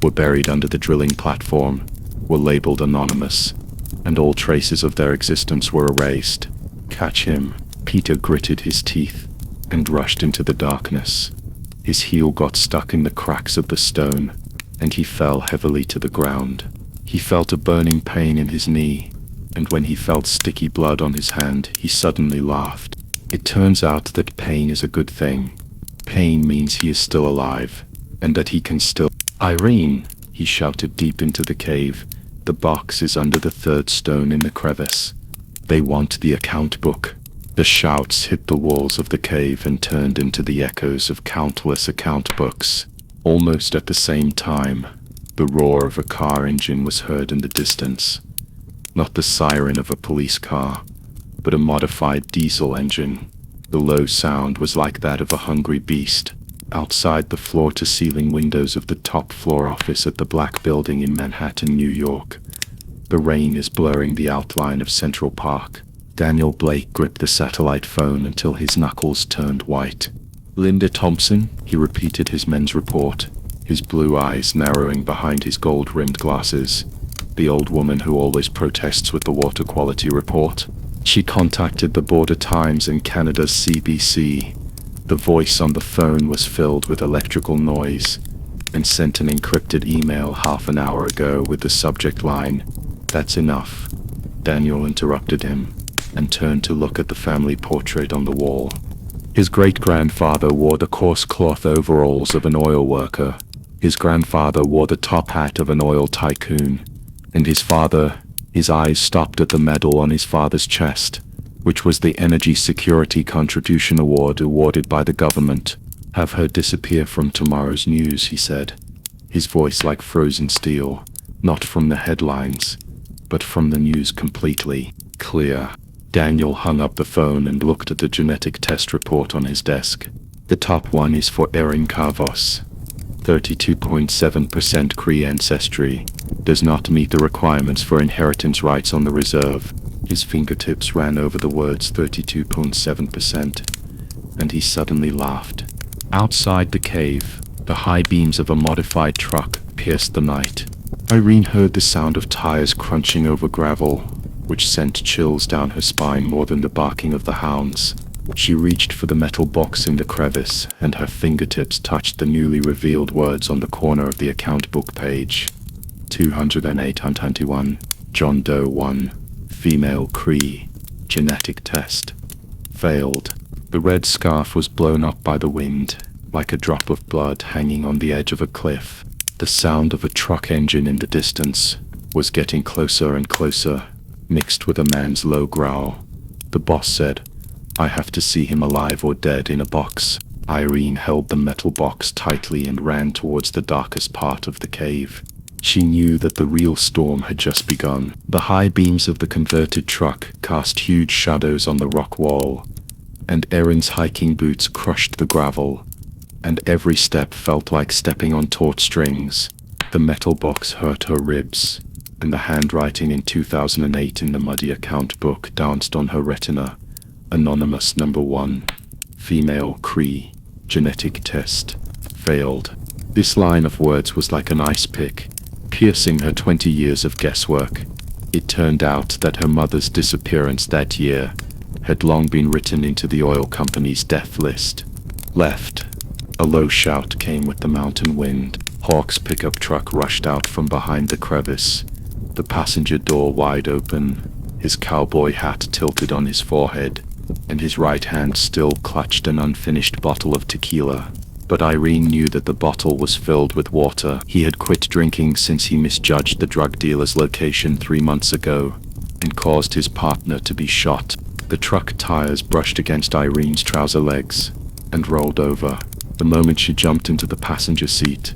were buried under the drilling platform, were labeled anonymous, and all traces of their existence were erased. "Catch him." Peter gritted his teeth and rushed into the darkness. His heel got stuck in the cracks of the stone, and he fell heavily to the ground. He felt a burning pain in his knee, and when he felt sticky blood on his hand, he suddenly laughed. It turns out that pain is a good thing. Pain means he is still alive, and that he can still— "Irene!" he shouted deep into the cave. "The box is under the 3rd stone in the crevice. They want the account book." The shouts hit the walls of the cave and turned into the echoes of countless account books. Almost at the same time, the roar of a car engine was heard in the distance. Not the siren of a police car, but a modified diesel engine. The low sound was like that of a hungry beast, outside the floor-to-ceiling windows of the top-floor office at the Black Building in Manhattan, New York. The rain is blurring the outline of Central Park. Daniel Blake gripped the satellite phone until his knuckles turned white. "Linda Thompson?" He repeated his men's report, his blue eyes narrowing behind his gold-rimmed glasses. "The old woman who always protests with the water quality report? She contacted the Border Times and Canada's CBC. The voice on the phone was filled with electrical noise, and sent an encrypted email half an hour ago with the subject line, 'That's enough.'" Daniel interrupted him, and turned to look at the family portrait on the wall. His great-grandfather wore the coarse cloth overalls of an oil worker. His grandfather wore the top hat of an oil tycoon. And his father, his eyes stopped at the medal on his father's chest, which was the Energy Security Contribution Award awarded by the government. "Have her disappear from tomorrow's news," he said, his voice like frozen steel, not from the headlines, but from the news completely. "Clear." Daniel hung up the phone and looked at the genetic test report on his desk. The top one is for Erin Carvos. 32.7% Cree ancestry. Does not meet the requirements for inheritance rights on the reserve. His fingertips ran over the words 32.7%, and he suddenly laughed. Outside the cave, the high beams of a modified truck pierced the night. Irene heard the sound of tires crunching over gravel, which sent chills down her spine more than the barking of the hounds. She reached for the metal box in the crevice, and her fingertips touched the newly revealed words on the corner of the account book page. 208-21, John Doe 1, female Cree, genetic test. Failed. The red scarf was blown up by the wind, like a drop of blood hanging on the edge of a cliff. The sound of a truck engine in the distance was getting closer and closer, mixed with a man's low growl. The boss said, "I have to see him alive or dead in a box." Irene held the metal box tightly and ran towards the darkest part of the cave. She knew that the real storm had just begun. The high beams of the converted truck cast huge shadows on the rock wall, and Erin's hiking boots crushed the gravel, and every step felt like stepping on taut strings. The metal box hurt her ribs, and the handwriting in 2008 in the muddy account book danced on her retina. Anonymous number 1. Female Cree. Genetic test. Failed. This line of words was like an ice pick, piercing her 20 years of guesswork. It turned out that her mother's disappearance that year had long been written into the oil company's death list. Left. A low shout came with the mountain wind. Hawk's pickup truck rushed out from behind the crevice, the passenger door wide open, his cowboy hat tilted on his forehead, and his right hand still clutched an unfinished bottle of tequila. But Irene knew that the bottle was filled with water. He had quit drinking since he misjudged the drug dealer's location 3 months ago, and caused his partner to be shot. The truck tires brushed against Irene's trouser legs, and rolled over. The moment she jumped into the passenger seat,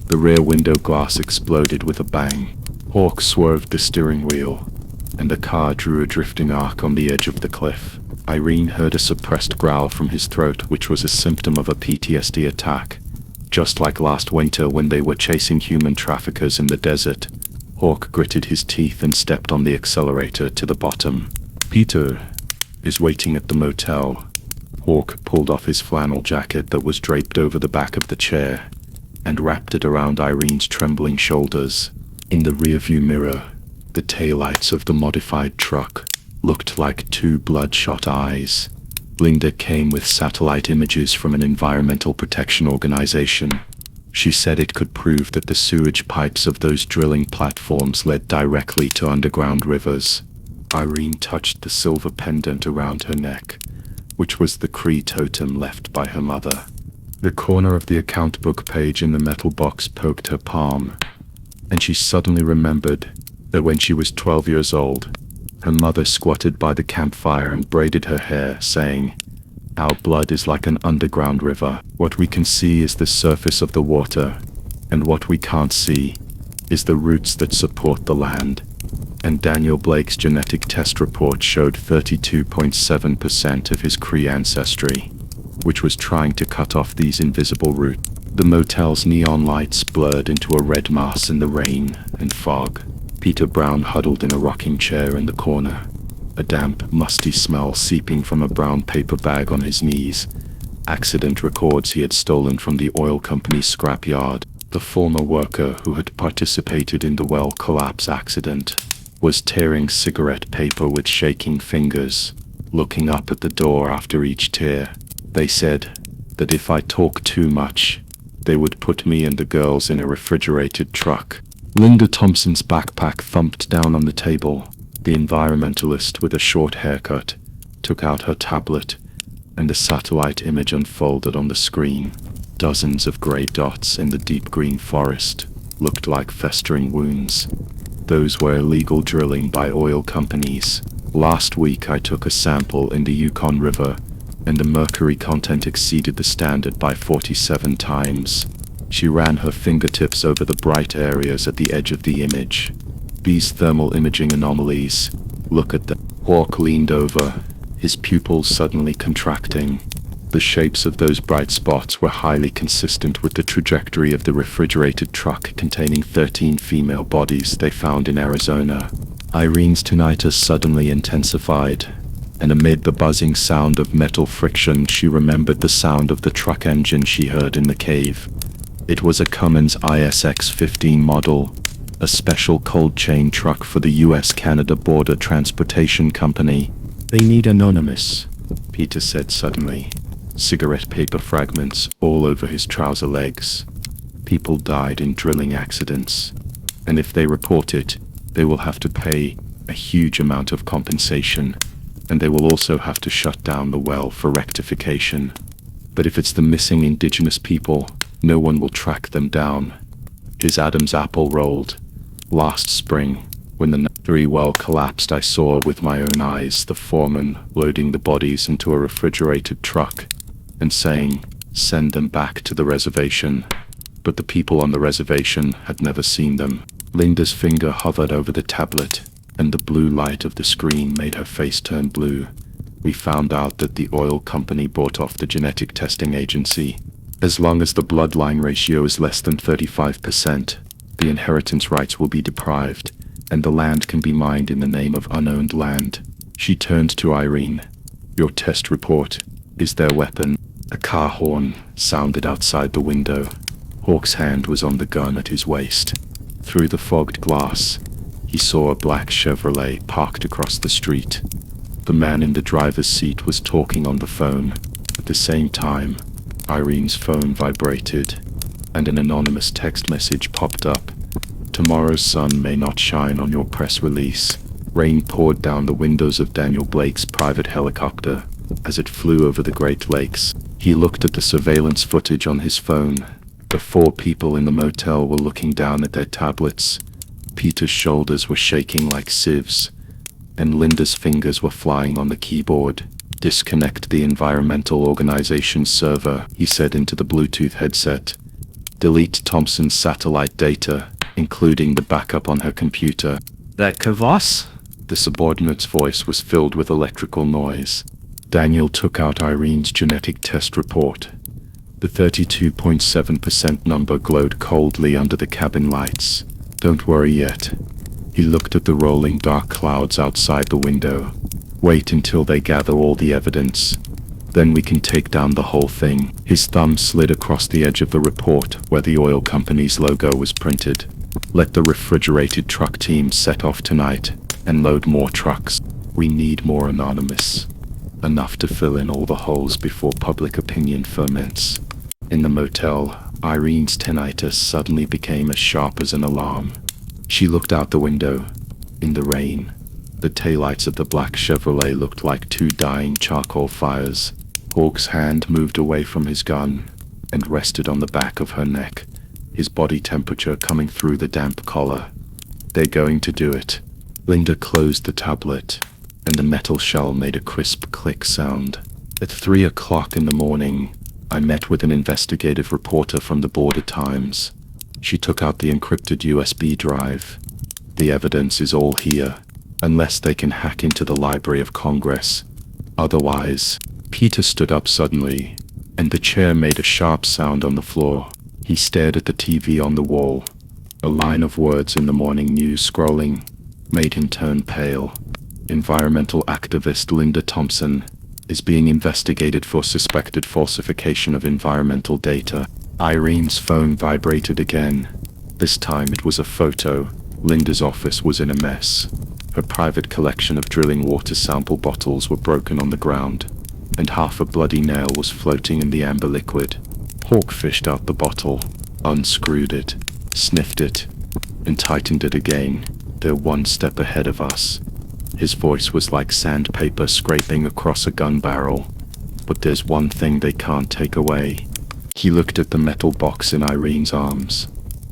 the rear window glass exploded with a bang. Hawk swerved the steering wheel, and the car drew a drifting arc on the edge of the cliff. Irene heard a suppressed growl from his throat, which was a symptom of a PTSD attack, just like last winter when they were chasing human traffickers in the desert. Hawk gritted his teeth and stepped on the accelerator to the bottom. "Peter is waiting at the motel." Hawk pulled off his flannel jacket that was draped over the back of the chair, and wrapped it around Irene's trembling shoulders. In the rearview mirror, the taillights of the modified truck looked like two bloodshot eyes. Linda came with satellite images from an environmental protection organization. She said it could prove that the sewage pipes of those drilling platforms led directly to underground rivers. Irene touched the silver pendant around her neck, which was the Cree totem left by her mother. The corner of the account book page in the metal box poked her palm, and she suddenly remembered that when she was 12 years old, her mother squatted by the campfire and braided her hair, saying, "Our blood is like an underground river. What we can see is the surface of the water, and what we can't see is the roots that support the land." And Daniel Blake's genetic test report showed 32.7% of his Cree ancestry. which was trying to cut off these invisible routes. The motel's neon lights blurred into a red mass in the rain and fog. Peter Brown huddled in a rocking chair in the corner, a damp, musty smell seeping from a brown paper bag on his knees. Accident records he had stolen from the oil company's scrapyard. The former worker who had participated in the well collapse accident was tearing cigarette paper with shaking fingers, looking up at the door after each tear. They said that if I talk too much, they would put me and the girls in a refrigerated truck. Linda Thompson's backpack thumped down on the table. The environmentalist with a short haircut took out her tablet, and a satellite image unfolded on the screen. Dozens of gray dots in the deep green forest looked like festering wounds. Those were illegal drilling by oil companies. Last week I took a sample in the Yukon River, and the mercury content exceeded the standard by 47 times. She ran her fingertips over the bright areas at the edge of the image. These thermal imaging anomalies. Look at them. Hawk leaned over, his pupils suddenly contracting. The shapes of those bright spots were highly consistent with the trajectory of the refrigerated truck containing 13 female bodies they found in Arizona. Irene's tinnitus suddenly intensified, and amid the buzzing sound of metal friction she remembered the sound of the truck engine she heard in the cave. It was a Cummins ISX-15 model, a special cold chain truck for the US-Canada Border Transportation Company. "They need anonymous," Peter said suddenly. Cigarette paper fragments all over his trouser legs. People died in drilling accidents, and if they report it, they will have to pay a huge amount of compensation, and they will also have to shut down the well for rectification. But if it's the missing indigenous people, no one will track them down. His Adam's apple rolled. Last spring, when the Nuttery well collapsed, I saw with my own eyes the foreman loading the bodies into a refrigerated truck and saying, "Send them back to the reservation." But the people on the reservation had never seen them. Linda's finger hovered over the tablet, and the blue light of the screen made her face turn blue. We found out that the oil company bought off the genetic testing agency. As long as the bloodline ratio is less than 35%, the inheritance rights will be deprived, and the land can be mined in the name of unowned land. She turned to Irene. "Your test report. Is their weapon?" A car horn sounded outside the window. Hawk's hand was on the gun at his waist. Through the fogged glass, he saw a black Chevrolet parked across the street. The man in the driver's seat was talking on the phone. At the same time, Irene's phone vibrated, and an anonymous text message popped up. "Tomorrow's sun may not shine on your press release." Rain poured down the windows of Daniel Blake's private helicopter as it flew over the Great Lakes. He looked at the surveillance footage on his phone. The 4 people in the motel were looking down at their tablets. Peter's shoulders were shaking like sieves, and Linda's fingers were flying on the keyboard. "Disconnect the environmental organization's server," he said into the Bluetooth headset. "Delete Thompson's satellite data, including the backup on her computer." "That Kavos?" The subordinate's voice was filled with electrical noise. Daniel took out Irene's genetic test report. The 32.7% number glowed coldly under the cabin lights. "Don't worry yet." He looked at the rolling dark clouds outside the window. "Wait until they gather all the evidence. Then we can take down the whole thing." His thumb slid across the edge of the report where the oil company's logo was printed. "Let the refrigerated truck team set off tonight and load more trucks. We need more anonymous. Enough to fill in all the holes before public opinion ferments." In the motel, Irene's tinnitus suddenly became as sharp as an alarm. She looked out the window. In the rain, the taillights of the black Chevrolet looked like 2 dying charcoal fires. Hawk's hand moved away from his gun and rested on the back of her neck, his body temperature coming through the damp collar. "They're going to do it." Linda closed the tablet, and the metal shell made a crisp click sound. At 3 o'clock in the morning, I met with an investigative reporter from the Border Times. She took out the encrypted USB drive. "The evidence is all here, unless they can hack into the Library of Congress. Otherwise..." Peter stood up suddenly, and the chair made a sharp sound on the floor. He stared at the TV on the wall. A line of words in the morning news scrolling made him turn pale. Environmental activist Linda Thompson is being investigated for suspected falsification of environmental data. Irene's phone vibrated again. This time it was a photo. Linda's office was in a mess. Her private collection of drilling water sample bottles were broken on the ground, and half a bloody nail was floating in the amber liquid. Hawk fished out the bottle, unscrewed it, sniffed it, and tightened it again. They're one step ahead of us. His voice was like sandpaper scraping across a gun barrel. But there's one thing they can't take away. He looked at the metal box in Irene's arms.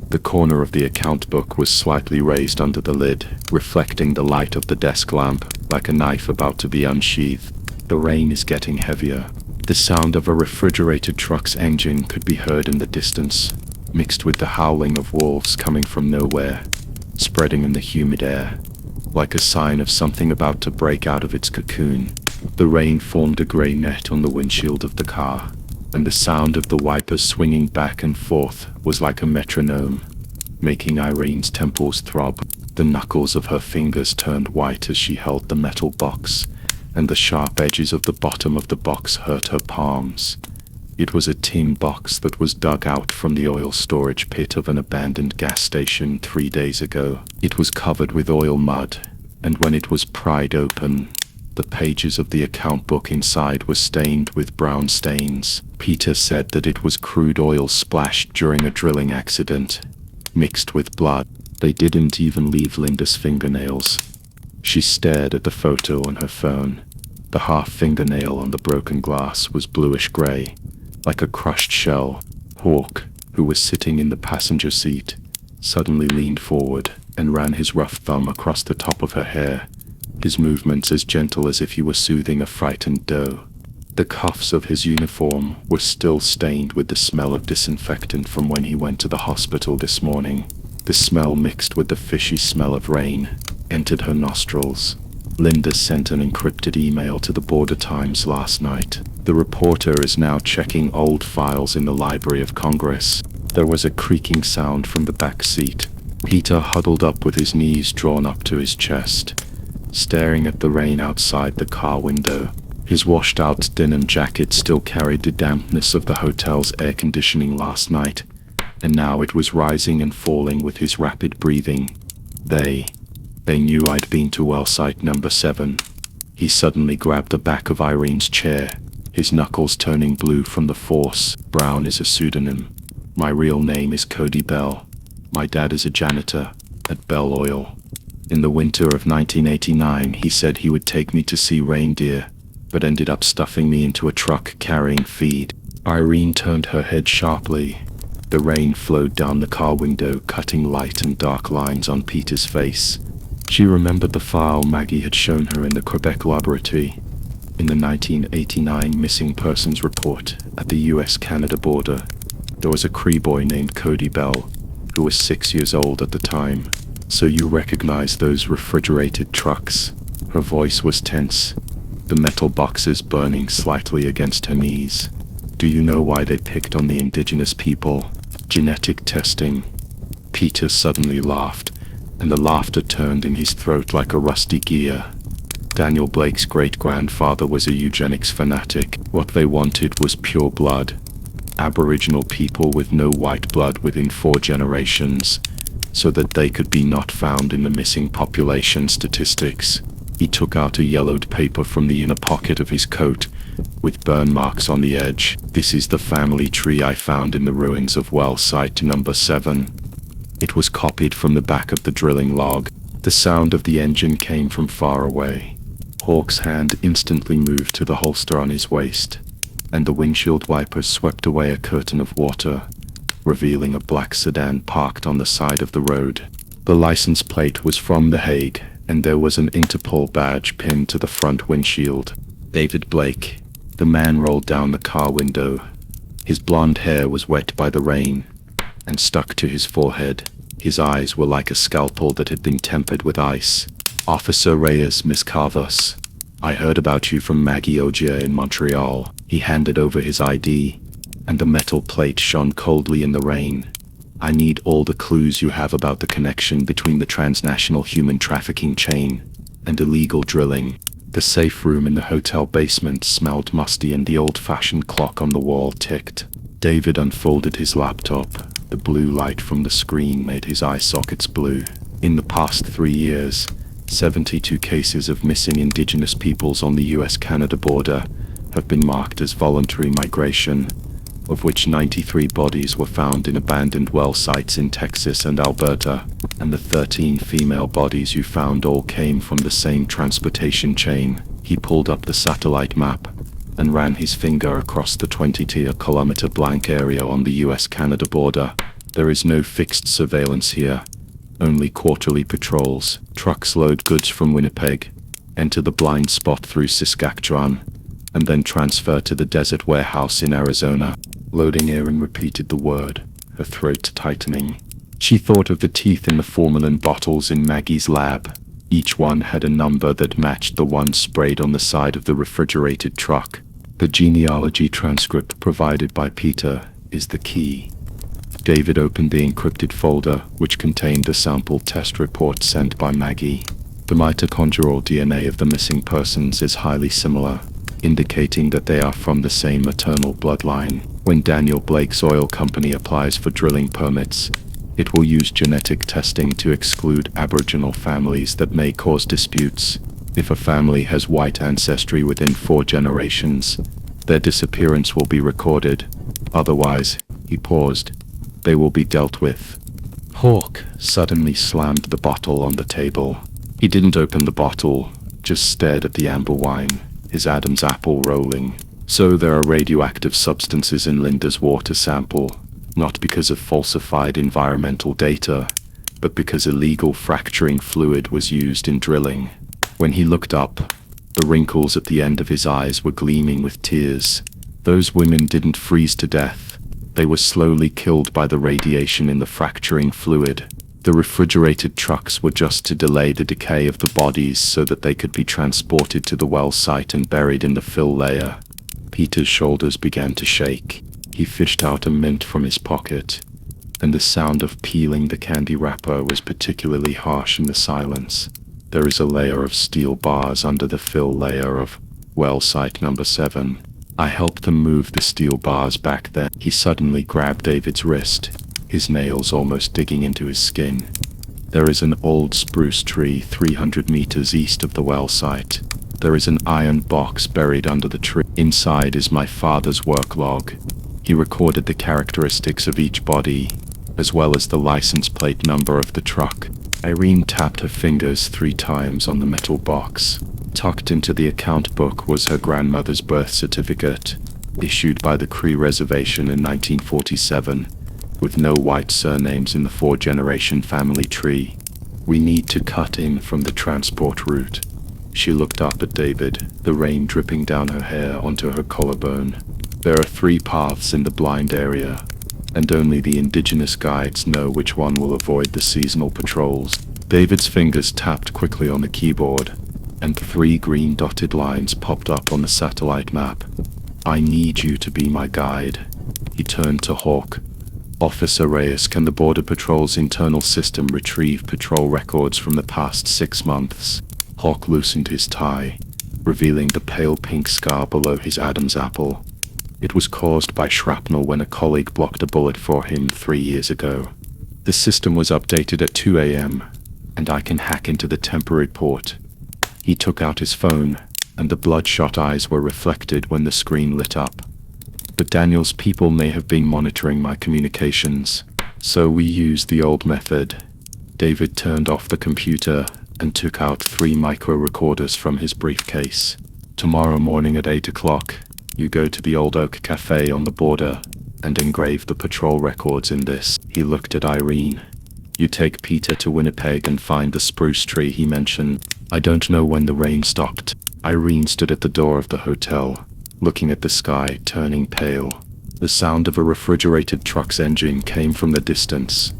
The corner of the account book was slightly raised under the lid, reflecting the light of the desk lamp like a knife about to be unsheathed. The rain is getting heavier. The sound of a refrigerated truck's engine could be heard in the distance, mixed with the howling of wolves coming from nowhere, spreading in the humid air, like a sign of something about to break out of its cocoon. The rain formed a grey net on the windshield of the car, and the sound of the wipers swinging back and forth was like a metronome, making Irene's temples throb. The knuckles of her fingers turned white as she held the metal box, and the sharp edges of the bottom of the box hurt her palms. It was a tin box that was dug out from the oil storage pit of an abandoned gas station 3 days ago. It was covered with oil mud, and when it was pried open, the pages of the account book inside were stained with brown stains. Peter said that it was crude oil splashed during a drilling accident, mixed with blood. They didn't even leave Linda's fingernails. She stared at the photo on her phone. The half fingernail on the broken glass was bluish gray, like a crushed shell. Hawk, who was sitting in the passenger seat, suddenly leaned forward and ran his rough thumb across the top of her hair, his movements as gentle as if he were soothing a frightened doe. The cuffs of his uniform were still stained with the smell of disinfectant from when he went to the hospital this morning. The smell, mixed with the fishy smell of rain, entered her nostrils. Linda sent an encrypted email to the Border Times last night. The reporter is now checking old files in the Library of Congress. There was a creaking sound from the back seat. Peter huddled up with his knees drawn up to his chest, staring at the rain outside the car window. His washed-out denim jacket still carried the dampness of the hotel's air conditioning last night, and now it was rising and falling with his rapid breathing. They knew I'd been to well site number 7. He suddenly grabbed the back of Irene's chair, his knuckles turning blue from the force. Brown is a pseudonym. My real name is Cody Bell. My dad is a janitor at Bell Oil. In the winter of 1989, he said he would take me to see reindeer, but ended up stuffing me into a truck carrying feed. Irene turned her head sharply. The rain flowed down the car window, cutting light and dark lines on Peter's face. She remembered the file Maggie had shown her in the Quebec laboratory. In the 1989 missing persons report at the US-Canada border, there was a Cree boy named Cody Bell, who was 6 years old at the time. So you recognize those refrigerated trucks? Her voice was tense, the metal boxes burning slightly against her knees. Do you know why they picked on the indigenous people? Genetic testing. Peter suddenly laughed, and the laughter turned in his throat like a rusty gear. Daniel Blake's great-grandfather was a eugenics fanatic. What they wanted was pure blood. Aboriginal people with no white blood within 4 generations, so that they could be not found in the missing population statistics. He took out a yellowed paper from the inner pocket of his coat, with burn marks on the edge. This is the family tree I found in the ruins of well site number 7. It was copied from the back of the drilling log. The sound of the engine came from far away. Hawk's hand instantly moved to the holster on his waist, and the windshield wipers swept away a curtain of water, revealing a black sedan parked on the side of the road. The license plate was from The Hague, and there was an Interpol badge pinned to the front windshield. David Blake. The man rolled down the car window. His blonde hair was wet by the rain and stuck to his forehead. His eyes were like a scalpel that had been tempered with ice. Officer Reyes Miscavos. I heard about you from Maggie Ogier in Montreal. He handed over his ID, and the metal plate shone coldly in the rain. I need all the clues you have about the connection between the transnational human trafficking chain and illegal drilling. The safe room in the hotel basement smelled musty and the old-fashioned clock on the wall ticked. David unfolded his laptop. The blue light from the screen made his eye sockets blue. In the past 3 years, 72 cases of missing indigenous peoples on the US-Canada border have been marked as voluntary migration, of which 93 bodies were found in abandoned well sites in Texas and Alberta, and the 13 female bodies you found all came from the same transportation chain. He pulled up the satellite map and ran his finger across the 20-kilometer blank area on the US-Canada border. There is no fixed surveillance here, only quarterly patrols. Trucks load goods from Winnipeg, enter the blind spot through Saskatchewan, and then transfer to the desert warehouse in Arizona. Loading Erin repeated the word, her throat tightening. She thought of the teeth in the formalin bottles in Maggie's lab. Each one had a number that matched the one sprayed on the side of the refrigerated truck. The genealogy transcript provided by Peter is the key. David opened the encrypted folder, which contained the sample test report sent by Maggie. The mitochondrial DNA of the missing persons is highly similar, indicating that they are from the same maternal bloodline. When Daniel Blake's oil company applies for drilling permits, it will use genetic testing to exclude Aboriginal families that may cause disputes. If a family has white ancestry within 4 generations, their disappearance will be recorded. Otherwise, he paused, they will be dealt with. Hawk suddenly slammed the bottle on the table. He didn't open the bottle, just stared at the amber wine, his Adam's apple rolling. So there are radioactive substances in Linda's water sample, not because of falsified environmental data, but because illegal fracturing fluid was used in drilling. When he looked up, the wrinkles at the end of his eyes were gleaming with tears. Those women didn't freeze to death. They were slowly killed by the radiation in the fracturing fluid. The refrigerated trucks were just to delay the decay of the bodies so that they could be transported to the well site and buried in the fill layer. Peter's shoulders began to shake. He fished out a mint from his pocket, and the sound of peeling the candy wrapper was particularly harsh in the silence. There is a layer of steel bars under the fill layer of well site number 7. I helped them move the steel bars back then. He suddenly grabbed David's wrist, his nails almost digging into his skin. There is an old spruce tree 300 meters east of the well site. There is an iron box buried under the tree. Inside is my father's work log. He recorded the characteristics of each body, as well as the license plate number of the truck. Irene tapped her fingers 3 times on the metal box. Tucked into the account book was her grandmother's birth certificate, issued by the Cree Reservation in 1947, with no white surnames in the 4-generation family tree. We need to cut in from the transport route. She looked up at David, the rain dripping down her hair onto her collarbone. There are 3 paths in the blind area, and only the indigenous guides know which one will avoid the seasonal patrols. David's fingers tapped quickly on the keyboard, and 3 green dotted lines popped up on the satellite map. I need you to be my guide. He turned to Hawk. Officer Reyes, can the Border Patrol's internal system retrieve patrol records from the past 6 months? Hawk loosened his tie, revealing the pale pink scar below his Adam's apple. It was caused by shrapnel when a colleague blocked a bullet for him 3 years ago. The system was updated at 2 a.m., and I can hack into the temporary port. He took out his phone, and the bloodshot eyes were reflected when the screen lit up. But Daniel's people may have been monitoring my communications, so we used the old method. David turned off the computer and took out 3 micro recorders from his briefcase. Tomorrow morning at 8 o'clock, you go to the Old Oak Cafe on the border and engrave the patrol records in this. He looked at Irene. You take Peter to Winnipeg and find the spruce tree he mentioned. I don't know when the rain stopped. Irene stood at the door of the hotel, looking at the sky, turning pale. The sound of a refrigerated truck's engine came from the distance.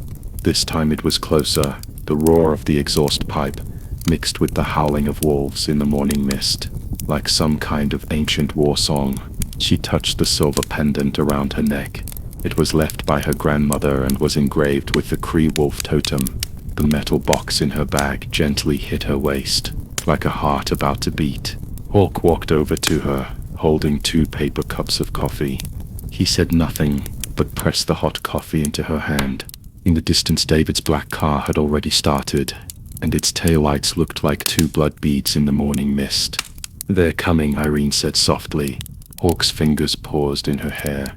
This time it was closer, the roar of the exhaust pipe, mixed with the howling of wolves in the morning mist, like some kind of ancient war song. She touched the silver pendant around her neck. It was left by her grandmother and was engraved with the Cree wolf totem. The metal box in her bag gently hit her waist, like a heart about to beat. Hawk walked over to her, holding 2 paper cups of coffee. He said nothing, but pressed the hot coffee into her hand. In the distance, David's black car had already started, and its taillights looked like 2 blood beads in the morning mist. "They're coming," Irene said softly. Hawk's fingers paused in her hair,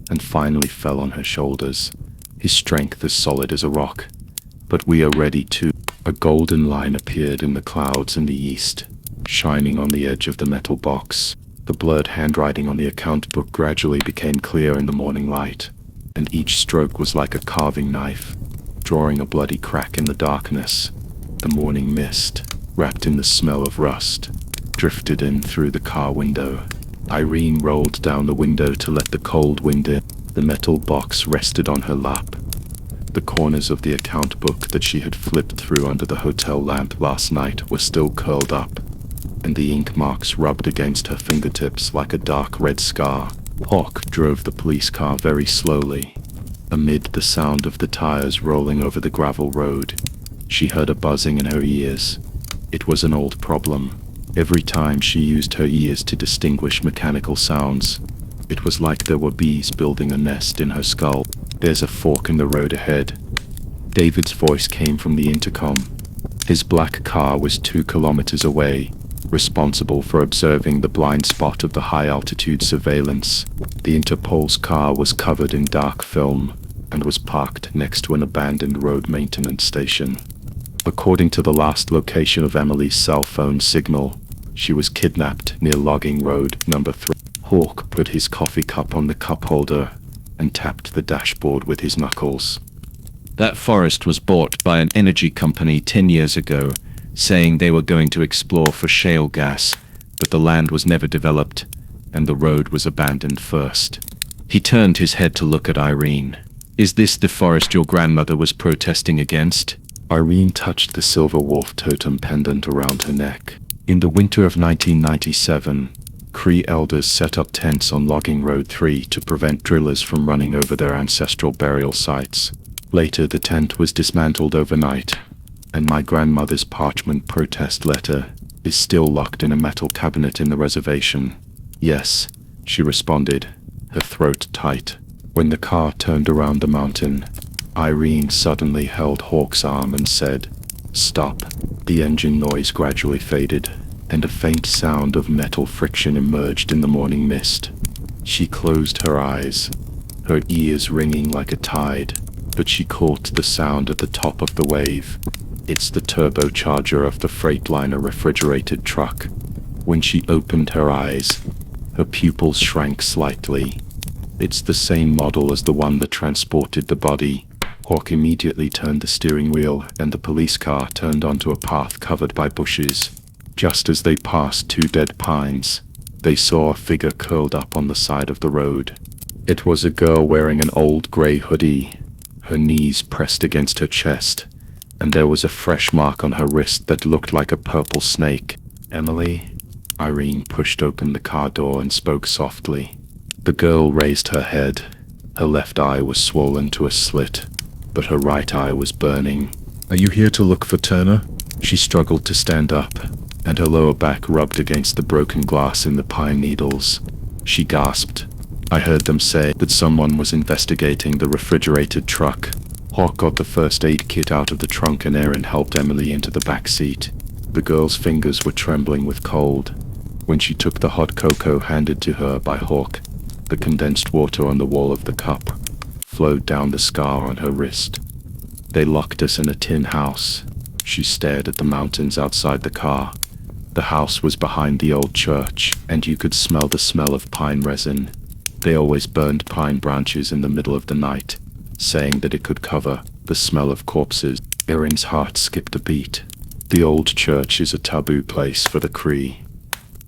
and finally fell on her shoulders, his strength as solid as a rock. "But we are ready too." A golden line appeared in the clouds in the east, shining on the edge of the metal box. The blurred handwriting on the account book gradually became clear in the morning light, and each stroke was like a carving knife, drawing a bloody crack in the darkness. The morning mist, wrapped in the smell of rust, drifted in through the car window. Irene rolled down the window to let the cold wind in. The metal box rested on her lap. The corners of the account book that she had flipped through under the hotel lamp last night were still curled up, and the ink marks rubbed against her fingertips like a dark red scar. Hawk drove the police car very slowly, amid the sound of the tires rolling over the gravel road. She heard a buzzing in her ears. It was an old problem. Every time she used her ears to distinguish mechanical sounds, it was like there were bees building a nest in her skull. "There's a fork in the road ahead." David's voice came from the intercom. His black car was 2 kilometers away, responsible for observing the blind spot of the high-altitude surveillance. The Interpol's car was covered in dark film and was parked next to an abandoned road maintenance station. According to the last location of Emily's cell phone signal, she was kidnapped near Logging Road, number 3. Hawk put his coffee cup on the cup holder and tapped the dashboard with his knuckles. That forest was bought by an energy company 10 years ago, saying they were going to explore for shale gas, but the land was never developed, and the road was abandoned first. He turned his head to look at Irene. "Is this the forest your grandmother was protesting against?" Irene touched the silver wolf totem pendant around her neck. In the winter of 1997, Cree elders set up tents on Logging Road 3 to prevent drillers from running over their ancestral burial sites. Later, the tent was dismantled overnight, and my grandmother's parchment protest letter is still locked in a metal cabinet in the reservation. "Yes," she responded, her throat tight. When the car turned around the mountain, Irene suddenly held Hawk's arm and said, "Stop." The engine noise gradually faded, and a faint sound of metal friction emerged in the morning mist. She closed her eyes, her ears ringing like a tide, but she caught the sound at the top of the wave. It's the turbocharger of the Freightliner refrigerated truck. When she opened her eyes, her pupils shrank slightly. It's the same model as the one that transported the body. Hawk immediately turned the steering wheel, and the police car turned onto a path covered by bushes. Just as they passed 2 dead pines, they saw a figure curled up on the side of the road. It was a girl wearing an old gray hoodie, her knees pressed against her chest, and there was a fresh mark on her wrist that looked like a purple snake. "Emily?" Irene pushed open the car door and spoke softly. The girl raised her head. Her left eye was swollen to a slit, but her right eye was burning. "Are you here to look for Turner?" She struggled to stand up, and her lower back rubbed against the broken glass in the pine needles. She gasped. "I heard them say that someone was investigating the refrigerated truck." Hawk got the first aid kit out of the trunk and Erin helped Emily into the back seat. The girl's fingers were trembling with cold. When she took the hot cocoa handed to her by Hawk, the condensed water on the wall of the cup flowed down the scar on her wrist. "They locked us in a tin house." She stared at the mountains outside the car. The house was behind the old church, and you could smell the smell of pine resin. They always burned pine branches in the middle of the night, saying that it could cover the smell of corpses. Erin's heart skipped a beat. The old church is a taboo place for the Cree.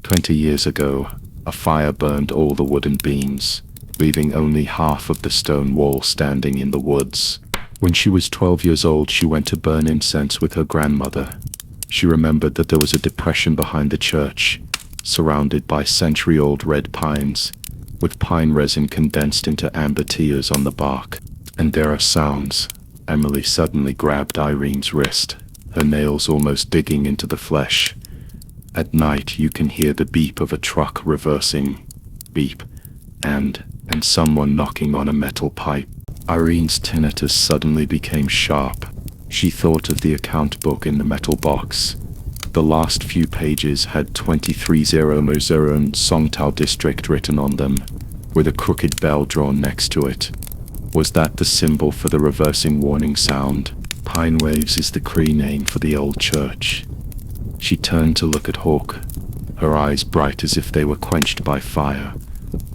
20 years ago, a fire burned all the wooden beams, leaving only half of the stone wall standing in the woods. When she was 12 years old, she went to burn incense with her grandmother. She remembered that there was a depression behind the church, surrounded by century-old red pines, with pine resin condensed into amber tears on the bark. And there are sounds. Emily suddenly grabbed Irene's wrist, her nails almost digging into the flesh. At night you can hear the beep of a truck reversing. Beep. And someone knocking on a metal pipe. Irene's tinnitus suddenly became sharp. She thought of the account book in the metal box. The last few pages had 23000 Songtao District written on them, with a crooked bell drawn next to it. Was that the symbol for the reversing warning sound? Pine Waves is the Cree name for the old church. She turned to look at Hawk, her eyes bright as if they were quenched by fire.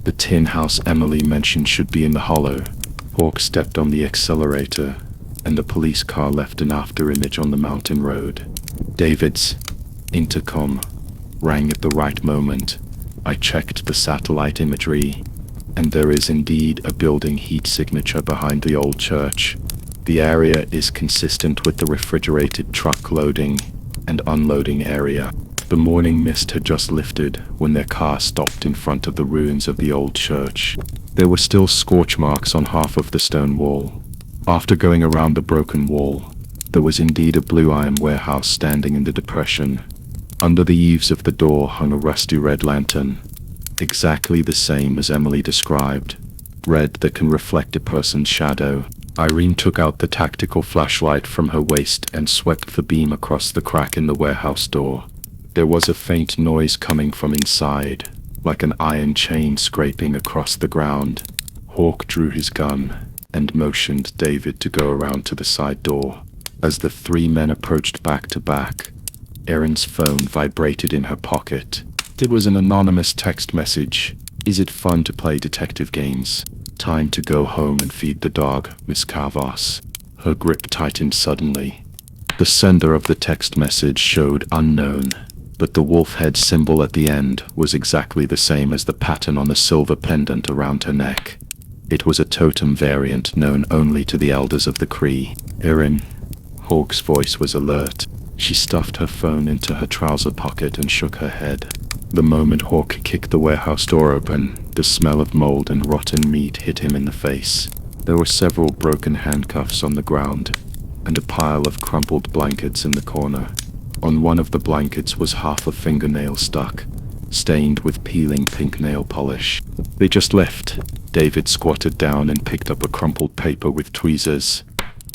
The tin house Emily mentioned should be in the hollow. Hawk stepped on the accelerator, and the police car left an afterimage on the mountain road. David's intercom rang at the right moment. I checked the satellite imagery, and there is indeed a building heat signature behind the old church. The area is consistent with the refrigerated truck loading and unloading area. The morning mist had just lifted when their car stopped in front of the ruins of the old church. There were still scorch marks on half of the stone wall. After going around the broken wall, there was indeed a blue iron warehouse standing in the depression. Under the eaves of the door hung a rusty red lantern, exactly the same as Emily described, red that can reflect a person's shadow. Irene took out the tactical flashlight from her waist and swept the beam across the crack in the warehouse door. There was a faint noise coming from inside, like an iron chain scraping across the ground. Hawk drew his gun and motioned David to go around to the side door. As the three men approached back to back, Erin's phone vibrated in her pocket. It was an anonymous text message. "Is it fun to play detective games? Time to go home and feed the dog, Miss Carvas." Her grip tightened suddenly. The sender of the text message showed unknown, but the wolf head symbol at the end was exactly the same as the pattern on the silver pendant around her neck. It was a totem variant known only to the elders of the Cree. "Erin." Hawk's voice was alert. She stuffed her phone into her trouser pocket and shook her head. The moment Hawk kicked the warehouse door open, the smell of mold and rotten meat hit him in the face. There were several broken handcuffs on the ground, and a pile of crumpled blankets in the corner. On one of the blankets was half a fingernail stuck, stained with peeling pink nail polish. "They just left." David squatted down and picked up a crumpled paper with tweezers.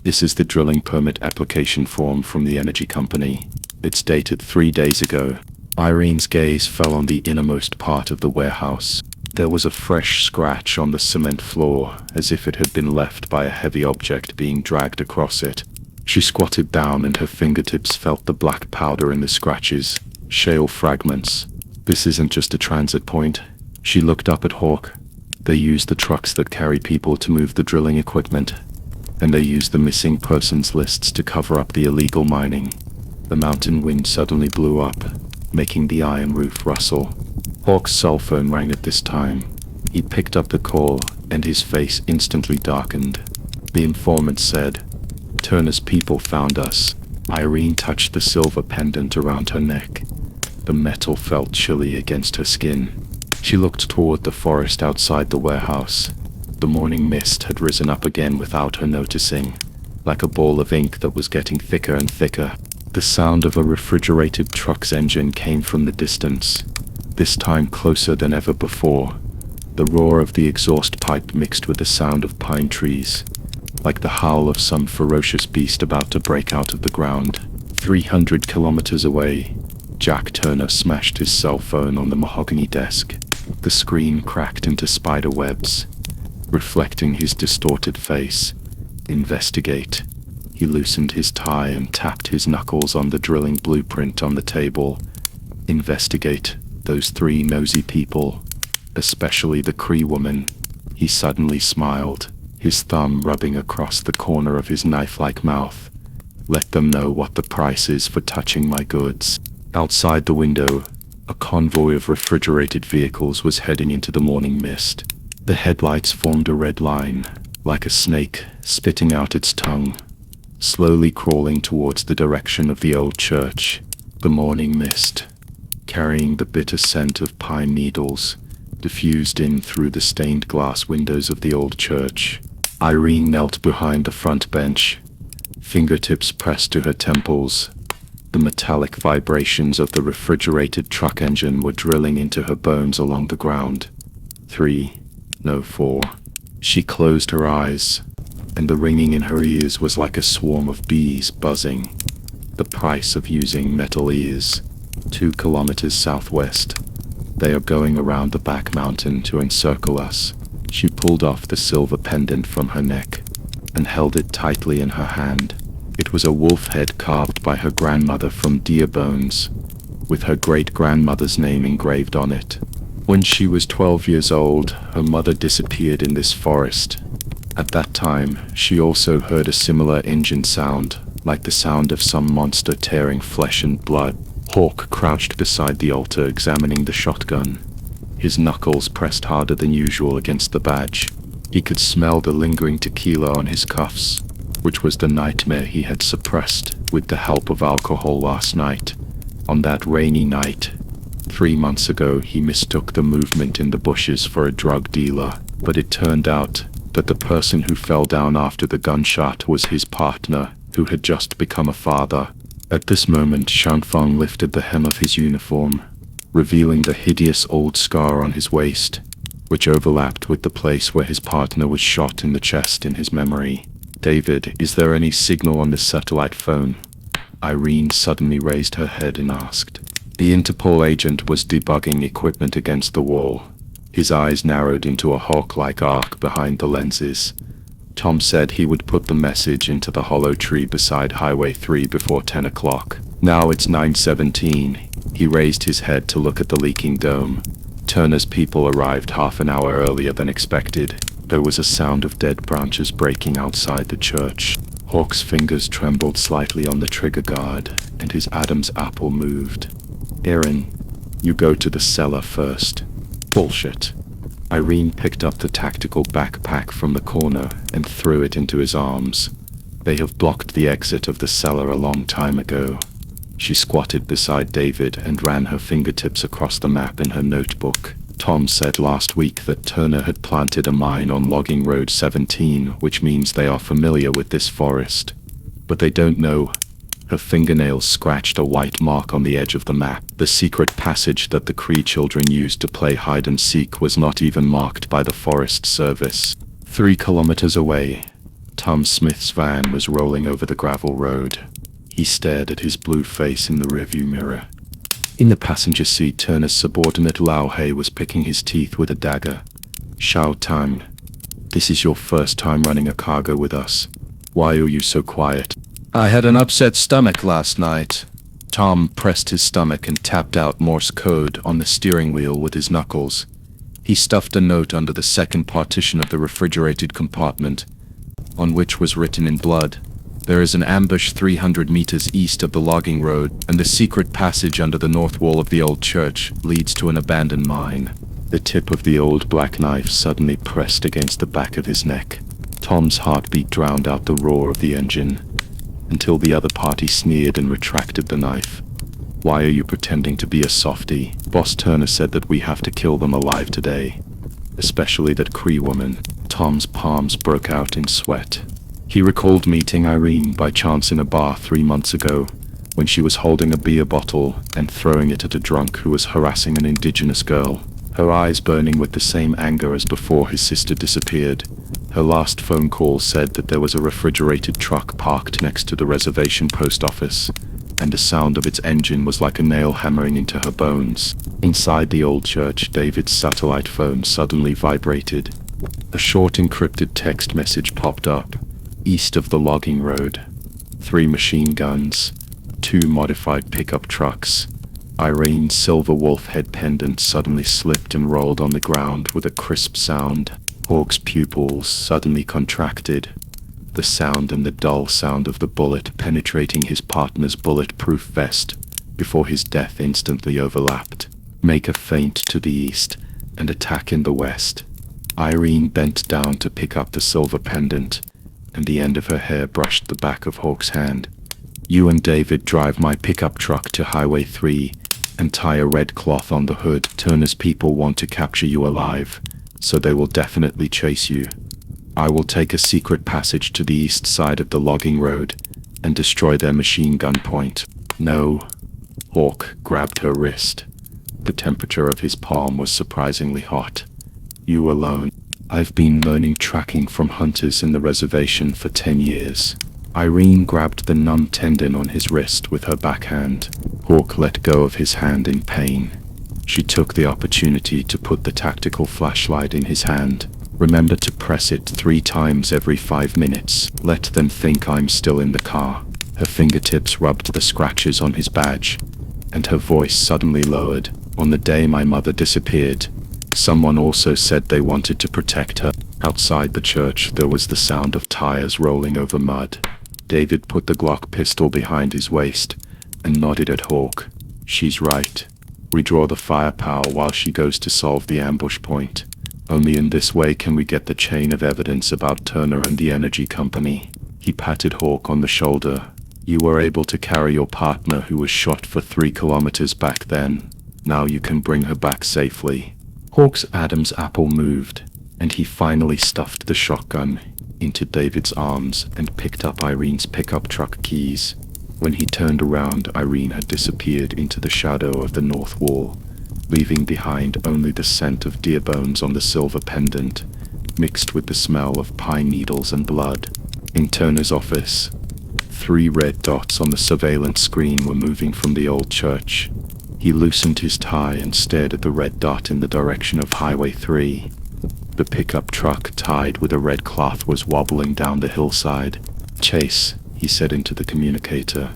"This is the drilling permit application form from the energy company. It's dated 3 days ago." Irene's gaze fell on the innermost part of the warehouse. There was a fresh scratch on the cement floor, as if it had been left by a heavy object being dragged across it. She squatted down and her fingertips felt the black powder in the scratches, shale fragments. "This isn't just a transit point." She looked up at Hawk. "They use the trucks that carry people to move the drilling equipment, and they use the missing persons lists to cover up the illegal mining." The mountain wind suddenly blew up, making the iron roof rustle. Hawk's cell phone rang at this time. He picked up the call, and his face instantly darkened. The informant said, "Turner's people found us." Irene touched the silver pendant around her neck. The metal felt chilly against her skin. She looked toward the forest outside the warehouse. The morning mist had risen up again without her noticing, like a ball of ink that was getting thicker and thicker. The sound of a refrigerated truck's engine came from the distance, this time closer than ever before. The roar of the exhaust pipe mixed with the sound of pine trees, like the howl of some ferocious beast about to break out of the ground. 300 kilometers away, Jack Turner smashed his cell phone on the mahogany desk. The screen cracked into spider webs, reflecting his distorted face. "Investigate." He loosened his tie and tapped his knuckles on the drilling blueprint on the table. "Investigate those 3 nosy people, especially the Cree woman." He suddenly smiled, his thumb rubbing across the corner of his knife-like mouth. "Let them know what the price is for touching my goods." Outside the window, a convoy of refrigerated vehicles was heading into the morning mist. The headlights formed a red line, like a snake spitting out its tongue, slowly crawling towards the direction of the old church. The morning mist, carrying the bitter scent of pine needles, diffused in through the stained glass windows of the old church. Irene knelt behind the front bench, fingertips pressed to her temples. The metallic vibrations of the refrigerated truck engine were drilling into her bones along the ground. 3, no 4. She closed her eyes, and the ringing in her ears was like a swarm of bees buzzing. The price of using metal ears. 2 kilometers southwest. They are going around the back mountain to encircle us. She pulled off the silver pendant from her neck and held it tightly in her hand. It was a wolf head carved by her grandmother from deer bones, with her great-grandmother's name engraved on it. When she was 12 years old, her mother disappeared in this forest. At that time, she also heard a similar engine sound, like the sound of some monster tearing flesh and blood. Hawk crouched beside the altar examining the shotgun, his knuckles pressed harder than usual against the badge. He could smell the lingering tequila on his cuffs, which was the nightmare he had suppressed with the help of alcohol last night. On that rainy night, 3 months ago, he mistook the movement in the bushes for a drug dealer, but it turned out that the person who fell down after the gunshot was his partner, who had just become a father. At this moment, Shanfeng lifted the hem of his uniform, revealing the hideous old scar on his waist, which overlapped with the place where his partner was shot in the chest in his memory. "David, is there any signal on this satellite phone?" Irene suddenly raised her head and asked. The Interpol agent was debugging equipment against the wall. His eyes narrowed into a hawk-like arc behind the lenses. Tom said he would put the message into the hollow tree beside Highway 3 before 10 o'clock. Now it's 9:17. He raised his head to look at the leaking dome. Turner's people arrived half an hour earlier than expected. There was a sound of dead branches breaking outside the church. Hawk's fingers trembled slightly on the trigger guard, and his Adam's apple moved. "Aaron, you go to the cellar first." "Bullshit." Irene picked up the tactical backpack from the corner and threw it into his arms. "They have blocked the exit of the cellar a long time ago." She squatted beside David and ran her fingertips across the map in her notebook. "Tom said last week that Turner had planted a mine on Logging Road 17, which means they are familiar with this forest. But they don't know." Her fingernails scratched a white mark on the edge of the map. The secret passage that the Cree children used to play hide-and-seek was not even marked by the Forest Service. 3 kilometers away, Tom Smith's van was rolling over the gravel road. He stared at his blue face in the rearview mirror. In the passenger seat, Turner's subordinate Lao Hei was picking his teeth with a dagger. "Shao Tang, this is your first time running a cargo with us. Why are you so quiet?" I had an upset stomach last night. Tom pressed his stomach and tapped out Morse code on the steering wheel with his knuckles. He stuffed a note under the second partition of the refrigerated compartment, on which was written in blood, "There is an ambush 300 meters east of the logging road, and the secret passage under the north wall of the old church leads to an abandoned mine." The tip of the old black knife suddenly pressed against the back of his neck. Tom's heartbeat drowned out the roar of the engine, until the other party sneered and retracted the knife. "Why are you pretending to be a softie? Boss Turner said that we have to kill them alive today. Especially that Cree woman." Tom's palms broke out in sweat. He recalled meeting Irene by chance in a bar 3 months ago, when she was holding a beer bottle and throwing it at a drunk who was harassing an indigenous girl. Her eyes burning with the same anger as before his sister disappeared. Her last phone call said that there was a refrigerated truck parked next to the reservation post office, and the sound of its engine was like a nail hammering into her bones. Inside the old church, David's satellite phone suddenly vibrated. A short encrypted text message popped up. "East of the logging road. 3 machine guns. 2 modified pickup trucks." Irene's silver wolf head pendant suddenly slipped and rolled on the ground with a crisp sound. Hawk's pupils suddenly contracted. The sound and the dull sound of the bullet penetrating his partner's bulletproof vest before his death instantly overlapped. Make a feint to the east and attack in the west. Irene bent down to pick up the silver pendant, and the end of her hair brushed the back of Hawk's hand. "You and David drive my pickup truck to Highway 3 and tie a red cloth on the hood. Turner's people want to capture you alive, so they will definitely chase you. I will take a secret passage to the east side of the logging road and destroy their machine gun point. No. Hawk grabbed her wrist. The temperature of his palm was surprisingly hot. You alone. I've been learning tracking from hunters in the reservation for 10 years. Irene grabbed the numb tendon on his wrist with her backhand. Hawk let go of his hand in pain. She took the opportunity to put the tactical flashlight in his hand. Remember to press it 3 times every 5 minutes. Let them think I'm still in the car. Her fingertips rubbed the scratches on his badge, and her voice suddenly lowered. On the day my mother disappeared, someone also said they wanted to protect her. Outside the church, there was the sound of tires rolling over mud. David put the Glock pistol behind his waist and nodded at Hawk. She's right. We draw the firepower while she goes to solve the ambush point. Only in this way can we get the chain of evidence about Turner and the energy company. He patted Hawk on the shoulder. You were able to carry your partner who was shot for 3 kilometers back then. Now you can bring her back safely. Hawk's Adam's apple moved, and he finally stuffed the shotgun into David's arms and picked up Irene's pickup truck keys. When he turned around, Irene had disappeared into the shadow of the north wall, leaving behind only the scent of deer bones on the silver pendant, mixed with the smell of pine needles and blood. In Turner's office, 3 red dots on the surveillance screen were moving from the old church. He loosened his tie and stared at the red dot in the direction of Highway 3. The pickup truck tied with a red cloth was wobbling down the hillside. Chase, he said into the communicator.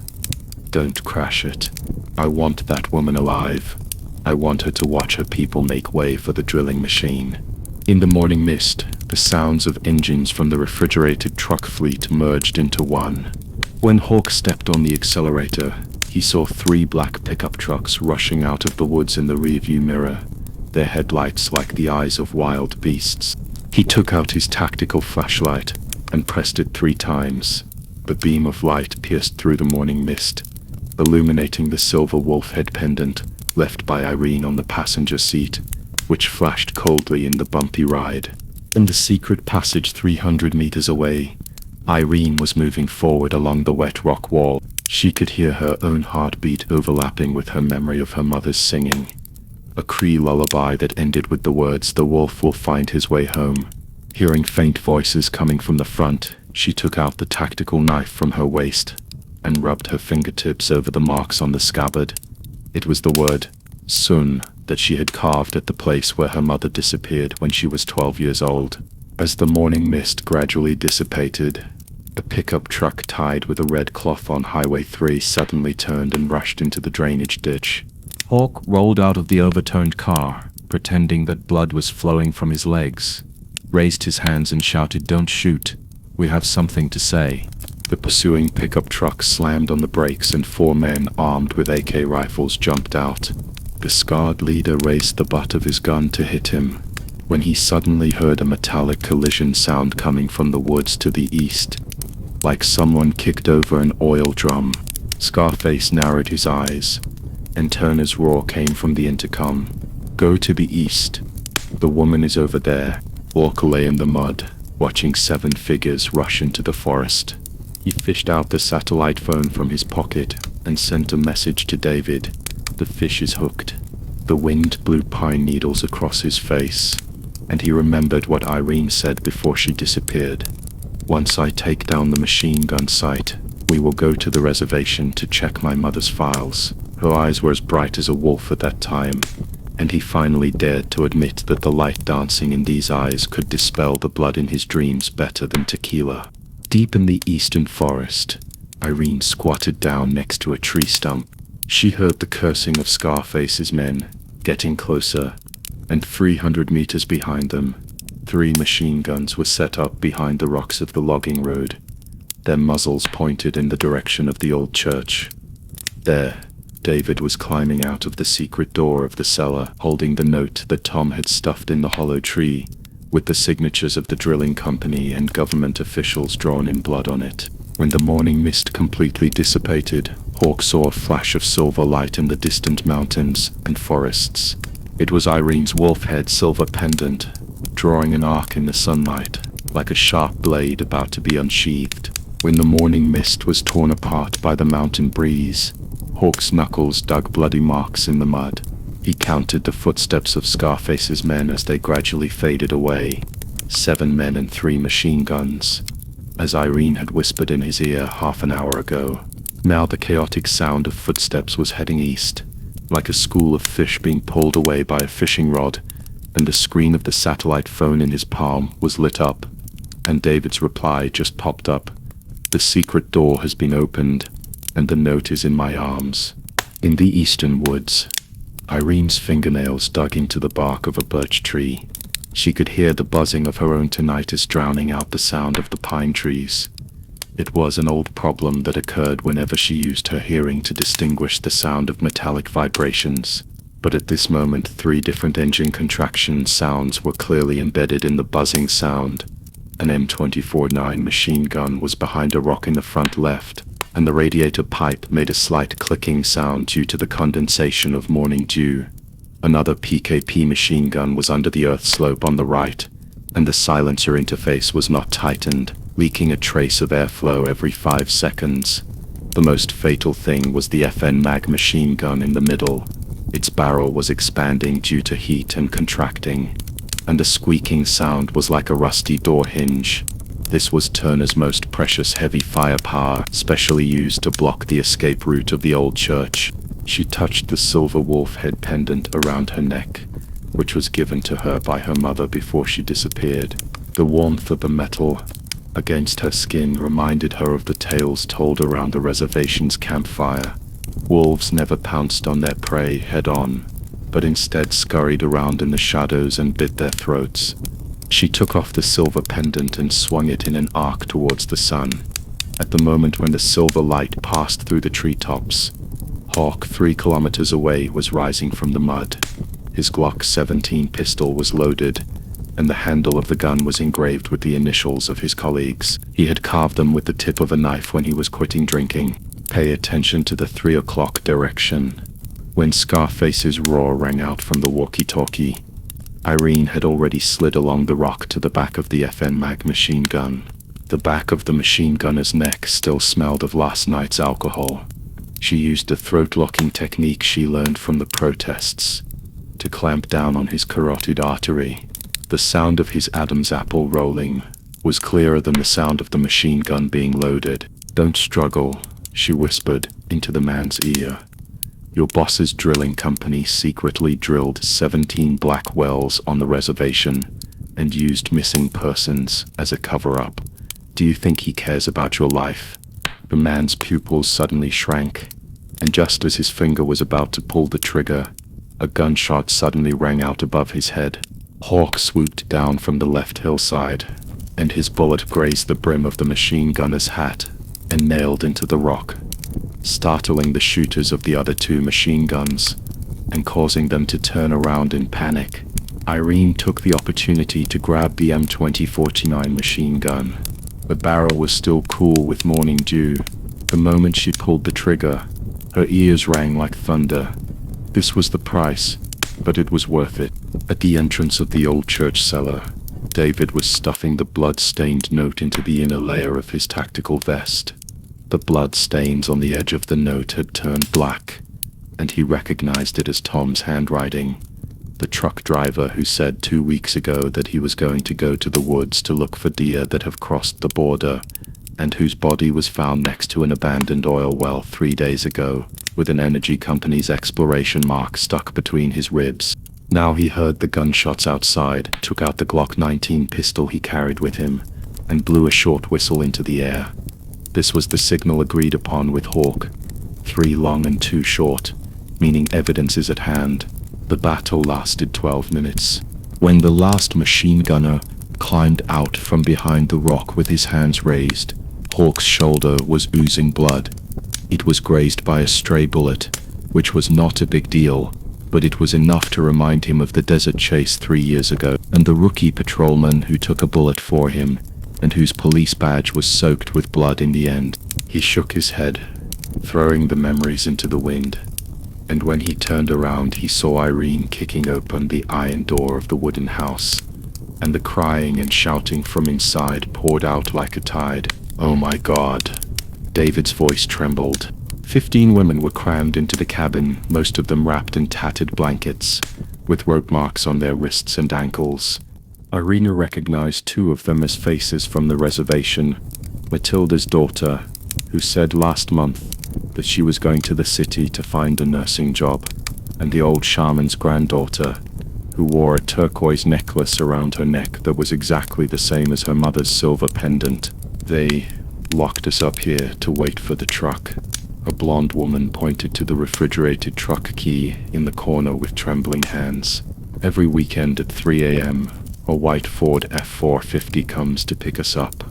Don't crash it. I want that woman alive. I want her to watch her people make way for the drilling machine. In the morning mist, the sounds of engines from the refrigerated truck fleet merged into one. When Hawk stepped on the accelerator, he saw 3 black pickup trucks rushing out of the woods in the rearview mirror, their headlights like the eyes of wild beasts. He took out his tactical flashlight and pressed it 3 times. The beam of light pierced through the morning mist, illuminating the silver wolf head pendant left by Irene on the passenger seat, which flashed coldly in the bumpy ride. In the secret passage 300 meters away, Irene was moving forward along the wet rock wall. She could hear her own heartbeat overlapping with her memory of her mother's singing, a Cree lullaby that ended with the words, "The wolf will find his way home." Hearing faint voices coming from the front, she took out the tactical knife from her waist and rubbed her fingertips over the marks on the scabbard. It was the word, Sun, that she had carved at the place where her mother disappeared when she was 12 years old. As the morning mist gradually dissipated, a pickup truck tied with a red cloth on Highway 3 suddenly turned and rushed into the drainage ditch. Hawk rolled out of the overturned car, pretending that blood was flowing from his legs, raised his hands and shouted, "Don't shoot. We have something to say." The pursuing pickup truck slammed on the brakes and 4 men armed with AK rifles jumped out. The scarred leader raised the butt of his gun to hit him, when he suddenly heard a metallic collision sound coming from the woods to the east, like someone kicked over an oil drum. Scarface narrowed his eyes, and Turner's roar came from the intercom. "Go to the east. The woman is over there." Walker lay in the mud, watching 7 figures rush into the forest. He fished out the satellite phone from his pocket and sent a message to David. "The fish is hooked." The wind blew pine needles across his face, and he remembered what Irene said before she disappeared. "Once I take down the machine gun site, we will go to the reservation to check my mother's files." Her eyes were as bright as a wolf at that time, and he finally dared to admit that the light dancing in these eyes could dispel the blood in his dreams better than tequila. Deep in the eastern forest, Irene squatted down next to a tree stump. She heard the cursing of Scarface's men, getting closer, and 300 meters behind them, 3 machine guns were set up behind the rocks of the logging road, their muzzles pointed in the direction of the old church. There, David was climbing out of the secret door of the cellar, holding the note that Tom had stuffed in the hollow tree, with the signatures of the drilling company and government officials drawn in blood on it. When the morning mist completely dissipated, Hawk saw a flash of silver light in the distant mountains and forests. It was Irene's wolf-head silver pendant, drawing an arc in the sunlight, like a sharp blade about to be unsheathed. When the morning mist was torn apart by the mountain breeze, Hawk's knuckles dug bloody marks in the mud. He counted the footsteps of Scarface's men as they gradually faded away. 7 men and 3 machine guns, as Irene had whispered in his ear half an hour ago. Now the chaotic sound of footsteps was heading east, like a school of fish being pulled away by a fishing rod, and the screen of the satellite phone in his palm was lit up, and David's reply just popped up. The secret door has been opened, and the note is in my arms. In the eastern woods, Irene's fingernails dug into the bark of a birch tree. She could hear the buzzing of her own tinnitus drowning out the sound of the pine trees. It was an old problem that occurred whenever she used her hearing to distinguish the sound of metallic vibrations. But at this moment 3 different engine contraction sounds were clearly embedded in the buzzing sound. An M24-9 machine gun was behind a rock in the front left, and the radiator pipe made a slight clicking sound due to the condensation of morning dew. Another PKP machine gun was under the earth slope on the right, and the silencer interface was not tightened, leaking a trace of airflow every 5 seconds. The most fatal thing was the FN mag machine gun in the middle. Its barrel was expanding due to heat and contracting, and the squeaking sound was like a rusty door hinge. This was Turner's most precious heavy firepower, specially used to block the escape route of the old church. She touched the silver wolf head pendant around her neck, which was given to her by her mother before she disappeared. The warmth of the metal against her skin reminded her of the tales told around the reservation's campfire. Wolves never pounced on their prey head-on, but instead scurried around in the shadows and bit their throats. She took off the silver pendant and swung it in an arc towards the sun. At the moment when the silver light passed through the treetops, Hawk 3 kilometers away was rising from the mud. His Glock 17 pistol was loaded, and the handle of the gun was engraved with the initials of his colleagues. He had carved them with the tip of a knife when he was quitting drinking. Pay attention to the 3 o'clock direction. When Scarface's roar rang out from the walkie-talkie, Irene had already slid along the rock to the back of the FN mag machine gun. The back of the machine gunner's neck still smelled of last night's alcohol. She used the throat-locking technique she learned from the protests to clamp down on his carotid artery. The sound of his Adam's apple rolling was clearer than the sound of the machine gun being loaded. "Don't struggle," she whispered into the man's ear. "Your boss's drilling company secretly drilled 17 black wells on the reservation and used missing persons as a cover-up. Do you think he cares about your life?" The man's pupils suddenly shrank, and just as his finger was about to pull the trigger, a gunshot suddenly rang out above his head. Hawk swooped down from the left hillside, and his bullet grazed the brim of the machine gunner's hat and nailed into the rock, startling the shooters of the other 2 machine guns and causing them to turn around in panic. Irene took the opportunity to grab the M2049 machine gun. The barrel was still cool with morning dew. The moment she pulled the trigger, her ears rang like thunder. This was the price, but it was worth it. At the entrance of the old church cellar, David was stuffing the blood-stained note into the inner layer of his tactical vest. The blood stains on the edge of the note had turned black, and he recognized it as Tom's handwriting. The truck driver who said 2 weeks ago that he was going to go to the woods to look for deer that have crossed the border, and whose body was found next to an abandoned oil well 3 days ago, with an energy company's exploration mark stuck between his ribs. Now he heard the gunshots outside, took out the Glock 19 pistol he carried with him, and blew a short whistle into the air. This was the signal agreed upon with Hawk. 3 long and 2 short, meaning evidence is at hand. The battle lasted 12 minutes. When the last machine gunner climbed out from behind the rock with his hands raised, Hawk's shoulder was oozing blood. It was grazed by a stray bullet, which was not a big deal, but it was enough to remind him of the desert chase 3 years ago, and the rookie patrolman who took a bullet for him, and whose police badge was soaked with blood in the end. He shook his head. throwing the memories into the wind. And when he turned around, he saw Irene kicking open the iron door of the wooden house, and the crying and shouting from inside poured out like a tide. "Oh my God." David's voice trembled. 15 women were crammed into the cabin, most of them wrapped in tattered blankets, with rope marks on their wrists and ankles. Irina recognized 2 of them as faces from the reservation. Matilda's daughter, who said last month that she was going to the city to find a nursing job, and the old shaman's granddaughter, who wore a turquoise necklace around her neck that was exactly the same as her mother's silver pendant. "They locked us up here to wait for the truck." A blonde woman pointed to the refrigerated truck key in the corner with trembling hands. "Every weekend at 3 a.m., a white Ford F-450 comes to pick us up.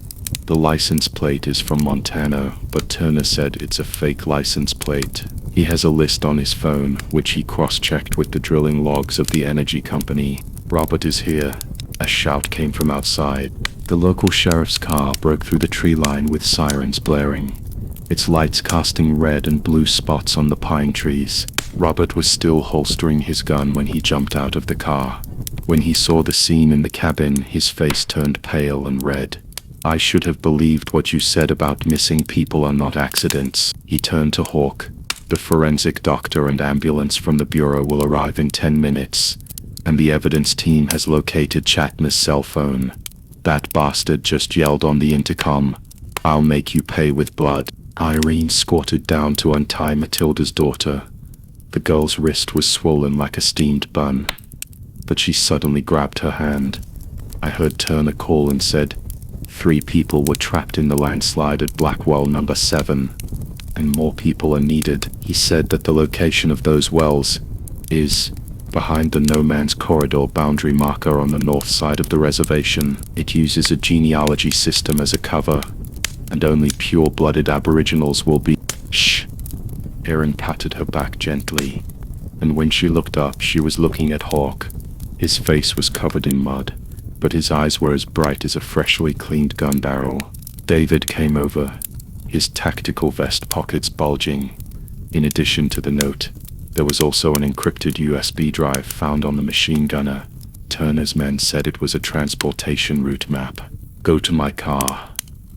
The license plate is from Montana, but Turner said it's a fake license plate. He has a list on his phone, which he cross-checked with the drilling logs of the energy company. Robert is here." A shout came from outside. The local sheriff's car broke through the tree line with sirens blaring, its lights casting red and blue spots on the pine trees. Robert was still holstering his gun when he jumped out of the car. When he saw the scene in the cabin, his face turned pale and red. "I should have believed what you said about missing people are not accidents." He turned to Hawk. "The forensic doctor and ambulance from the bureau will arrive in 10 minutes, and the evidence team has located Chatner's cell phone. That bastard just yelled on the intercom, 'I'll make you pay with blood.'" Irene squatted down to untie Matilda's daughter. The girl's wrist was swollen like a steamed bun, but she suddenly grabbed her hand. I heard Turner call and said, 3 people were trapped in the landslide at Blackwell number 7, and more people are needed. He said that the location of those wells is behind the no man's corridor boundary marker on the north side of the reservation. It uses a genealogy system as a cover, and only pure-blooded aboriginals will be— Shh! Aaron patted her back gently, and when she looked up, she was looking at Hawk. His face was covered in mud, but his eyes were as bright as a freshly cleaned gun barrel. David came over, his tactical vest pockets bulging. In addition to the note, there was also an encrypted USB drive found on the machine gunner. Turner's men said it was a transportation route map. "Go to my car."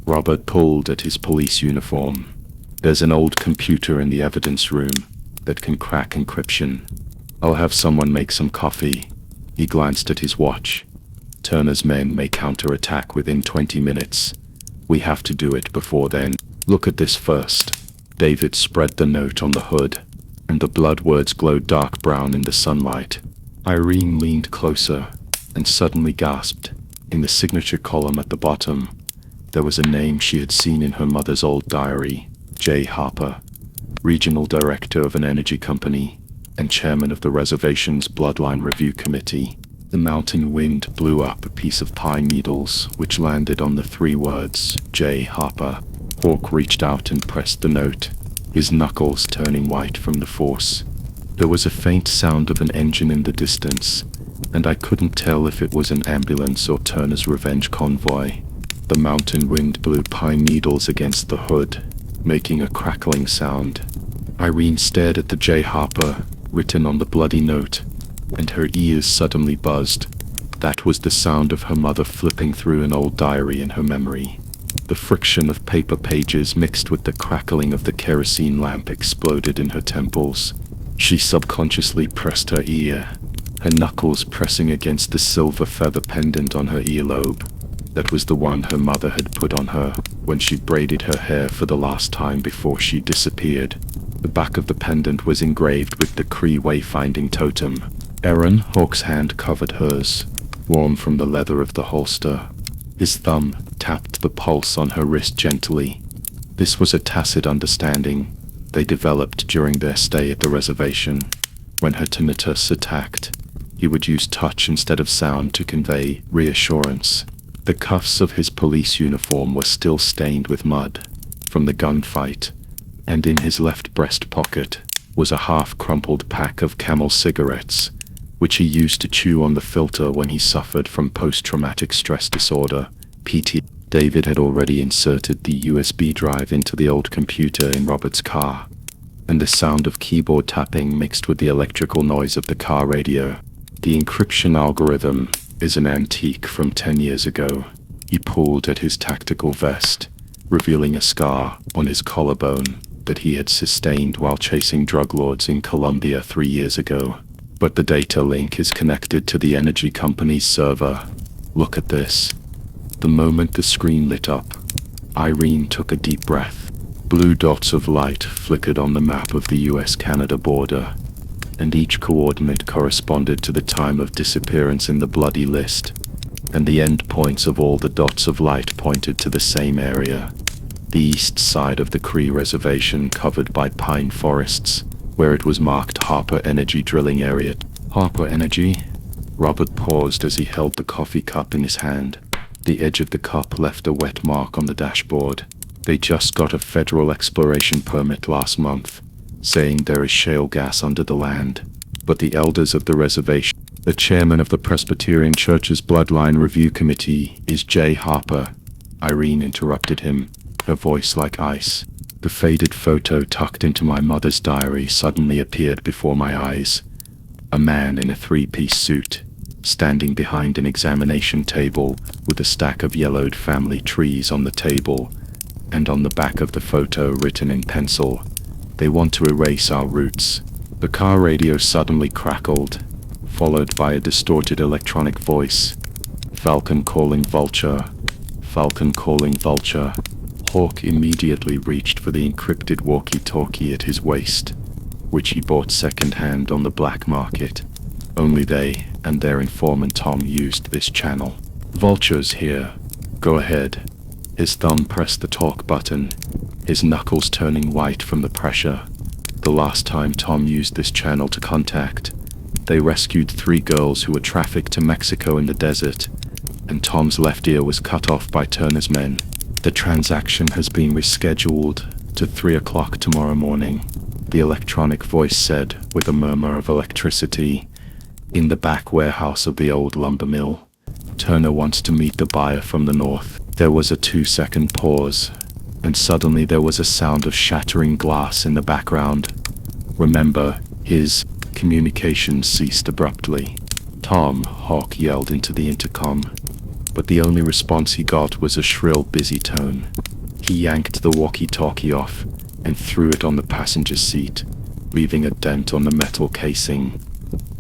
Robert pulled at his police uniform. "There's an old computer in the evidence room that can crack encryption. I'll have someone make some coffee." He glanced at his watch. "Turner's men may counterattack within 20 minutes. We have to do it before then. Look at this first." David spread the note on the hood, and the blood words glowed dark brown in the sunlight. Irene leaned closer and suddenly gasped. In the signature column at the bottom, there was a name she had seen in her mother's old diary: J. Harper, Regional Director of an energy company, and Chairman of the reservation's Bloodline Review Committee. The mountain wind blew up a piece of pine needles, which landed on the 3 words, J. Harper. Hawk reached out and pressed the note, his knuckles turning white from the force. There was a faint sound of an engine in the distance, and I couldn't tell if it was an ambulance or Turner's revenge convoy. The mountain wind blew pine needles against the hood, making a crackling sound. Irene stared at the J. Harper written on the bloody note, and her ears suddenly buzzed. That was the sound of her mother flipping through an old diary in her memory. The friction of paper pages mixed with the crackling of the kerosene lamp exploded in her temples. She subconsciously pressed her ear, her knuckles pressing against the silver feather pendant on her earlobe. That was the one her mother had put on her when she braided her hair for the last time before she disappeared. The back of the pendant was engraved with the Cree wayfinding totem. Aaron Hawk's hand covered hers, warm from the leather of the holster. His thumb tapped the pulse on her wrist gently. This was a tacit understanding they developed during their stay at the reservation. When her tinnitus attacked, he would use touch instead of sound to convey reassurance. The cuffs of his police uniform were still stained with mud from the gunfight, and in his left breast pocket was a half-crumpled pack of Camel cigarettes, which he used to chew on the filter when he suffered from post-traumatic stress disorder, PT. David had already inserted the USB drive into the old computer in Robert's car, and the sound of keyboard tapping mixed with the electrical noise of the car radio. The encryption algorithm is an antique from 10 years ago. He pulled at his tactical vest, revealing a scar on his collarbone that he had sustained while chasing drug lords in Colombia 3 years ago. But the data link is connected to the energy company's server. Look at this. The moment the screen lit up, Irene took a deep breath. Blue dots of light flickered on the map of the US-Canada border, and each coordinate corresponded to the time of disappearance in the bloody list, and the endpoints of all the dots of light pointed to the same area, the east side of the Cree Reservation covered by pine forests, where it was marked Harper Energy Drilling Area. Harper Energy? Robert paused as he held the coffee cup in his hand. The edge of the cup left a wet mark on the dashboard. They just got a federal exploration permit last month, saying there is shale gas under the land. But the elders of the reservation, the chairman of the Presbyterian Church's Bloodline Review Committee, is Jay Harper. Irene interrupted him, her voice like ice. The faded photo tucked into my mother's diary suddenly appeared before my eyes. A man in a three-piece suit, standing behind an examination table with a stack of yellowed family trees on the table, and on the back of the photo written in pencil, "They want to erase our roots." The car radio suddenly crackled, followed by a distorted electronic voice. "Falcon calling Vulture. Falcon calling Vulture." Hawk immediately reached for the encrypted walkie-talkie at his waist, which he bought second-hand on the black market. Only they and their informant Tom used this channel. "Vulture's here. Go ahead." His thumb pressed the talk button, his knuckles turning white from the pressure. The last time Tom used this channel to contact, they rescued 3 girls who were trafficked to Mexico in the desert, and Tom's left ear was cut off by Turner's men. "The transaction has been rescheduled to 3 o'clock tomorrow morning," the electronic voice said with a murmur of electricity. "In the back warehouse of the old lumber mill. Turner wants to meet the buyer from the north." There was a 2-second pause, and suddenly there was a sound of shattering glass in the background. "Remember, his..." Communication ceased abruptly. "Tom," Hawk yelled into the intercom, but the only response he got was a shrill, busy tone. He yanked the walkie-talkie off and threw it on the passenger seat, leaving a dent on the metal casing.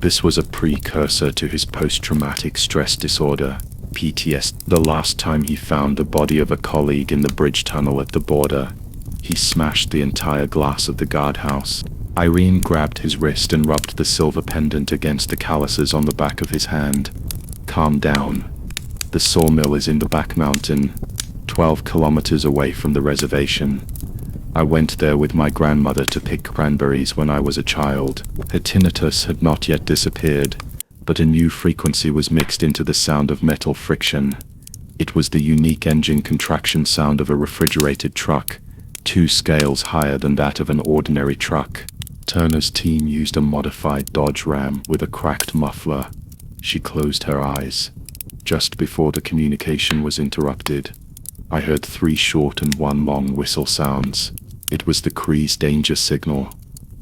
This was a precursor to his post-traumatic stress disorder, PTSD. The last time he found the body of a colleague in the bridge tunnel at the border, he smashed the entire glass of the guardhouse. Irene grabbed his wrist and rubbed the silver pendant against the calluses on the back of his hand. "Calm down. The sawmill is in the back mountain, 12 kilometers away from the reservation. I went there with my grandmother to pick cranberries when I was a child." Her tinnitus had not yet disappeared, but a new frequency was mixed into the sound of metal friction. It was the unique engine contraction sound of a refrigerated truck, 2 scales higher than that of an ordinary truck. Turner's team used a modified Dodge Ram with a cracked muffler. She closed her eyes. Just before the communication was interrupted, I heard 3 short and 1 long whistle sounds. It was the Cree's danger signal.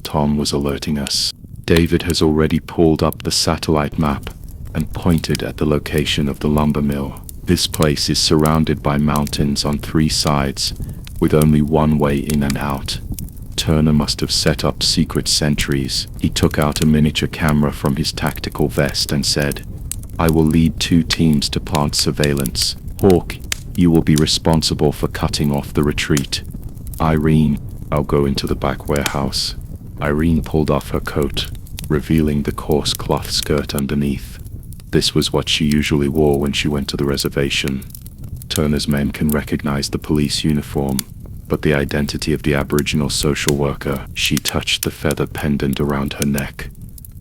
Tom was alerting us. David has already pulled up the satellite map and pointed at the location of the lumber mill. This place is surrounded by mountains on 3 sides, with only one way in and out. Turner must have set up secret sentries. He took out a miniature camera from his tactical vest and said, "I will lead 2 teams to plant surveillance. Hawk, you will be responsible for cutting off the retreat. Irene, I'll go into the back warehouse." Irene pulled off her coat, revealing the coarse cloth skirt underneath. This was what she usually wore when she went to the reservation. Turner's men can recognize the police uniform, but the identity of the Aboriginal social worker. She touched the feather pendant around her neck.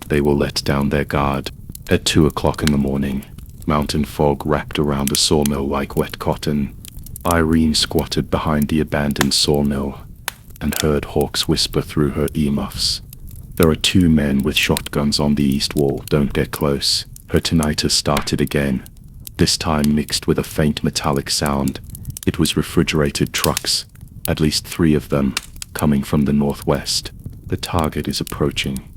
They will let down their guard. At 2 o'clock in the morning, mountain fog wrapped around the sawmill like wet cotton. Irene squatted behind the abandoned sawmill and heard Hawks whisper through her earmuffs. "There are 2 men with shotguns on the east wall. Don't get close." Her tinnitus started again, this time mixed with a faint metallic sound, It was refrigerated trucks, at least 3 of them, coming from the northwest. The target is approaching.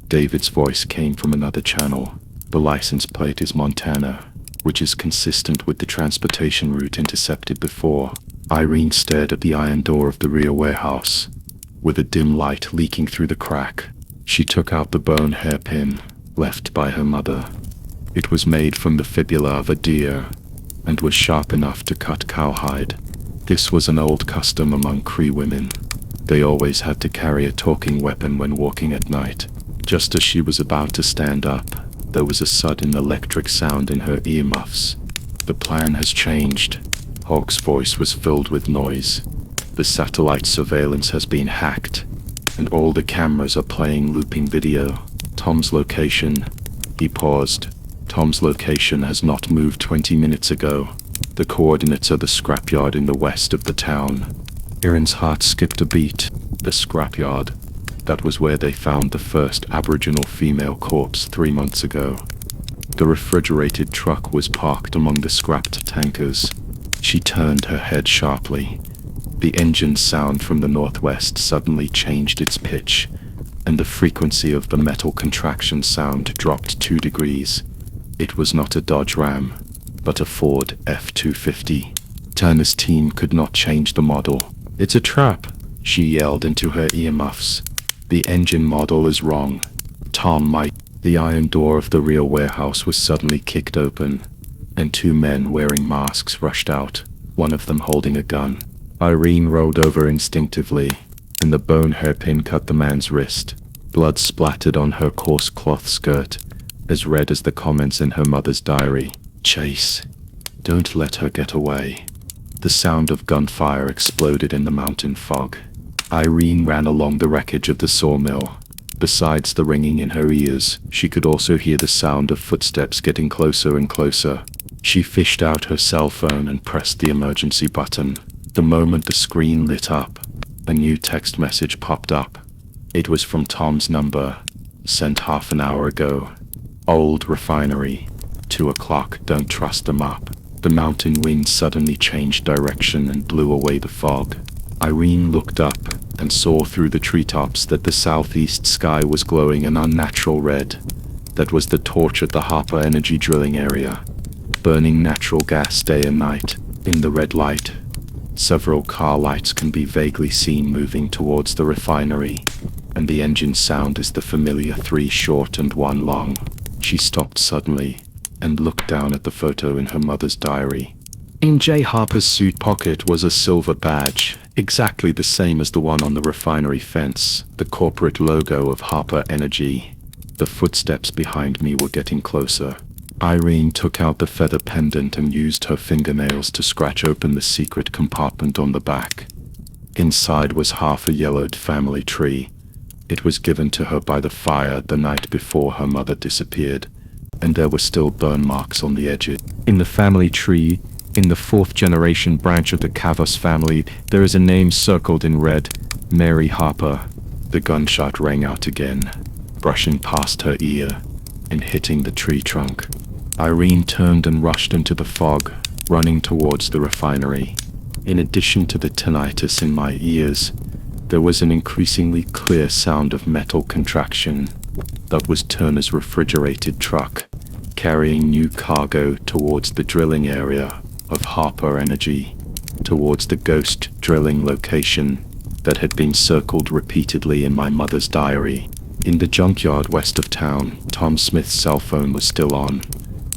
David's voice came from another channel. The license plate is Montana, which is consistent with the transportation route intercepted before. Irene stared at the iron door of the rear warehouse, with a dim light leaking through the crack. She took out the bone hairpin, left by her mother. It was made from the fibula of a deer, and was sharp enough to cut cowhide. This was an old custom among Cree women. They always had to carry a talking weapon when walking at night. Just as she was about to stand up, there was a sudden electric sound in her earmuffs. The plan has changed. Hawk's voice was filled with noise. The satellite surveillance has been hacked, and all the cameras are playing looping video. Tom's location. He paused. Tom's location has not moved 20 minutes ago. The coordinates are the scrapyard in the west of the town. Erin's heart skipped a beat. The scrapyard. That was where they found the first Aboriginal female corpse 3 months ago. The refrigerated truck was parked among the scrapped tankers. She turned her head sharply. The engine sound from the northwest suddenly changed its pitch, and the frequency of the metal contraction sound dropped 2 degrees. It was not a Dodge Ram, but a Ford F-250. Turner's team could not change the model. "It's a trap," she yelled into her earmuffs. "The engine model is wrong." Tom might. The iron door of the rear warehouse was suddenly kicked open, and 2 men wearing masks rushed out, one of them holding a gun. Irene rolled over instinctively, and the bone hairpin cut the man's wrist. Blood splattered on her coarse cloth skirt, as red as the comments in her mother's diary. "Chase. Don't let her get away." The sound of gunfire exploded in the mountain fog. Irene ran along the wreckage of the sawmill. Besides the ringing in her ears, she could also hear the sound of footsteps getting closer and closer. She fished out her cell phone and pressed the emergency button. The moment the screen lit up, a new text message popped up. It was from Tom's number, sent half an hour ago. "Old refinery. 2 o'clock, don't trust them up." The mountain wind suddenly changed direction and blew away the fog. Irene looked up and saw through the treetops that the southeast sky was glowing an unnatural red. That was the torch at the Harper Energy drilling area, burning natural gas day and night. In the red light, several car lights can be vaguely seen moving towards the refinery, and the engine sound is the familiar 3 short and 1 long. She stopped suddenly and looked down at the photo in her mother's diary. In J. Harper's suit pocket was a silver badge, exactly the same as the one on the refinery fence, the corporate logo of Harper Energy. The footsteps behind me were getting closer. Irene took out the feather pendant and used her fingernails to scratch open the secret compartment on the back. Inside was half a yellowed family tree. It was given to her by the fire the night before her mother disappeared, and there were still burn marks on the edges. In the family tree, in the 4th generation branch of the Cavos family, there is a name circled in red, Mary Harper. The gunshot rang out again, brushing past her ear and hitting the tree trunk. Irene turned and rushed into the fog, running towards the refinery. In addition to the tinnitus in my ears, there was an increasingly clear sound of metal contraction. That was Turner's refrigerated truck, carrying new cargo towards the drilling area of Harper Energy, towards the ghost drilling location that had been circled repeatedly in my mother's diary. In the junkyard west of town, Tom Smith's cell phone was still on,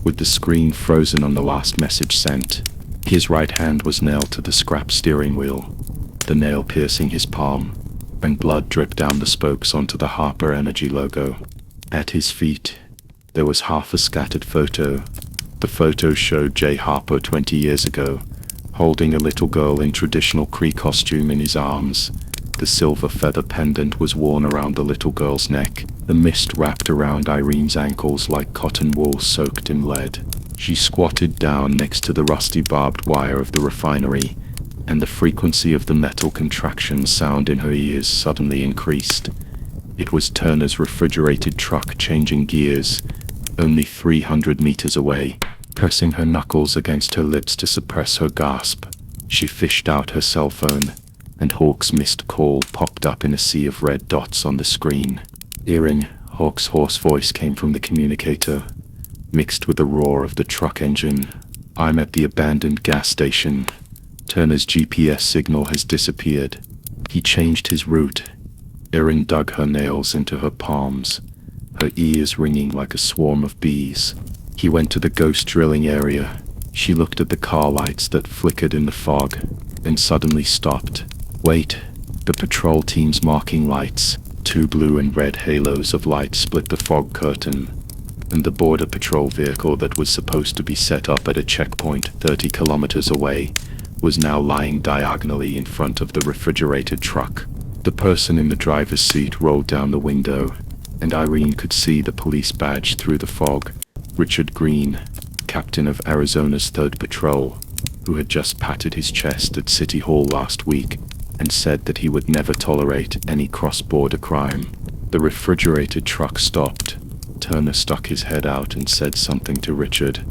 with the screen frozen on the last message sent. His right hand was nailed to the scrap steering wheel, the nail piercing his palm, and blood dripped down the spokes onto the Harper Energy logo. At his feet, there was half a scattered photo. The photo showed J. Harper 20 years ago, holding a little girl in traditional Cree costume in his arms. The silver feather pendant was worn around the little girl's neck. The mist wrapped around Irene's ankles like cotton wool soaked in lead. She squatted down next to the rusty barbed wire of the refinery, and the frequency of the metal contraction sound in her ears suddenly increased. It was Turner's refrigerated truck changing gears, only 300 meters away, pressing her knuckles against her lips to suppress her gasp. She fished out her cell phone, and Hawk's missed call popped up in a sea of red dots on the screen. Earring, Hawk's hoarse voice came from the communicator, mixed with the roar of the truck engine. I'm at the abandoned gas station. Turner's GPS signal has disappeared. He changed his route. Erin dug her nails into her palms, her ears ringing like a swarm of bees. He went to the ghost drilling area. She looked at the car lights that flickered in the fog, and suddenly stopped. Wait, the patrol team's marking lights. 2 blue and red halos of light split the fog curtain, and the border patrol vehicle that was supposed to be set up at a checkpoint 30 kilometers away was now lying diagonally in front of the refrigerated truck. The person in the driver's seat rolled down the window, and Irene could see the police badge through the fog. Richard Green, captain of Arizona's 3rd Patrol, who had just patted his chest at City Hall last week and said that he would never tolerate any cross-border crime. The refrigerated truck stopped. Turner stuck his head out and said something to Richard.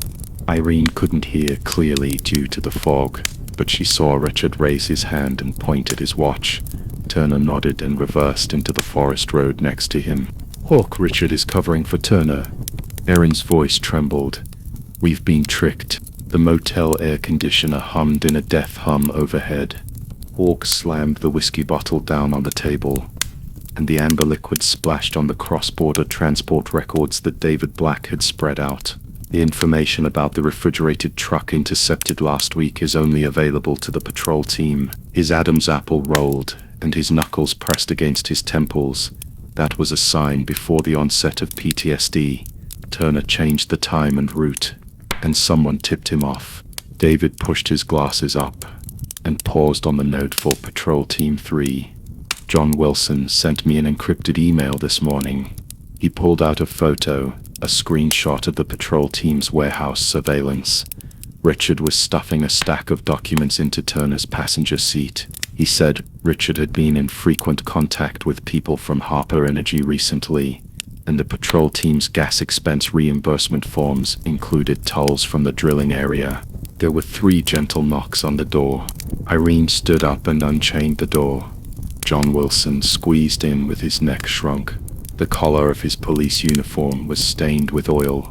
Irene couldn't hear clearly due to the fog, but she saw Richard raise his hand and point at his watch. Turner nodded and reversed into the forest road next to him. Hawk, Richard is covering for Turner. Erin's voice trembled. We've been tricked. The motel air conditioner hummed in a death hum overhead. Hawk slammed the whiskey bottle down on the table, and the amber liquid splashed on the cross-border transport records that David Black had spread out. The information about the refrigerated truck intercepted last week is only available to the patrol team. His Adam's apple rolled, and his knuckles pressed against his temples. That was a sign before the onset of PTSD. Turner changed the time and route, and someone tipped him off. David pushed his glasses up and paused on the note for Patrol Team 3. John Wilson sent me an encrypted email this morning. He pulled out a photo, a screenshot of the patrol team's warehouse surveillance. Richard was stuffing a stack of documents into Turner's passenger seat. He said Richard had been in frequent contact with people from Harper Energy recently, and the patrol team's gas expense reimbursement forms included tolls from the drilling area. There were 3 gentle knocks on the door. Irene stood up and unchained the door. John Wilson squeezed in with his neck shrunk. The collar of his police uniform was stained with oil.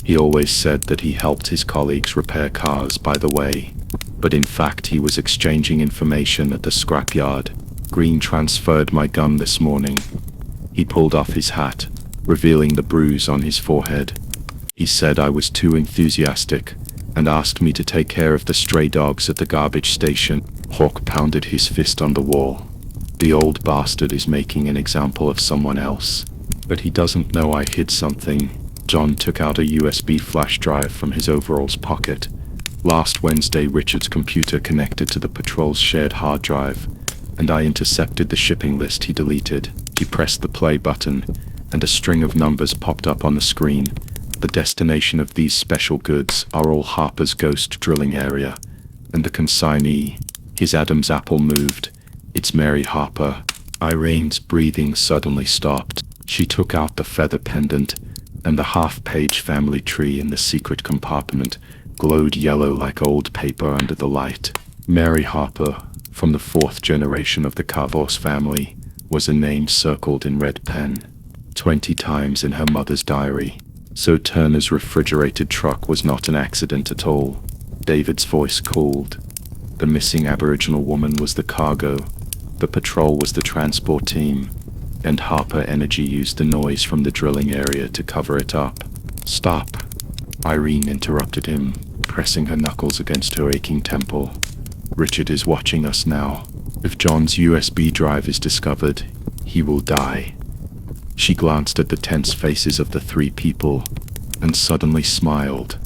He always said that he helped his colleagues repair cars, by the way, but in fact he was exchanging information at the scrapyard. Green transferred my gun this morning. He pulled off his hat, revealing the bruise on his forehead. He said I was too enthusiastic, and asked me to take care of the stray dogs at the garbage station. Hawk pounded his fist on the wall. The old bastard is making an example of someone else. But he doesn't know I hid something. John took out a USB flash drive from his overalls pocket. Last Wednesday, Richard's computer connected to the patrol's shared hard drive, and I intercepted the shipping list he deleted. He pressed the play button, and a string of numbers popped up on the screen. The destination of these special goods are all Harper's ghost drilling area, and the consignee, his Adam's apple moved. It's Mary Harper. Irene's breathing suddenly stopped. She took out the feather pendant, and the half-page family tree in the secret compartment glowed yellow like old paper under the light. Mary Harper, from the 4th generation of the Cavos family, was a name circled in red pen 20 times in her mother's diary. So Turner's refrigerated truck was not an accident at all. David's voice cooled. The missing Aboriginal woman was the cargo. The patrol was the transport team, and Harper Energy used the noise from the drilling area to cover it up. Stop, Irene interrupted him, pressing her knuckles against her aching temple. Richard is watching us now. If John's USB drive is discovered, he will die. She glanced at the tense faces of the 3 people, and suddenly smiled.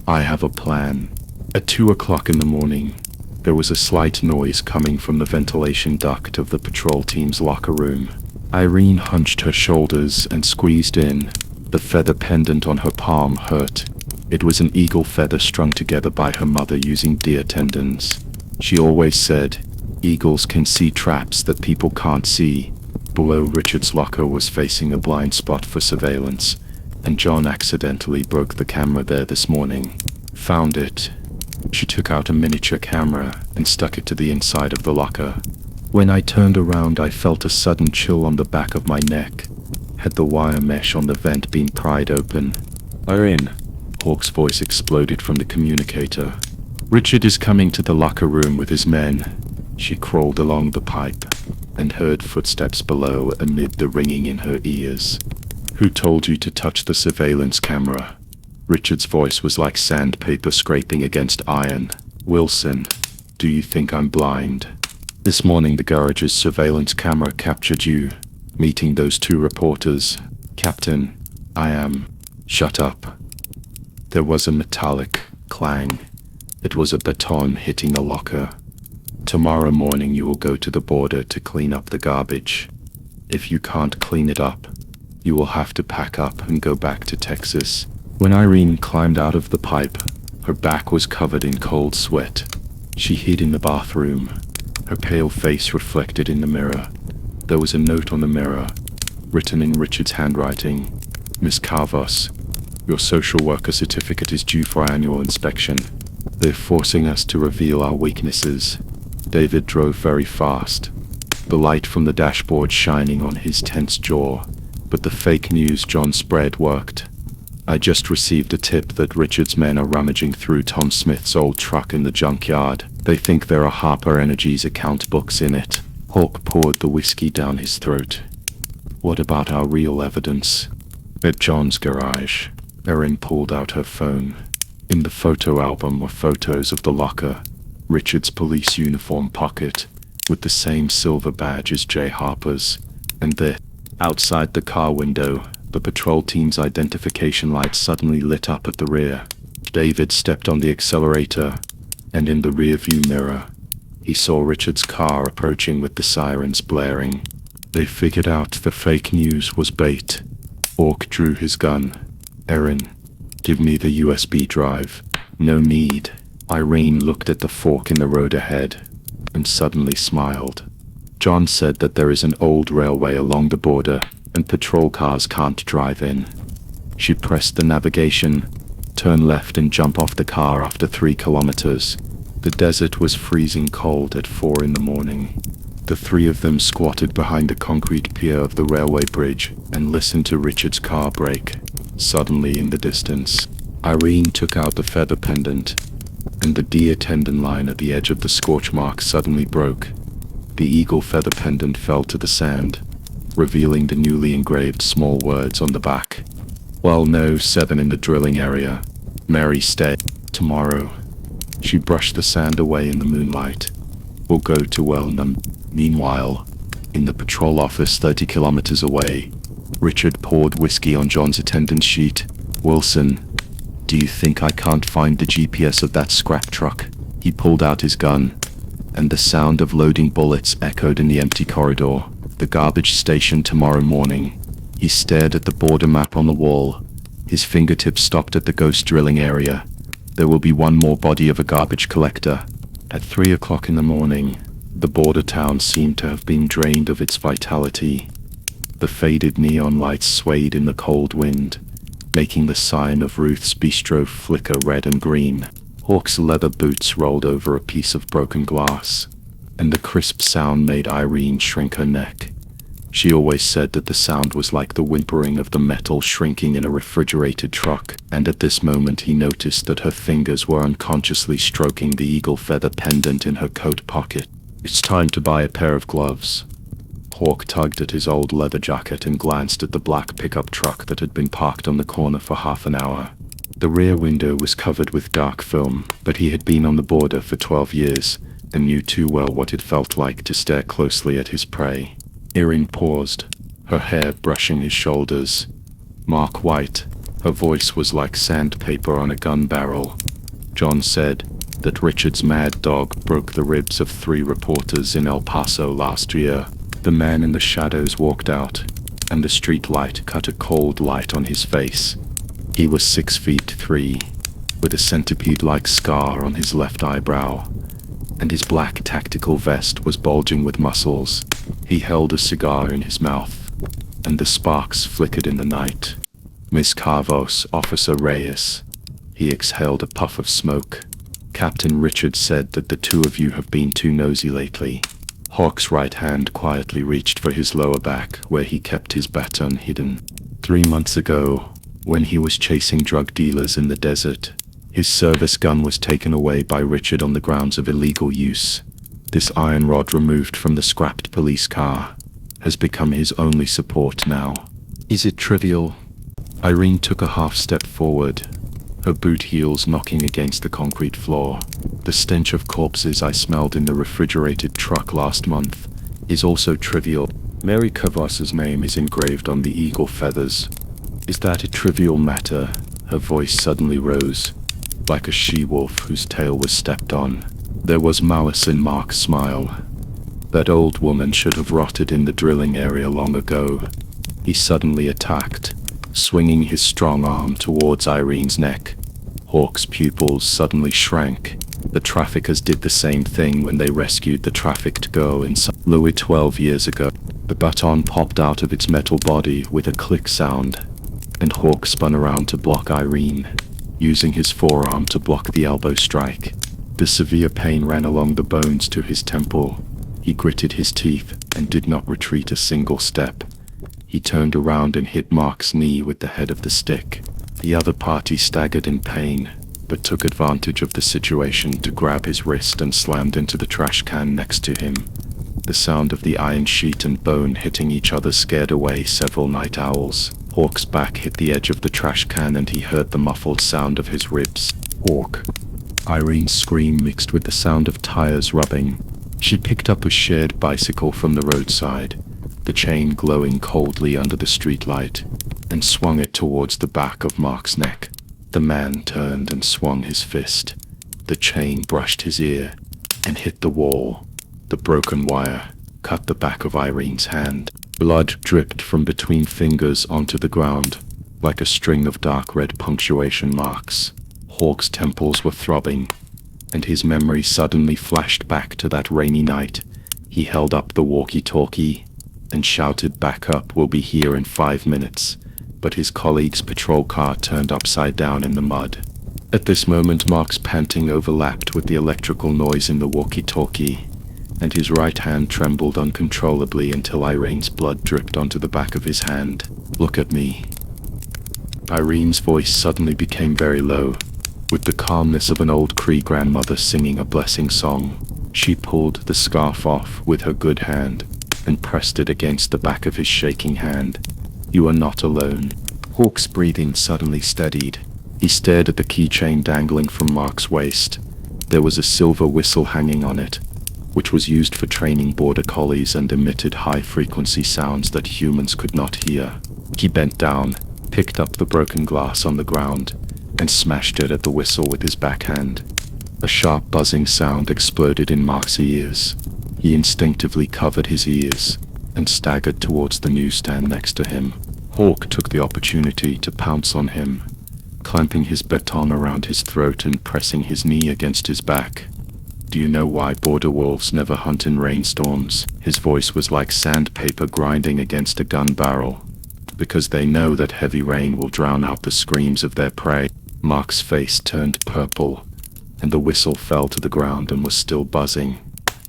I have a plan. At 2 o'clock in the morning, there was a slight noise coming from the ventilation duct of the patrol team's locker room. Irene hunched her shoulders and squeezed in. The feather pendant on her palm hurt. It was an eagle feather strung together by her mother using deer tendons. She always said, eagles can see traps that people can't see. Below Richard's locker was facing a blind spot for surveillance, and John accidentally broke the camera there this morning. Found it. She took out a miniature camera and stuck it to the inside of the locker. When I turned around, I felt a sudden chill on the back of my neck. Had the wire mesh on the vent been pried open? Irene, Hawk's voice exploded from the communicator. Richard is coming to the locker room with his men. She crawled along the pipe and heard footsteps below amid the ringing in her ears. Who told you to touch the surveillance camera? Richard's voice was like sandpaper scraping against iron. Wilson, do you think I'm blind? This morning the garage's surveillance camera captured you, meeting those 2 reporters. Captain, I am. Shut up. There was a metallic clang. It was a baton hitting the locker. Tomorrow morning you will go to the border to clean up the garbage. If you can't clean it up, you will have to pack up and go back to Texas. When Irene climbed out of the pipe, her back was covered in cold sweat. She hid in the bathroom, her pale face reflected in the mirror. There was a note on the mirror, written in Richard's handwriting. Miss Carvos, your social worker certificate is due for annual inspection. They're forcing us to reveal our weaknesses. David drove very fast, the light from the dashboard shining on his tense jaw, but the fake news John spread worked. I just received a tip that Richard's men are rummaging through Tom Smith's old truck in the junkyard. They think there are Harper Energy's account books in it. Hawk poured the whiskey down his throat. What about our real evidence? At John's garage, Erin pulled out her phone. In the photo album were photos of the locker, Richard's police uniform pocket, with the same silver badge as Jay Harper's, and there, outside the car window, the patrol team's identification lights suddenly lit up at the rear. David stepped on the accelerator, and in the rearview mirror, he saw Richard's car approaching with the sirens blaring. They figured out the fake news was bait. Hawk drew his gun. Erin, give me the USB drive. No need. Irene looked at the fork in the road ahead, and suddenly smiled. John said that there is an old railway along the border, and patrol cars can't drive in. She pressed the navigation, turn left and jump off the car after 3 kilometers. The desert was freezing cold at 4 in the morning. The 3 of them squatted behind the concrete pier of the railway bridge and listened to Richard's car brake. Suddenly in the distance, Irene took out the feather pendant, and the deer tendon line at the edge of the scorch mark suddenly broke. The eagle feather pendant fell to the sand, revealing the newly engraved small words on the back. Well, no 7 in the drilling area. Mary stay. Tomorrow. She brushed the sand away in the moonlight. We'll go to Wellnum. Meanwhile, in the patrol office 30 kilometers away, Richard poured whiskey on John's attendance sheet. Wilson, do you think I can't find the GPS of that scrap truck? He pulled out his gun, and the sound of loading bullets echoed in the empty corridor. The garbage station tomorrow morning. He stared at the border map on the wall. His fingertips stopped at the ghost drilling area. There will be one more body of a garbage collector. At 3 o'clock in the morning, the border town seemed to have been drained of its vitality. The faded neon lights swayed in the cold wind, making the sign of Ruth's Bistro flicker red and green. Hawk's leather boots rolled over a piece of broken glass, and the crisp sound made Irene shrink her neck. She always said that the sound was like the whimpering of the metal shrinking in a refrigerated truck, and at this moment he noticed that her fingers were unconsciously stroking the eagle feather pendant in her coat pocket. It's time to buy a pair of gloves. Hawk tugged at his old leather jacket and glanced at the black pickup truck that had been parked on the corner for half an hour. The rear window was covered with dark film, but he had been on the border for 12 years, and knew too well what it felt like to stare closely at his prey. Erin paused, her hair brushing his shoulders. Mark White, her voice was like sandpaper on a gun barrel. John said that Richard's mad dog broke the ribs of 3 reporters in El Paso last year. The man in the shadows walked out, and the street light cut a cold light on his face. He was 6'3", with a centipede-like scar on his left eyebrow, and his black tactical vest was bulging with muscles. He held a cigar in his mouth, and the sparks flickered in the night. Miss Carvos, Officer Reyes. He exhaled a puff of smoke. Captain Richard said that the two of you have been too nosy lately. Hawk's right hand quietly reached for his lower back, where he kept his baton hidden. 3 months ago, when he was chasing drug dealers in the desert, his service gun was taken away by Richard on the grounds of illegal use. This iron rod removed from the scrapped police car has become his only support now. Is it trivial? Irene took a half step forward, her boot heels knocking against the concrete floor. The stench of corpses I smelled in the refrigerated truck last month is also trivial. Mary Kavas's name is engraved on the eagle feathers. Is that a trivial matter? Her voice suddenly rose, like a she-wolf whose tail was stepped on. There was malice in Mark's smile. That old woman should have rotted in the drilling area long ago. He suddenly attacked, swinging his strong arm towards Irene's neck. Hawk's pupils suddenly shrank. The traffickers did the same thing when they rescued the trafficked girl in Louis 12 years ago. The baton popped out of its metal body with a click sound, and Hawk spun around to block Irene, using his forearm to block the elbow strike. The severe pain ran along the bones to his temple. He gritted his teeth and did not retreat a single step. He turned around and hit Mark's knee with the head of the stick. The other party staggered in pain, but took advantage of the situation to grab his wrist and slammed into the trash can next to him. The sound of the iron sheet and bone hitting each other scared away several night owls. Hawk's back hit the edge of the trash can and he heard the muffled sound of his ribs. Hawk. Irene's scream mixed with the sound of tires rubbing. She picked up a shared bicycle from the roadside, the chain glowing coldly under the streetlight, and swung it towards the back of Mark's neck. The man turned and swung his fist. The chain brushed his ear and hit the wall. The broken wire cut the back of Irene's hand. Blood dripped from between fingers onto the ground, like a string of dark red punctuation marks. Hawk's temples were throbbing, and his memory suddenly flashed back to that rainy night. He held up the walkie-talkie and shouted, "Back up, we'll be here in 5 minutes." But his colleague's patrol car turned upside down in the mud. At this moment, Mark's panting overlapped with the electrical noise in the walkie-talkie, and his right hand trembled uncontrollably until Irene's blood dripped onto the back of his hand. "Look at me." Irene's voice suddenly became very low, with the calmness of an old Cree grandmother singing a blessing song. She pulled the scarf off with her good hand and pressed it against the back of his shaking hand. "You are not alone." Hawk's breathing suddenly steadied. He stared at the keychain dangling from Mark's waist. There was a silver whistle hanging on it, which was used for training border collies and emitted high-frequency sounds that humans could not hear. He bent down, picked up the broken glass on the ground, and smashed it at the whistle with his backhand. A sharp buzzing sound exploded in Mark's ears. He instinctively covered his ears and staggered towards the newsstand next to him. Hawk took the opportunity to pounce on him, clamping his baton around his throat and pressing his knee against his back. "Do you know why border wolves never hunt in rainstorms?" His voice was like sandpaper grinding against a gun barrel. "Because they know that heavy rain will drown out the screams of their prey." Mark's face turned purple, and the whistle fell to the ground and was still buzzing.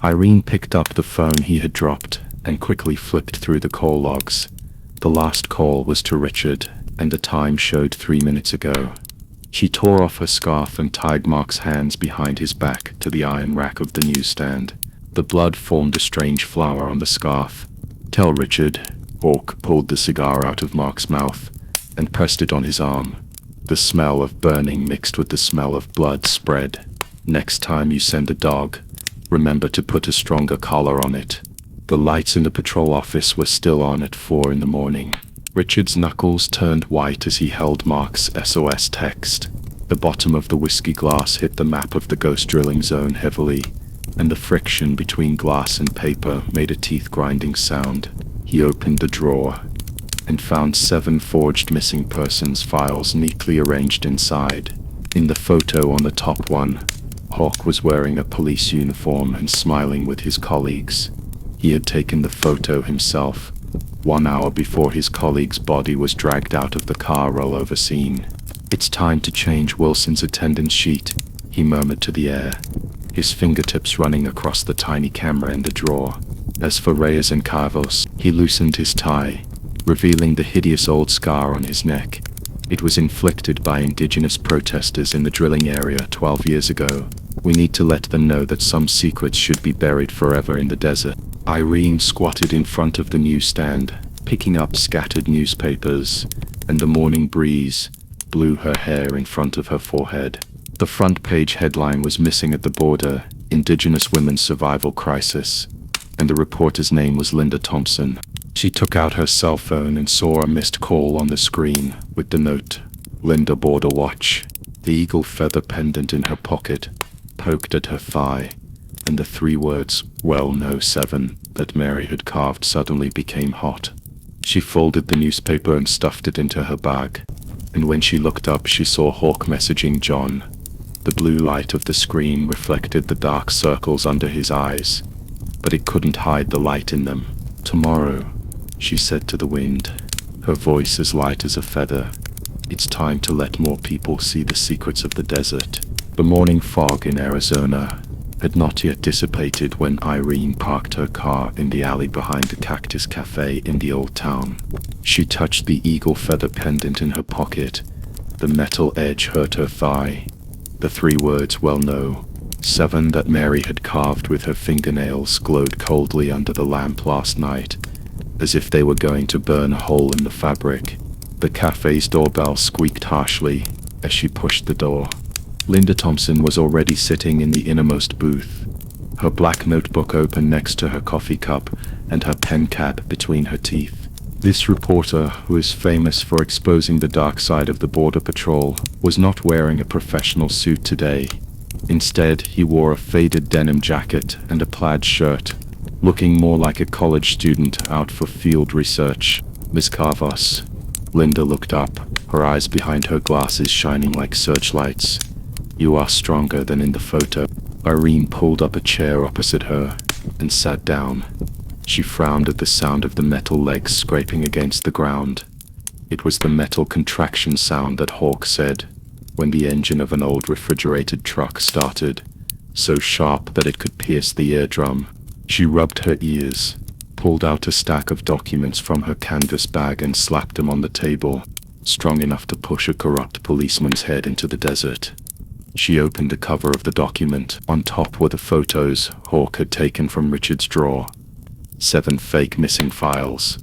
Irene picked up the phone he had dropped and quickly flipped through the call logs. The last call was to Richard, and the time showed 3 minutes ago. She tore off her scarf and tied Mark's hands behind his back to the iron rack of the newsstand. The blood formed a strange flower on the scarf. "Tell Richard." Hawk pulled the cigar out of Mark's mouth and pressed it on his arm. The smell of burning mixed with the smell of blood spread. "Next time you send a dog, remember to put a stronger collar on it." The lights in the patrol office were still on at 4 in the morning. Richard's knuckles turned white as he held Mark's SOS text. The bottom of the whiskey glass hit the map of the ghost drilling zone heavily, and the friction between glass and paper made a teeth-grinding sound. He opened the drawer and found 7 forged missing persons files neatly arranged inside. In the photo on the top one, Hawk was wearing a police uniform and smiling with his colleagues. He had taken the photo himself, 1 hour before his colleague's body was dragged out of the car rollover scene. "It's time to change Wilson's attendance sheet," he murmured to the air, his fingertips running across the tiny camera in the drawer. As for Reyes and Carvos, he loosened his tie, revealing the hideous old scar on his neck. It was inflicted by indigenous protesters in the drilling area 12 years ago. We need to let them know that some secrets should be buried forever in the desert. Irene squatted in front of the newsstand, picking up scattered newspapers, and the morning breeze blew her hair in front of her forehead. The front page headline was missing at the border, Indigenous Women's Survival Crisis, and the reporter's name was Linda Thompson. She took out her cell phone and saw a missed call on the screen with the note, Linda Border Watch. The eagle feather pendant in her pocket poked at her thigh, and the 3 words, Well No 7, that Mary had carved suddenly became hot. She folded the newspaper and stuffed it into her bag, and when she looked up she saw Hawk messaging John. The blue light of the screen reflected the dark circles under his eyes, but it couldn't hide the light in them. Tomorrow, she said to the wind, her voice as light as a feather. It's time to let more people see the secrets of the desert. The morning fog in Arizona had not yet dissipated when Irene parked her car in the alley behind the Cactus Cafe in the old town. She touched the eagle feather pendant in her pocket. The metal edge hurt her thigh. The 3 words, Well No 7, that Mary had carved with her fingernails glowed coldly under the lamp last night, as if they were going to burn a hole in the fabric. The cafe's doorbell squeaked harshly as she pushed the door. Linda Thompson was already sitting in the innermost booth, her black notebook open next to her coffee cup and her pen cap between her teeth. This reporter, who is famous for exposing the dark side of the Border Patrol, was not wearing a professional suit today. Instead, he wore a faded denim jacket and a plaid shirt, looking more like a college student out for field research. Miss Carvos. Linda looked up, her eyes behind her glasses shining like searchlights. You are stronger than in the photo. Irene pulled up a chair opposite her and sat down. She frowned at the sound of the metal legs scraping against the ground. It was the metal contraction sound that Hawk said when the engine of an old refrigerated truck started, so sharp that it could pierce the eardrum. She rubbed her ears, pulled out a stack of documents from her canvas bag and slapped them on the table, strong enough to push a corrupt policeman's head into the desert. She opened the cover of the document. On top were the photos Hawk had taken from Richard's drawer. 7 fake missing files,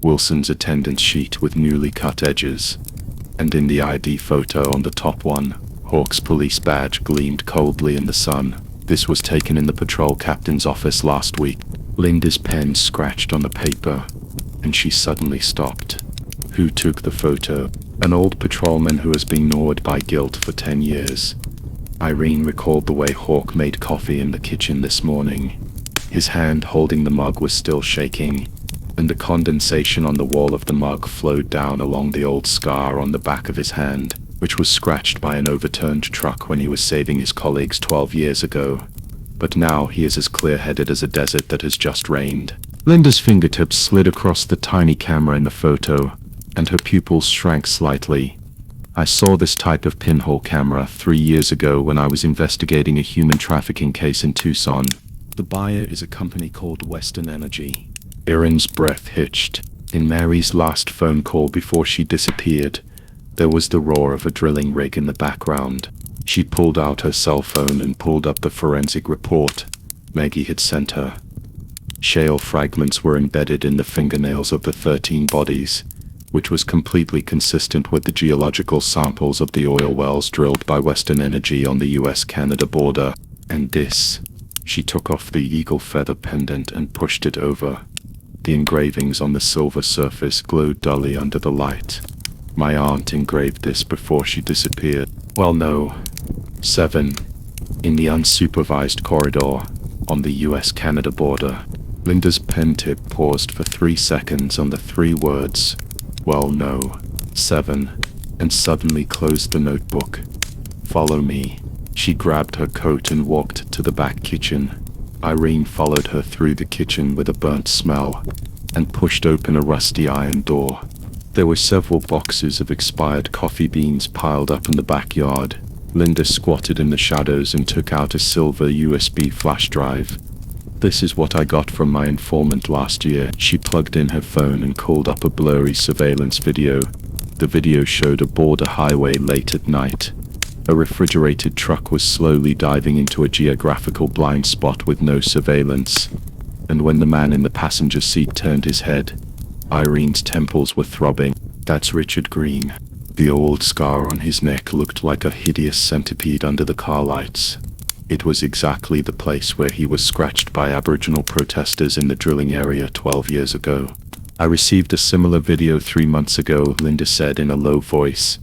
Wilson's attendance sheet with newly cut edges, and in the ID photo on the top one, Hawk's police badge gleamed coldly in the sun. This was taken in the patrol captain's office last week. Linda's pen scratched on the paper, and she suddenly stopped. Who took the photo? An old patrolman who has been gnawed by guilt for 10 years. Irene recalled the way Hawk made coffee in the kitchen this morning. His hand holding the mug was still shaking, and the condensation on the wall of the mug flowed down along the old scar on the back of his hand, which was scratched by an overturned truck when he was saving his colleagues 12 years ago. But now he is as clear-headed as a desert that has just rained. Linda's fingertips slid across the tiny camera in the photo, and her pupils shrank slightly. I saw this type of pinhole camera 3 years ago when I was investigating a human trafficking case in Tucson. The buyer is a company called Western Energy. Erin's breath hitched. In Mary's last phone call before she disappeared, there was the roar of a drilling rig in the background. She pulled out her cell phone and pulled up the forensic report Maggie had sent her. Shale fragments were embedded in the fingernails of the 13 bodies, which was completely consistent with the geological samples of the oil wells drilled by Western Energy on the US-Canada border. And this. She took off the eagle feather pendant and pushed it over. The engravings on the silver surface glowed dully under the light. My aunt engraved this before she disappeared. Well, no. 7. In the unsupervised corridor on the US-Canada border. Linda's pen tip paused for 3 seconds on the 3 words, Well, no. 7, and suddenly closed the notebook. Follow me. She grabbed her coat and walked to the back kitchen. Irene followed her through the kitchen with a burnt smell and pushed open a rusty iron door. There were several boxes of expired coffee beans piled up in the backyard, Linda squatted in the shadows and took out a silver USB flash drive. "This is what I got from my informant last year." She plugged in her phone and called up a blurry surveillance video. The video showed a border highway late at night. A refrigerated truck was slowly diving into a geographical blind spot with no surveillance. And when the man in the passenger seat turned his head, Irene's temples were throbbing. "That's Richard Green." The old scar on his neck looked like a hideous centipede under the car lights. It was exactly the place where he was scratched by Aboriginal protesters in the drilling area 12 years ago. "I received a similar video 3 months ago," Linda said in a low voice,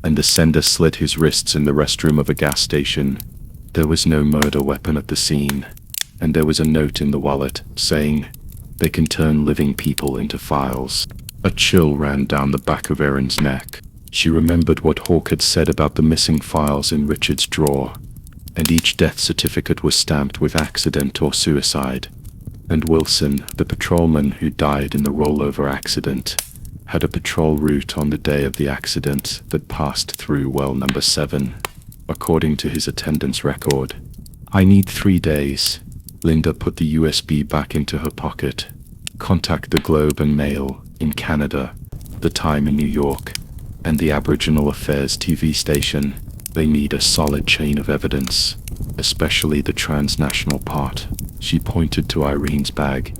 and the sender slit his wrists in the restroom of a gas station. There was no murder weapon at the scene, and there was a note in the wallet saying, "They can turn living people into files." A chill ran down the back of Erin's neck. She remembered what Hawk had said about the missing files in Richard's drawer, and each death certificate was stamped with accident or suicide. And Wilson, the patrolman who died in the rollover accident, had a patrol route on the day of the accident that passed through well number 7, according to his attendance record. "I need 3 days. Linda put the USB back into her pocket. "Contact the Globe and Mail in Canada, the Time in New York, and the Aboriginal Affairs TV station. They need a solid chain of evidence, especially the transnational part." She pointed to Irene's bag.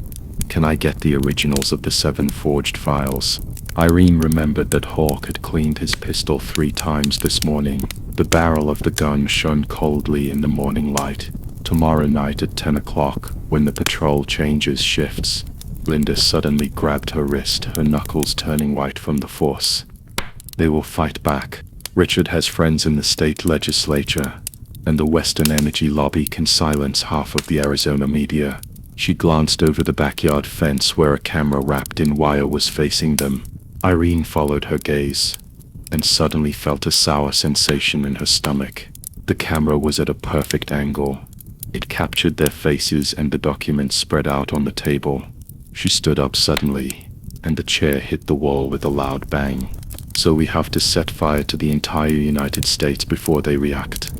"Can I get the originals of the 7 forged files?" Irene remembered that Hawk had cleaned his pistol 3 times this morning. The barrel of the gun shone coldly in the morning light. "Tomorrow night at 10 o'clock, when the patrol changes shifts." Linda suddenly grabbed her wrist, her knuckles turning white from the force. "They will fight back. Richard has friends in the state legislature, and the Western Energy Lobby can silence half of the Arizona media." She glanced over the backyard fence where a camera wrapped in wire was facing them. Irene followed her gaze, and suddenly felt a sour sensation in her stomach. The camera was at a perfect angle. It captured their faces and the documents spread out on the table. She stood up suddenly, and the chair hit the wall with a loud bang. "So we have to set fire to the entire United States before they react."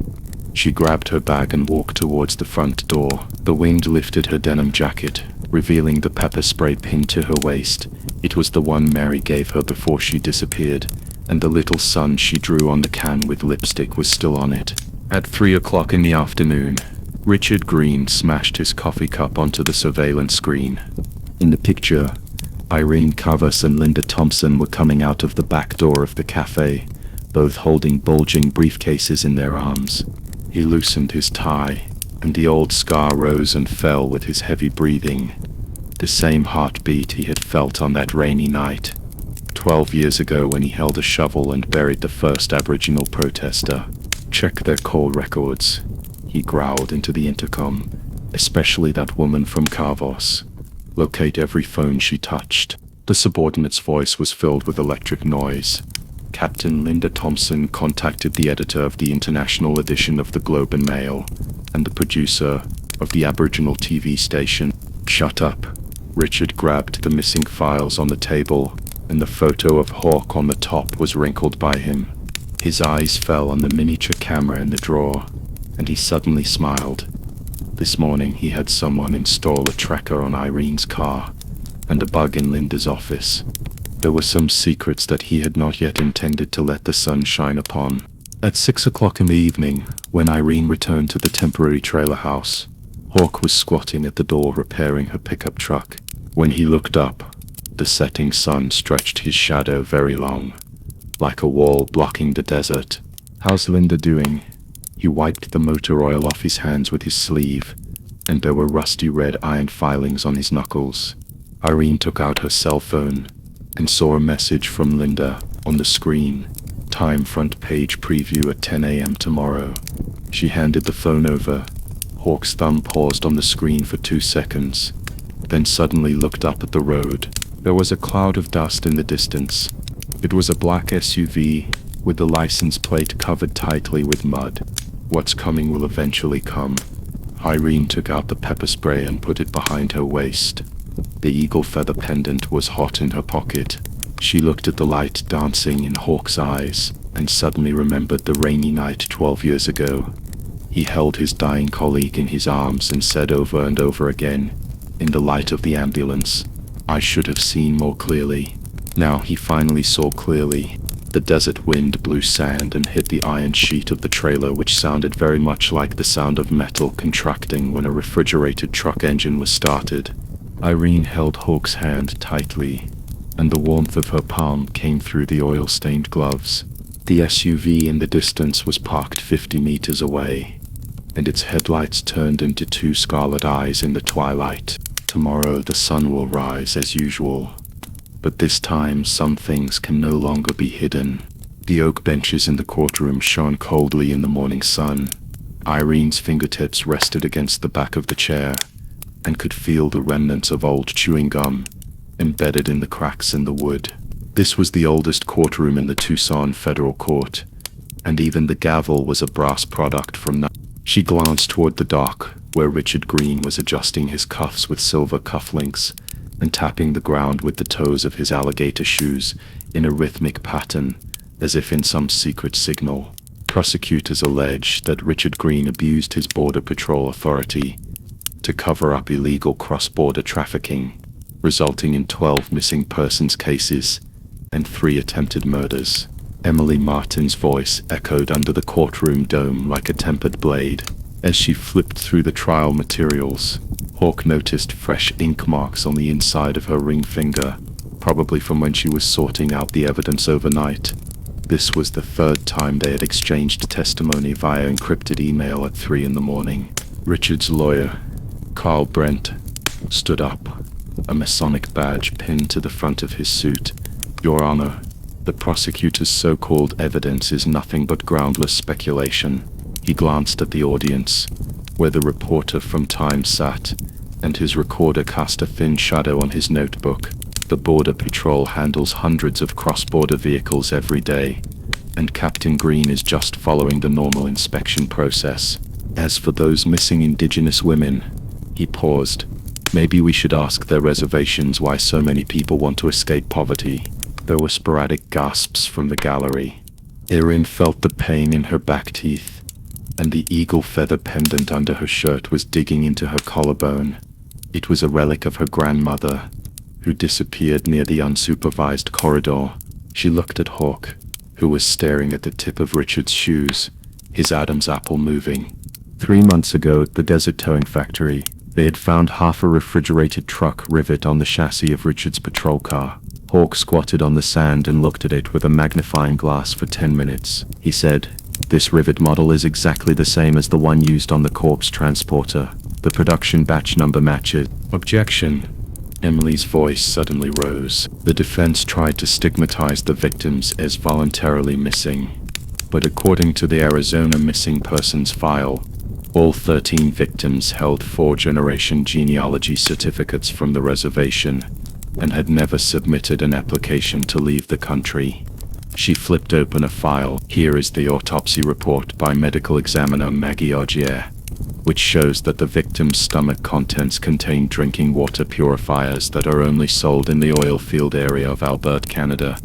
She grabbed her bag and walked towards the front door. The wind lifted her denim jacket, revealing the pepper spray pinned to her waist. It was the one Mary gave her before she disappeared, and the little sun she drew on the can with lipstick was still on it. At 3 o'clock in the afternoon, Richard Green smashed his coffee cup onto the surveillance screen. In the picture, Irene Cavas and Linda Thompson were coming out of the back door of the cafe, both holding bulging briefcases in their arms. He loosened his tie, and the old scar rose and fell with his heavy breathing. The same heartbeat he had felt on that rainy night, 12 years ago when he held a shovel and buried the first Aboriginal protester. "Check their call records," he growled into the intercom, "especially that woman from Carvos. Locate every phone she touched." The subordinate's voice was filled with electric noise. Captain Linda Thompson contacted the editor of the international edition of the Globe and Mail, and the producer of the Aboriginal TV station. "Shut up." Richard grabbed the missing files on the table, and the photo of Hawk on the top was wrinkled by him. His eyes fell on the miniature camera in the drawer, and he suddenly smiled. This morning he had someone install a tracker on Irene's car, and a bug in Linda's office. There were some secrets that he had not yet intended to let the sun shine upon. At 6 o'clock in the evening, when Irene returned to the temporary trailer house, Hawk was squatting at the door repairing her pickup truck. When he looked up, the setting sun stretched his shadow very long, like a wall blocking the desert. "How's Linda doing?" He wiped the motor oil off his hands with his sleeve, and there were rusty red iron filings on his knuckles. Irene took out her cell phone and saw a message from Linda on the screen. "Time front page preview at 10 a.m. tomorrow." She handed the phone over. Hawk's thumb paused on the screen for 2 seconds, then suddenly looked up at the road. There was a cloud of dust in the distance. It was a black SUV, with the license plate covered tightly with mud. What's coming will eventually come. Irene took out the pepper spray and put it behind her waist. The eagle feather pendant was hot in her pocket. She looked at the light dancing in Hawk's eyes, and suddenly remembered the rainy night 12 years ago. He held his dying colleague in his arms and said over and over again, in the light of the ambulance, "I should have seen more clearly." Now he finally saw clearly. The desert wind blew sand and hit the iron sheet of the trailer, which sounded very much like the sound of metal contracting when a refrigerated truck engine was started. Irene held Hawk's hand tightly, and the warmth of her palm came through the oil-stained gloves. The SUV in the distance was parked 50 meters away, and its headlights turned into two scarlet eyes in the twilight. Tomorrow the sun will rise as usual, but this time some things can no longer be hidden. The oak benches in the courtroom shone coldly in the morning sun. Irene's fingertips rested against the back of the chair, and could feel the remnants of old chewing gum embedded in the cracks in the wood. This was the oldest courtroom in the Tucson federal court, and even the gavel was a brass product from that. She glanced toward the dock, where Richard Green was adjusting his cuffs with silver cufflinks and tapping the ground with the toes of his alligator shoes in a rhythmic pattern, as if in some secret signal. Prosecutors allege that Richard Green abused his Border Patrol authority to cover up illegal cross-border trafficking, resulting in 12 missing persons cases and 3 attempted murders. Emily Martin's voice echoed under the courtroom dome like a tempered blade. As she flipped through the trial materials, Hawk noticed fresh ink marks on the inside of her ring finger, probably from when she was sorting out the evidence overnight. This was the 3rd time they had exchanged testimony via encrypted email at 3 in the morning. Richard's lawyer, Carl Brent, stood up, a Masonic badge pinned to the front of his suit. "Your Honor, the prosecutor's so-called evidence is nothing but groundless speculation." He glanced at the audience, where the reporter from Time sat, and his recorder cast a thin shadow on his notebook. The Border Patrol handles hundreds of cross-border vehicles every day, and Captain Green is just following the normal inspection process. As for those missing Indigenous women, he paused. Maybe we should ask their reservations why so many people want to escape poverty. There were sporadic gasps from the gallery. Erin felt the pain in her back teeth, and the eagle feather pendant under her shirt was digging into her collarbone. It was a relic of her grandmother, who disappeared near the unsupervised corridor. She looked at Hawk, who was staring at the tip of Richard's shoes, his Adam's apple moving. 3 months ago at the desert towing factory, they had found half a refrigerated truck rivet on the chassis of Richard's patrol car. Hawk squatted on the sand and looked at it with a magnifying glass for 10 minutes. He said, "This rivet model is exactly the same as the one used on the corpse transporter. The production batch number matches." "Objection." Emily's voice suddenly rose. The defense tried to stigmatize the victims as voluntarily missing, but according to the Arizona missing persons file, all 13 victims held 4th-generation genealogy certificates from the reservation and had never submitted an application to leave the country. She flipped open a file. Here is the autopsy report by medical examiner Maggie Augier, which shows that the victim's stomach contents contain drinking water purifiers that are only sold in the oil field area of Alberta, Canada,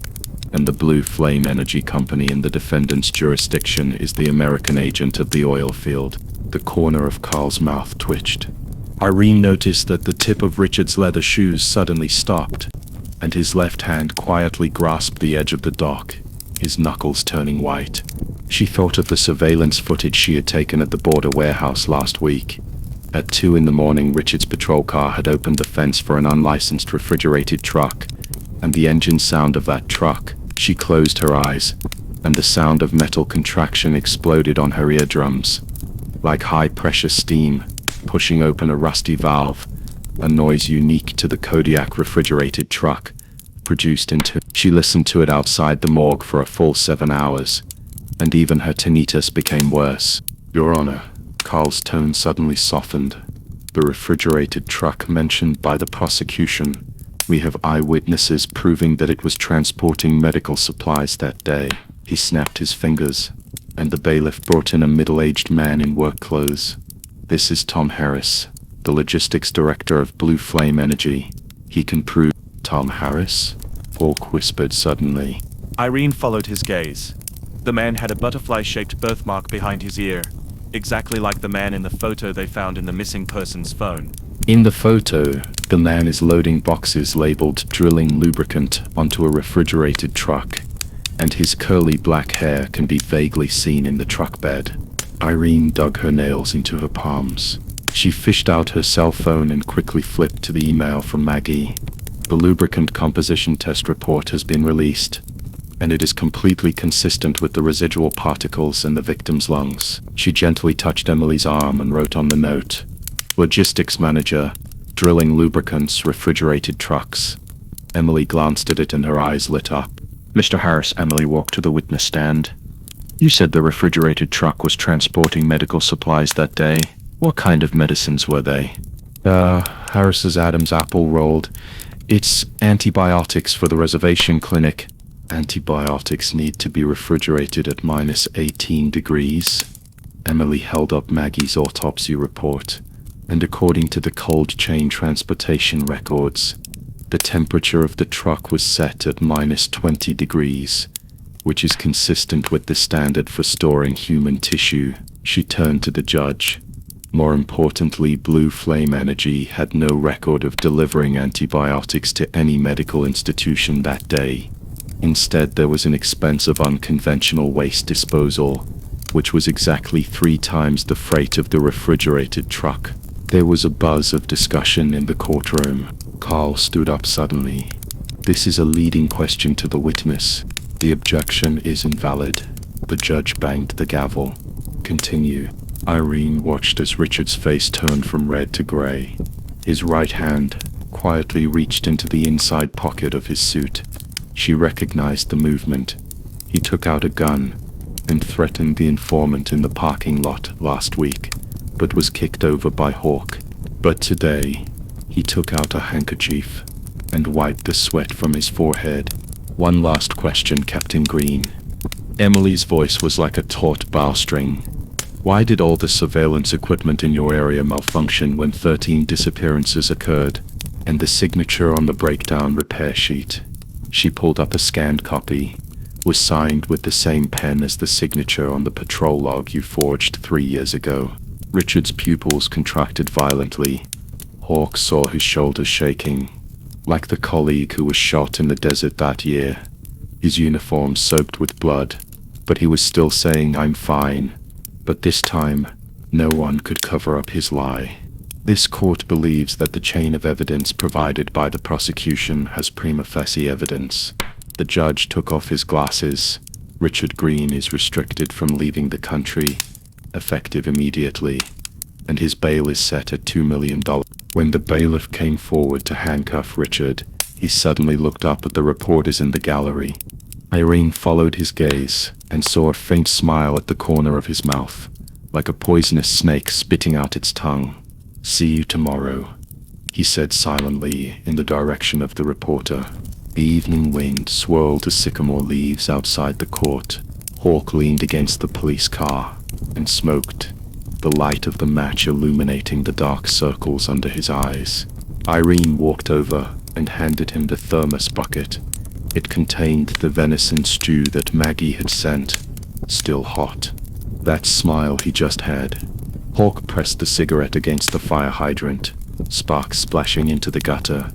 and the Blue Flame Energy Company in the defendant's jurisdiction is the American agent of the oil field. The corner of Carl's mouth twitched. Irene noticed that the tip of Richard's leather shoes suddenly stopped, and his left hand quietly grasped the edge of the dock, his knuckles turning white. She thought of the surveillance footage she had taken at the border warehouse last week. At 2 in the morning, Richard's patrol car had opened the fence for an unlicensed refrigerated truck, and the engine sound of that truck. She closed her eyes, and the sound of metal contraction exploded on her eardrums, like high-pressure steam pushing open a rusty valve, a noise unique to the Kodiak refrigerated truck, produced into. She listened to it outside the morgue for a full 7 hours, and even her tinnitus became worse. "Your Honor," Carl's tone suddenly softened. "The refrigerated truck mentioned by the prosecution, we have eyewitnesses proving that it was transporting medical supplies that day." He snapped his fingers, and the bailiff brought in a middle-aged man in work clothes. "This is Tom Harris, the logistics director of Blue Flame Energy. He can prove." "Tom Harris?" Hawk whispered suddenly. Irene followed his gaze. The man had a butterfly-shaped birthmark behind his ear, exactly like the man in the photo they found in the missing person's phone. In the photo, the man is loading boxes labeled drilling lubricant onto a refrigerated truck, and his curly black hair can be vaguely seen in the truck bed. Irene dug her nails into her palms. She fished out her cell phone and quickly flipped to the email from Maggie. The lubricant composition test report has been released, and it is completely consistent with the residual particles in the victim's lungs. She gently touched Emily's arm and wrote on the note, "Logistics manager, drilling lubricants, refrigerated trucks." Emily glanced at it and her eyes lit up. Mr. Harris, Emily walked to the witness stand. You said the refrigerated truck was transporting medical supplies that day. What kind of medicines were they? Harris's Adam's apple rolled. It's antibiotics for the reservation clinic. Antibiotics need to be refrigerated at -18 degrees. Emily held up Maggie's autopsy report, and according to the cold chain transportation records, the temperature of the truck was set at -20 degrees, which is consistent with the standard for storing human tissue. She turned to the judge. More importantly, Blue Flame Energy had no record of delivering antibiotics to any medical institution that day. Instead, there was an expensive unconventional waste disposal, which was exactly 3 times the freight of the refrigerated truck. There was a buzz of discussion in the courtroom. Carl stood up suddenly. "This is a leading question to the witness. The objection is invalid." The judge banged the gavel. "Continue." Irene watched as Richard's face turned from red to gray. His right hand quietly reached into the inside pocket of his suit. She recognized the movement. He took out a gun and threatened the informant in the parking lot last week, but was kicked over by Hawk. But today, he took out a handkerchief and wiped the sweat from his forehead. "One last question, Captain Green." Emily's voice was like a taut bowstring. "Why did all the surveillance equipment in your area malfunction when 13 disappearances occurred?" And the signature on the breakdown repair sheet. She pulled up a scanned copy. Was signed with the same pen as the signature on the patrol log you forged 3 years ago. Richard's pupils contracted violently. Hawk saw his shoulders shaking, like the colleague who was shot in the desert that year. His uniform soaked with blood, but he was still saying, "I'm fine." But this time, no one could cover up his lie. This court believes that the chain of evidence provided by the prosecution has prima facie evidence. The judge took off his glasses. Richard Green is restricted from leaving the country, effective immediately, and his bail is set at $2 million. When the bailiff came forward to handcuff Richard, he suddenly looked up at the reporters in the gallery. Irene followed his gaze and saw a faint smile at the corner of his mouth, like a poisonous snake spitting out its tongue. "See you tomorrow," he said silently in the direction of the reporter. The evening wind swirled the sycamore leaves outside the court. Hawk leaned against the police car and smoked, the light of the match illuminating the dark circles under his eyes. Irene walked over and handed him the thermos bucket. It contained the venison stew that Maggie had sent, still hot. That smile he just had. Hawk pressed the cigarette against the fire hydrant, sparks splashing into the gutter.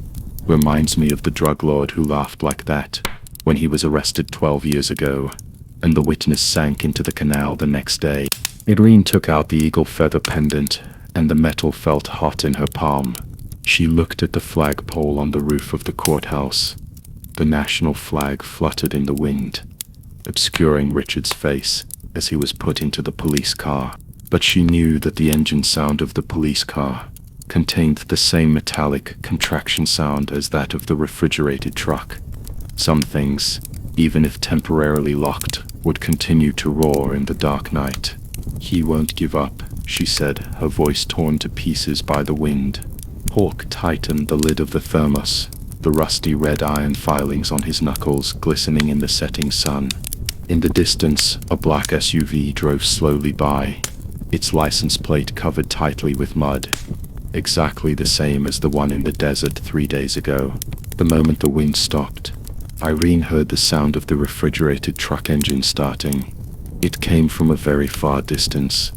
"Reminds me of the drug lord who laughed like that when he was arrested 12 years ago," and the witness sank into the canal the next day. Irene took out the eagle feather pendant, and the metal felt hot in her palm. She looked at the flagpole on the roof of the courthouse. The national flag fluttered in the wind, obscuring Richard's face as he was put into the police car. But she knew that the engine sound of the police car contained the same metallic contraction sound as that of the refrigerated truck. Some things, even if temporarily locked, would continue to roar in the dark night. "He won't give up," she said, her voice torn to pieces by the wind. Hawk tightened the lid of the thermos, the rusty red iron filings on his knuckles glistening in the setting sun. In the distance, a black SUV drove slowly by, its license plate covered tightly with mud, exactly the same as the one in the desert 3 days ago. The moment the wind stopped, Irene heard the sound of the refrigerated truck engine starting. It came from a very far distance,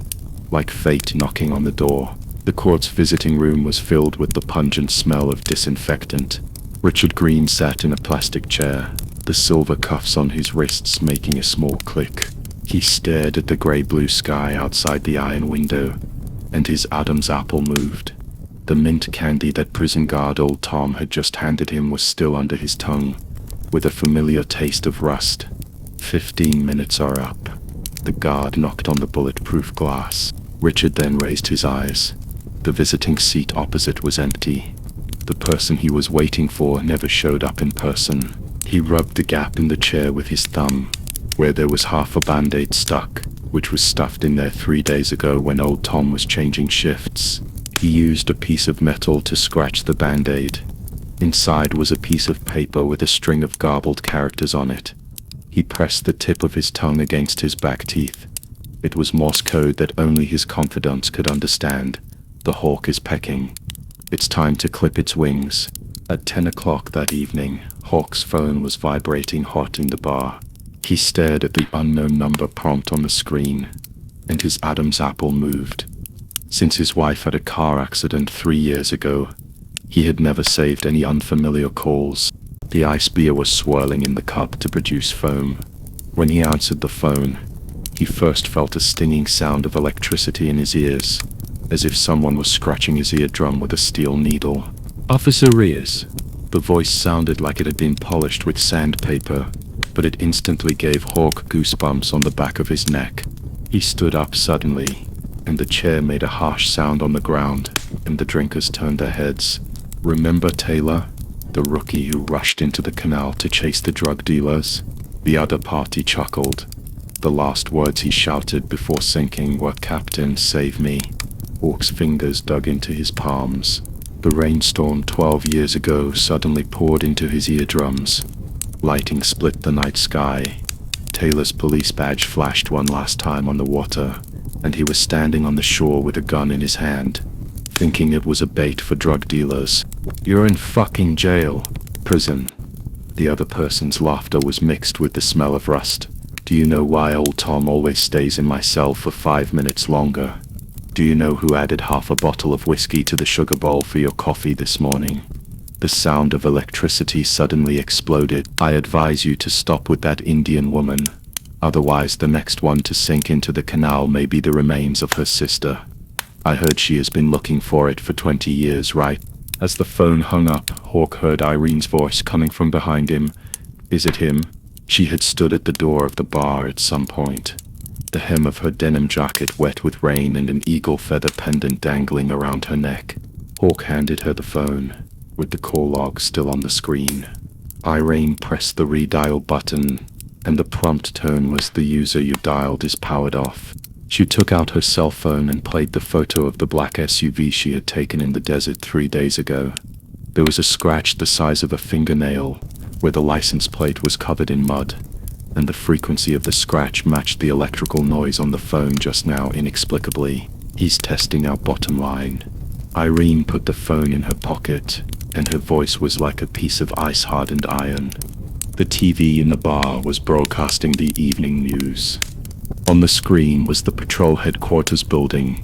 like fate knocking on the door. The court's visiting room was filled with the pungent smell of disinfectant. Richard Green sat in a plastic chair, the silver cuffs on his wrists making a small click. He stared at the grey-blue sky outside the iron window, and his Adam's apple moved. The mint candy that prison guard old Tom had just handed him was still under his tongue, with a familiar taste of rust. 15 minutes are up. The guard knocked on the bulletproof glass. Richard then raised his eyes. The visiting seat opposite was empty. The person he was waiting for never showed up in person. He rubbed the gap in the chair with his thumb, where there was half a band-aid stuck, which was stuffed in there 3 days ago when old Tom was changing shifts. He used a piece of metal to scratch the band-aid. Inside was a piece of paper with a string of garbled characters on it. He pressed the tip of his tongue against his back teeth. It was Morse code that only his confidants could understand. The hawk is pecking. It's time to clip its wings. At 10 o'clock that evening, Hawk's phone was vibrating hot in the bar. He stared at the unknown number prompt on the screen, and his Adam's apple moved. Since his wife had a car accident 3 years ago, he had never saved any unfamiliar calls. The ice beer was swirling in the cup to produce foam. When he answered the phone, he first felt a stinging sound of electricity in his ears, as if someone was scratching his eardrum with a steel needle. Officer Reyes. The voice sounded like it had been polished with sandpaper, but it instantly gave Hawk goosebumps on the back of his neck. He stood up suddenly, and the chair made a harsh sound on the ground, and the drinkers turned their heads. "Remember Taylor, the rookie who rushed into the canal to chase the drug dealers?" The other party chuckled. The last words he shouted before sinking were, "Captain, save me." Hawk's fingers dug into his palms. The rainstorm 12 years ago suddenly poured into his eardrums. Lighting split the night sky. Taylor's police badge flashed one last time on the water, and he was standing on the shore with a gun in his hand, thinking it was a bait for drug dealers. "You're in fucking jail. Prison." The other person's laughter was mixed with the smell of rust. "Do you know why old Tom always stays in my cell for 5 minutes longer? Do you know who added half a bottle of whiskey to the sugar bowl for your coffee this morning?" The sound of electricity suddenly exploded. "I advise you to stop with that Indian woman. Otherwise the next one to sink into the canal may be the remains of her sister. I heard she has been looking for it for 20 years, right?" As the phone hung up, Hawk heard Irene's voice coming from behind him. "Is it him?" She had stood at the door of the bar at some point, the hem of her denim jacket wet with rain and an eagle feather pendant dangling around her neck. Hawk handed her the phone, with the call log still on the screen. Irene pressed the redial button, and the prompt tone was, "The user you dialed is powered off." She took out her cell phone and played the photo of the black SUV she had taken in the desert 3 days ago. There was a scratch the size of a fingernail, where the license plate was covered in mud, and the frequency of the scratch matched the electrical noise on the phone just now inexplicably. "He's testing our bottom line." Irene put the phone in her pocket, and her voice was like a piece of ice-hardened iron. The TV in the bar was broadcasting the evening news. On the screen was the patrol headquarters building,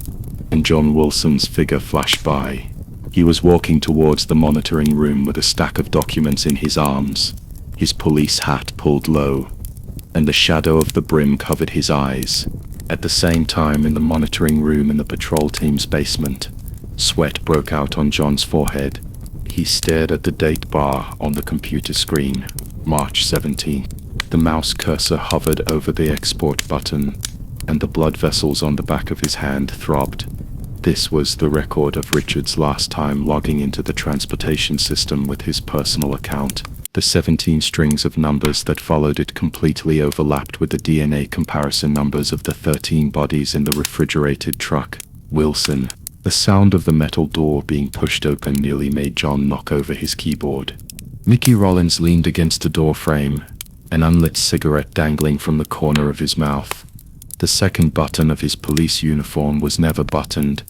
and John Wilson's figure flashed by. He was walking towards the monitoring room with a stack of documents in his arms, his police hat pulled low, and the shadow of the brim covered his eyes. At the same time, in the monitoring room in the patrol team's basement, sweat broke out on John's forehead. He stared at the date bar on the computer screen. March 17th. The mouse cursor hovered over the export button, and the blood vessels on the back of his hand throbbed. This was the record of Richard's last time logging into the transportation system with his personal account. The 17 strings of numbers that followed it completely overlapped with the DNA comparison numbers of the 13 bodies in the refrigerated truck. Wilson. The sound of the metal door being pushed open nearly made John knock over his keyboard. Mickey Rollins leaned against the door frame, an unlit cigarette dangling from the corner of his mouth. The second button of his police uniform was never buttoned,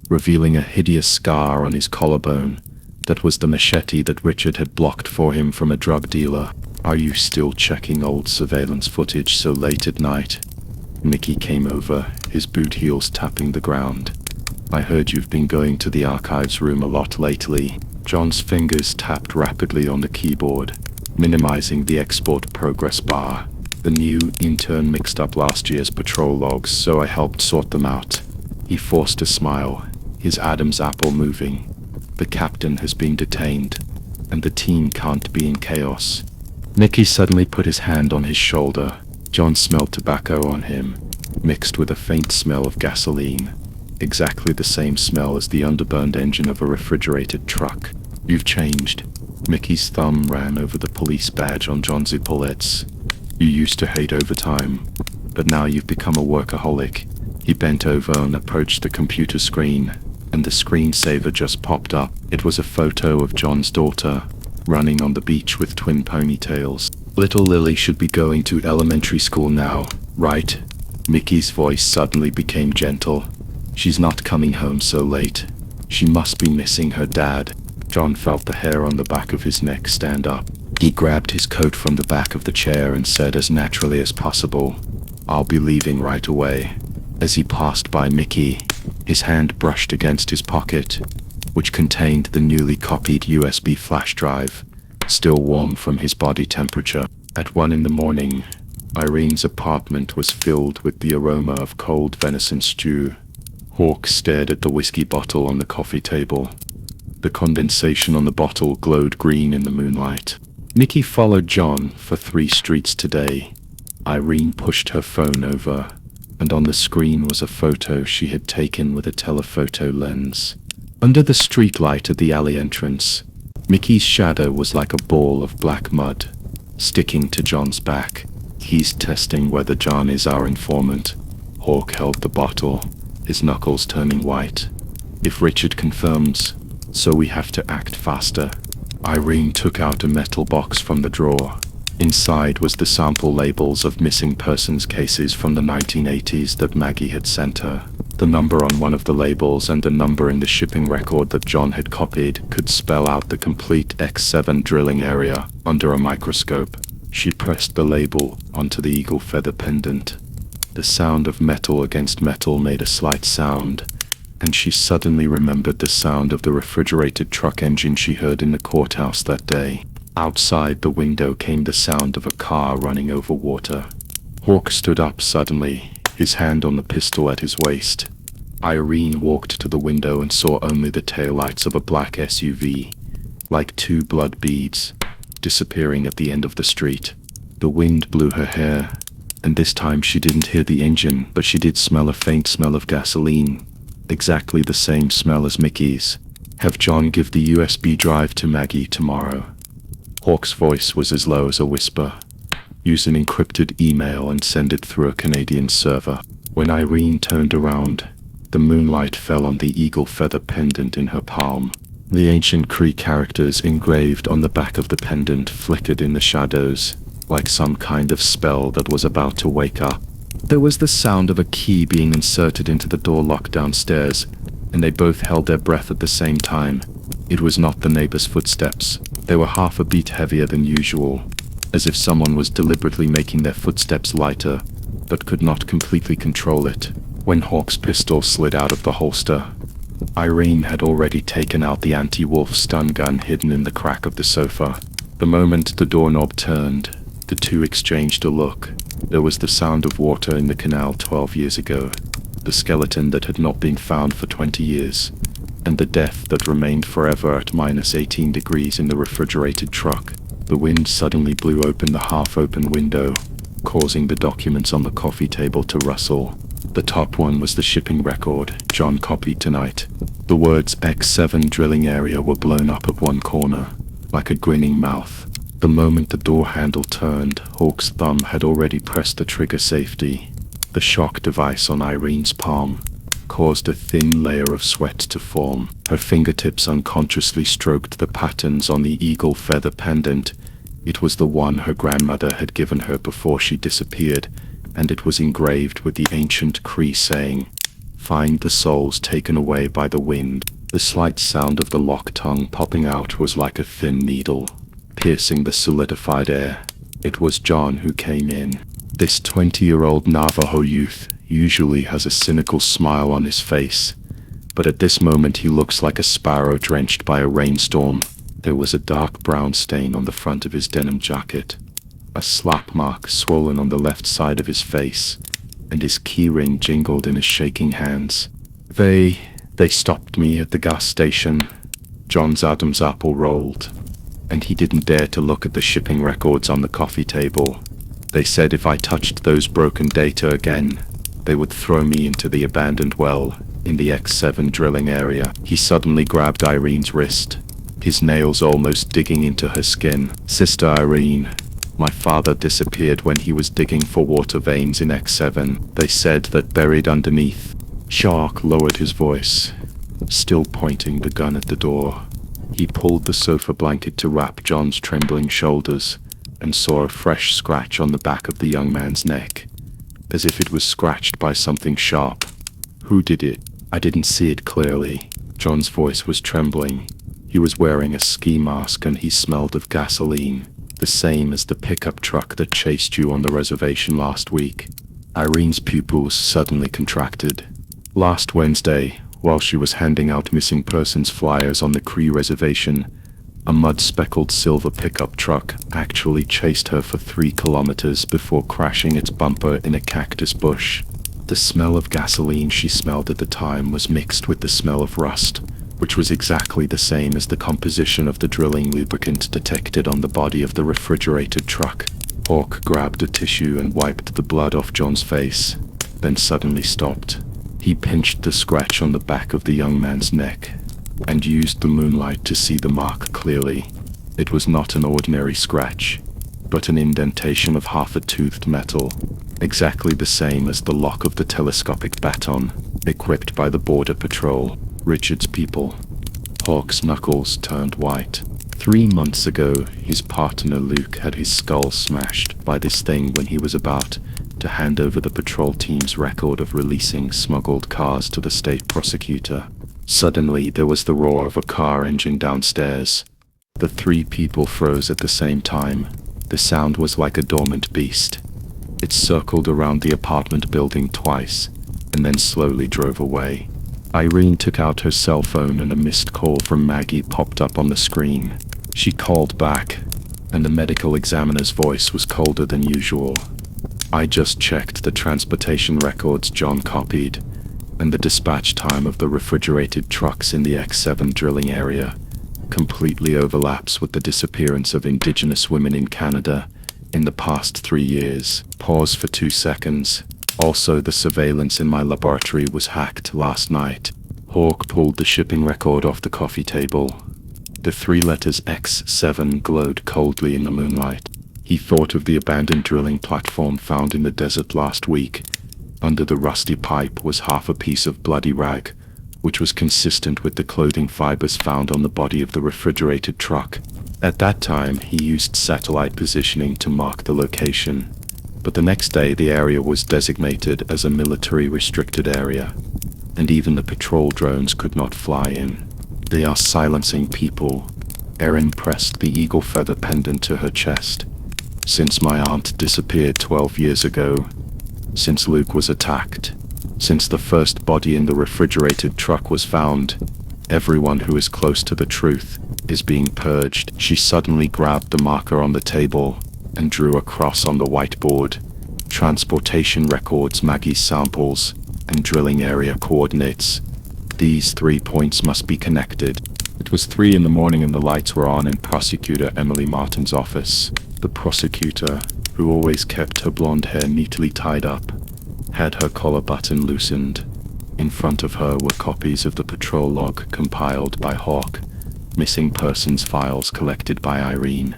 revealing a hideous scar on his collarbone. That was the machete that Richard had blocked for him from a drug dealer. Are you still checking old surveillance footage so late at night? Mickey came over, his boot heels tapping the ground. I heard you've been going to the archives room a lot lately. John's fingers tapped rapidly on the keyboard, minimizing the export progress bar. The new intern mixed up last year's patrol logs, so I helped sort them out. He forced a smile, his Adam's apple moving. The captain has been detained, and the team can't be in chaos. Mickey suddenly put his hand on his shoulder. John smelled tobacco on him, mixed with a faint smell of gasoline. Exactly the same smell as the underburned engine of a refrigerated truck. You've changed. Mickey's thumb ran over the police badge on John's epaulets. You used to hate overtime, but now you've become a workaholic. He bent over and approached the computer screen, and the screensaver just popped up. It was a photo of John's daughter, running on the beach with twin ponytails. Little Lily should be going to elementary school now, right? Mickey's voice suddenly became gentle. She's not coming home so late. She must be missing her dad. John felt the hair on the back of his neck stand up. He grabbed his coat from the back of the chair and said as naturally as possible, "I'll be leaving right away." As he passed by Mickey, his hand brushed against his pocket, which contained the newly copied USB flash drive, still warm from his body temperature. At 1 in the morning, Irene's apartment was filled with the aroma of cold venison stew. Hawk stared at the whiskey bottle on the coffee table. The condensation on the bottle glowed green in the moonlight. Mickey followed John for 3 streets today. Irene pushed her phone over, and on the screen was a photo she had taken with a telephoto lens. Under the streetlight at the alley entrance, Mickey's shadow was like a ball of black mud, sticking to John's back. He's testing whether John is our informant. Hawk held the bottle, his knuckles turning white. If Richard confirms, so we have to act faster. Irene took out a metal box from the drawer. Inside was the sample labels of missing persons cases from the 1980s that Maggie had sent her. The number on one of the labels and the number in the shipping record that John had copied could spell out the complete X7 drilling area under a microscope. She pressed the label onto the eagle feather pendant. The sound of metal against metal made a slight sound, and she suddenly remembered the sound of the refrigerated truck engine she heard in the courthouse that day. Outside the window came the sound of a car running over water. Hawk stood up suddenly, his hand on the pistol at his waist. Irene walked to the window and saw only the taillights of a black SUV, like 2 blood beads, disappearing at the end of the street. The wind blew her hair, and this time she didn't hear the engine, but she did smell a faint smell of gasoline. Exactly the same smell as Mickey's. Have John give the USB drive to Maggie tomorrow. Hawk's voice was as low as a whisper. Use an encrypted email and send it through a Canadian server. When Irene turned around, the moonlight fell on the eagle feather pendant in her palm. The ancient Cree characters engraved on the back of the pendant flickered in the shadows, like some kind of spell that was about to wake up. There was the sound of a key being inserted into the door lock downstairs, and they both held their breath at the same time. It was not the neighbor's footsteps. They were half a beat heavier than usual, as if someone was deliberately making their footsteps lighter, but could not completely control it. When Hawk's pistol slid out of the holster, Irene had already taken out the anti-wolf stun gun hidden in the crack of the sofa. The moment the doorknob turned, the two exchanged a look. There was the sound of water in the canal 12 years ago, the skeleton that had not been found for 20 years, and the death that remained forever at -18 degrees in the refrigerated truck. The wind suddenly blew open the half-open window, causing the documents on the coffee table to rustle. The top one was the shipping record John copied tonight. The words X7 drilling area were blown up at one corner, like a grinning mouth. The moment the door handle turned, Hawk's thumb had already pressed the trigger safety. The shock device on Irene's palm caused a thin layer of sweat to form. Her fingertips unconsciously stroked the patterns on the eagle feather pendant. It was the one her grandmother had given her before she disappeared, and it was engraved with the ancient Cree saying, "Find the souls taken away by the wind." The slight sound of the lock tongue popping out was like a thin needle, piercing the solidified air. It was John who came in. This 20-year-old Navajo youth usually has a cynical smile on his face, but at this moment he looks like a sparrow drenched by a rainstorm. There was a dark brown stain on the front of his denim jacket, a slap mark swollen on the left side of his face, and his keyring jingled in his shaking hands. They stopped me at the gas station. John's Adam's apple rolled, and he didn't dare to look at the shipping records on the coffee table. They said if I touched those broken data again, they would throw me into the abandoned well in the X7 drilling area. He suddenly grabbed Irene's wrist, his nails almost digging into her skin. Sister Irene, my father disappeared when he was digging for water veins in X7. They said that buried underneath. Shark lowered his voice, still pointing the gun at the door. He pulled the sofa blanket to wrap John's trembling shoulders and saw a fresh scratch on the back of the young man's neck, as if it was scratched by something sharp. Who did it? I didn't see it clearly. John's voice was trembling. He was wearing a ski mask and he smelled of gasoline, the same as the pickup truck that chased you on the reservation last week. Irene's pupils suddenly contracted. Last Wednesday, while she was handing out missing persons flyers on the Cree reservation, a mud-speckled silver pickup truck actually chased her for 3 kilometers before crashing its bumper in a cactus bush. The smell of gasoline she smelled at the time was mixed with the smell of rust, which was exactly the same as the composition of the drilling lubricant detected on the body of the refrigerated truck. Hawk grabbed a tissue and wiped the blood off John's face, then suddenly stopped. He pinched the scratch on the back of the young man's neck and used the moonlight to see the mark clearly. It was not an ordinary scratch, but an indentation of half a toothed metal, exactly the same as the lock of the telescopic baton equipped by the Border Patrol, Richard's people. Hawk's knuckles turned white. 3 months ago, his partner Luke had his skull smashed by this thing when he was about to hand over the patrol team's record of releasing smuggled cars to the state prosecutor. Suddenly, there was the roar of a car engine downstairs. The 3 people froze at the same time. The sound was like a dormant beast. It circled around the apartment building twice, and then slowly drove away. Irene took out her cell phone and a missed call from Maggie popped up on the screen. She called back, and the medical examiner's voice was colder than usual. I just checked the transportation records John copied, and the dispatch time of the refrigerated trucks in the X7 drilling area completely overlaps with the disappearance of Indigenous women in Canada in the past 3 years. Pause for 2 seconds. Also, the surveillance in my laboratory was hacked last night. Hawk pulled the shipping record off the coffee table. The 3 letters X7 glowed coldly in the moonlight. He thought of the abandoned drilling platform found in the desert last week. Under the rusty pipe was half a piece of bloody rag, which was consistent with the clothing fibers found on the body of the refrigerated truck. At that time, he used satellite positioning to mark the location, but the next day the area was designated as a military-restricted area, and even the patrol drones could not fly in. They are silencing people. Erin pressed the eagle feather pendant to her chest. Since my aunt disappeared 12 years ago, since Luke was attacked, since the first body in the refrigerated truck was found, everyone who is close to the truth is being purged. She suddenly grabbed the marker on the table and drew a cross on the whiteboard. Transportation records, Maggie's samples, and drilling area coordinates. These 3 points must be connected. It was 3 in the morning and the lights were on in Prosecutor Emily Martin's office. The prosecutor, who always kept her blonde hair neatly tied up, had her collar button loosened. In front of her were copies of the patrol log compiled by Hawk, missing persons files collected by Irene,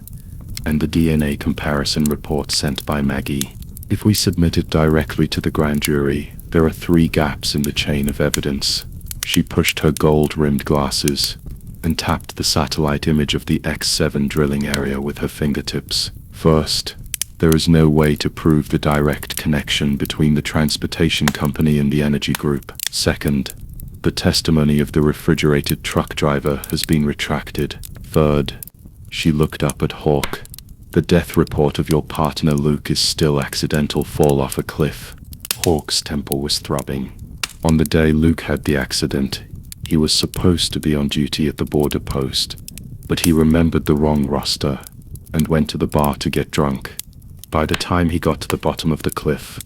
and the DNA comparison report sent by Maggie. If we submit it directly to the grand jury, there are 3 gaps in the chain of evidence. She pushed her gold-rimmed glasses and tapped the satellite image of the X7 drilling area with her fingertips. First, there is no way to prove the direct connection between the transportation company and the energy group. Second, the testimony of the refrigerated truck driver has been retracted. Third, she looked up at Hawk, The death report of your partner Luke is still accidental fall off a cliff. Hawk's temple was throbbing. On the day Luke had the accident, he was supposed to be on duty at the border post, but he remembered the wrong roster and went to the bar to get drunk. By the time he got to the bottom of the cliff,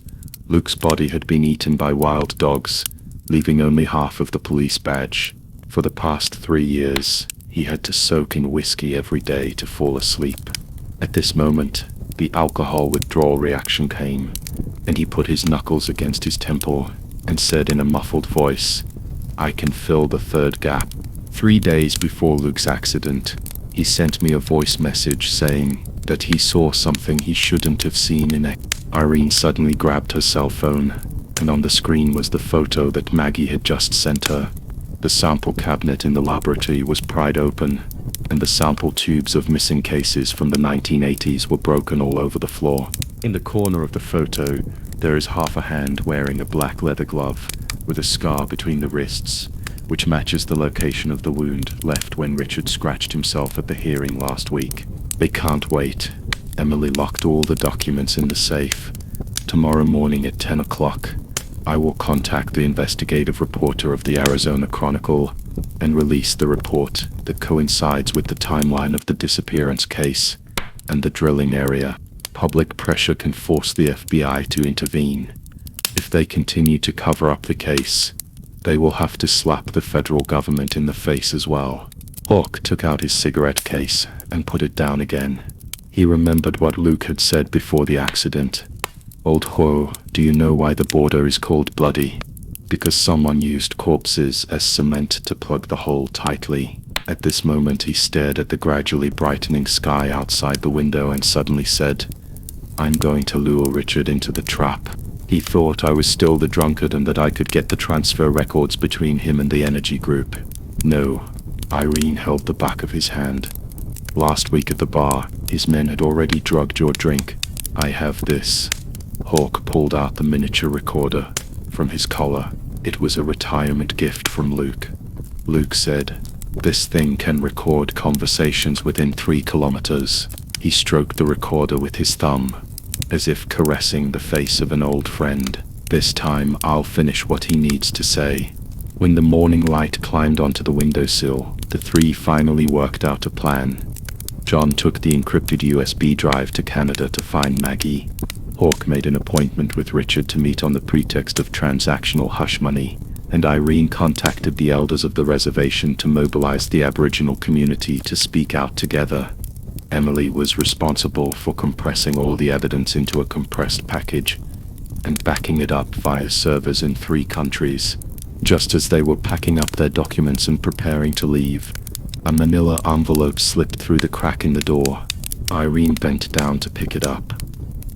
Luke's body had been eaten by wild dogs, leaving only half of the police badge. For the past 3 years, he had to soak in whiskey every day to fall asleep. At this moment, the alcohol withdrawal reaction came, and he put his knuckles against his temple and said in a muffled voice, "I can fill the third gap." 3 days before Luke's accident, he sent me a voice message saying that he saw something he shouldn't have seen in it. Irene suddenly grabbed her cell phone, and on the screen was the photo that Maggie had just sent her. The sample cabinet in the laboratory was pried open, and the sample tubes of missing cases from the 1980s were broken all over the floor. In the corner of the photo, there is half a hand wearing a black leather glove, with a scar between the wrists, which matches the location of the wound left when Richard scratched himself at the hearing last week. They can't wait. Emily locked all the documents in the safe. Tomorrow morning at 10 o'clock, I will contact the investigative reporter of the Arizona Chronicle and release the report that coincides with the timeline of the disappearance case and the drilling area. Public pressure can force the FBI to intervene. If they continue to cover up the case, they will have to slap the federal government in the face as well. Hawk took out his cigarette case and put it down again. He remembered what Luke had said before the accident. "Old Ho, do you know why the border is called bloody? Because someone used corpses as cement to plug the hole tightly." At this moment he stared at the gradually brightening sky outside the window and suddenly said, "I'm going to lure Richard into the trap." He thought I was still the drunkard and that I could get the transfer records between him and the energy group. No. Irene held the back of his hand. "Last week at the bar, his men had already drugged your drink. I have this." Hawk pulled out the miniature recorder from his collar. It was a retirement gift from Luke. Luke said, "This thing can record conversations within 3 kilometers. He stroked the recorder with his thumb, as if caressing the face of an old friend. "This time I'll finish what he needs to say." When the morning light climbed onto the windowsill, the three finally worked out a plan. John took the encrypted USB drive to Canada to find Maggie. Hawk made an appointment with Richard to meet on the pretext of transactional hush money, and Irene contacted the elders of the reservation to mobilize the Aboriginal community to speak out together. Emily was responsible for compressing all the evidence into a compressed package and backing it up via servers in 3 countries. Just as they were packing up their documents and preparing to leave, a manila envelope slipped through the crack in the door. Irene bent down to pick it up.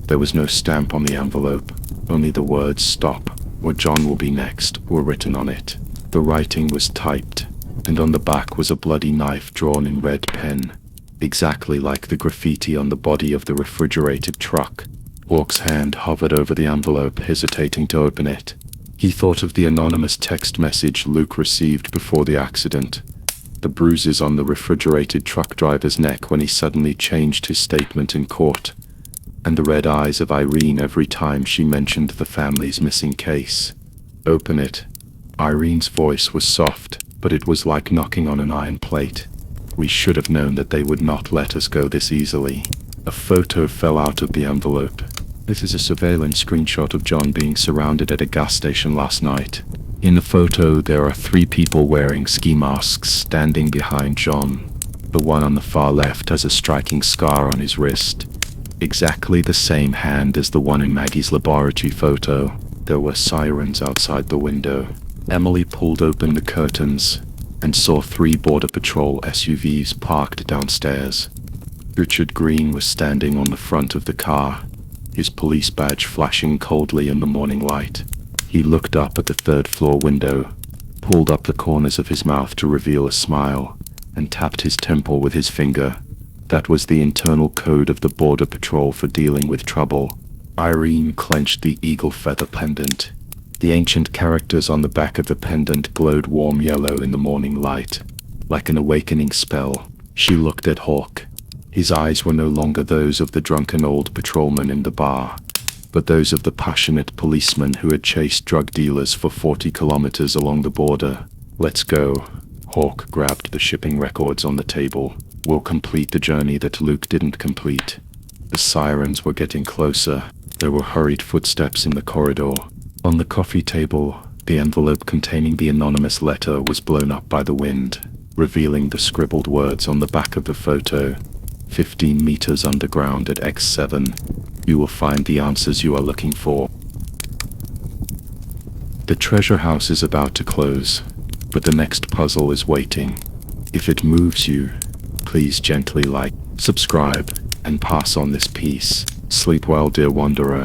There was no stamp on the envelope, only the words "Stop" or "John will be next" were written on it. The writing was typed, and on the back was a bloody knife drawn in red pen, exactly like the graffiti on the body of the refrigerated truck. Hawk's hand hovered over the envelope, hesitating to open it. He thought of the anonymous text message Luke received before the accident, the bruises on the refrigerated truck driver's neck when he suddenly changed his statement in court, and the red eyes of Irene every time she mentioned the family's missing case. "Open it." Irene's voice was soft, but it was like knocking on an iron plate. "We should have known that they would not let us go this easily." A photo fell out of the envelope. This is a surveillance screenshot of John being surrounded at a gas station last night. In the photo, there are 3 people wearing ski masks standing behind John. The one on the far left has a striking scar on his wrist, exactly the same hand as the one in Maggie's laboratory photo. There were sirens outside the window. Emily pulled open the curtains and saw 3 Border Patrol SUVs parked downstairs. Richard Green was standing on the front of the car, his police badge flashing coldly in the morning light. He looked up at the 3rd-floor window, pulled up the corners of his mouth to reveal a smile, and tapped his temple with his finger. That was the internal code of the Border Patrol for dealing with trouble. Irene clenched the eagle feather pendant. The ancient characters on the back of the pendant glowed warm yellow in the morning light. Like an awakening spell, she looked at Hawk. His eyes were no longer those of the drunken old patrolman in the bar, but those of the passionate policeman who had chased drug dealers for 40 kilometers along the border. Let's go. Hawk grabbed the shipping records on the table. We'll complete the journey that Luke didn't complete. The sirens were getting closer. There were hurried footsteps in the corridor. On the coffee table, the envelope containing the anonymous letter was blown up by the wind, revealing the scribbled words on the back of the photo. 15 meters underground at X7. You will find the answers you are looking for. The treasure house is about to close, but the next puzzle is waiting. If it moves you, please gently like, subscribe, and pass on this piece. Sleep well, dear wanderer.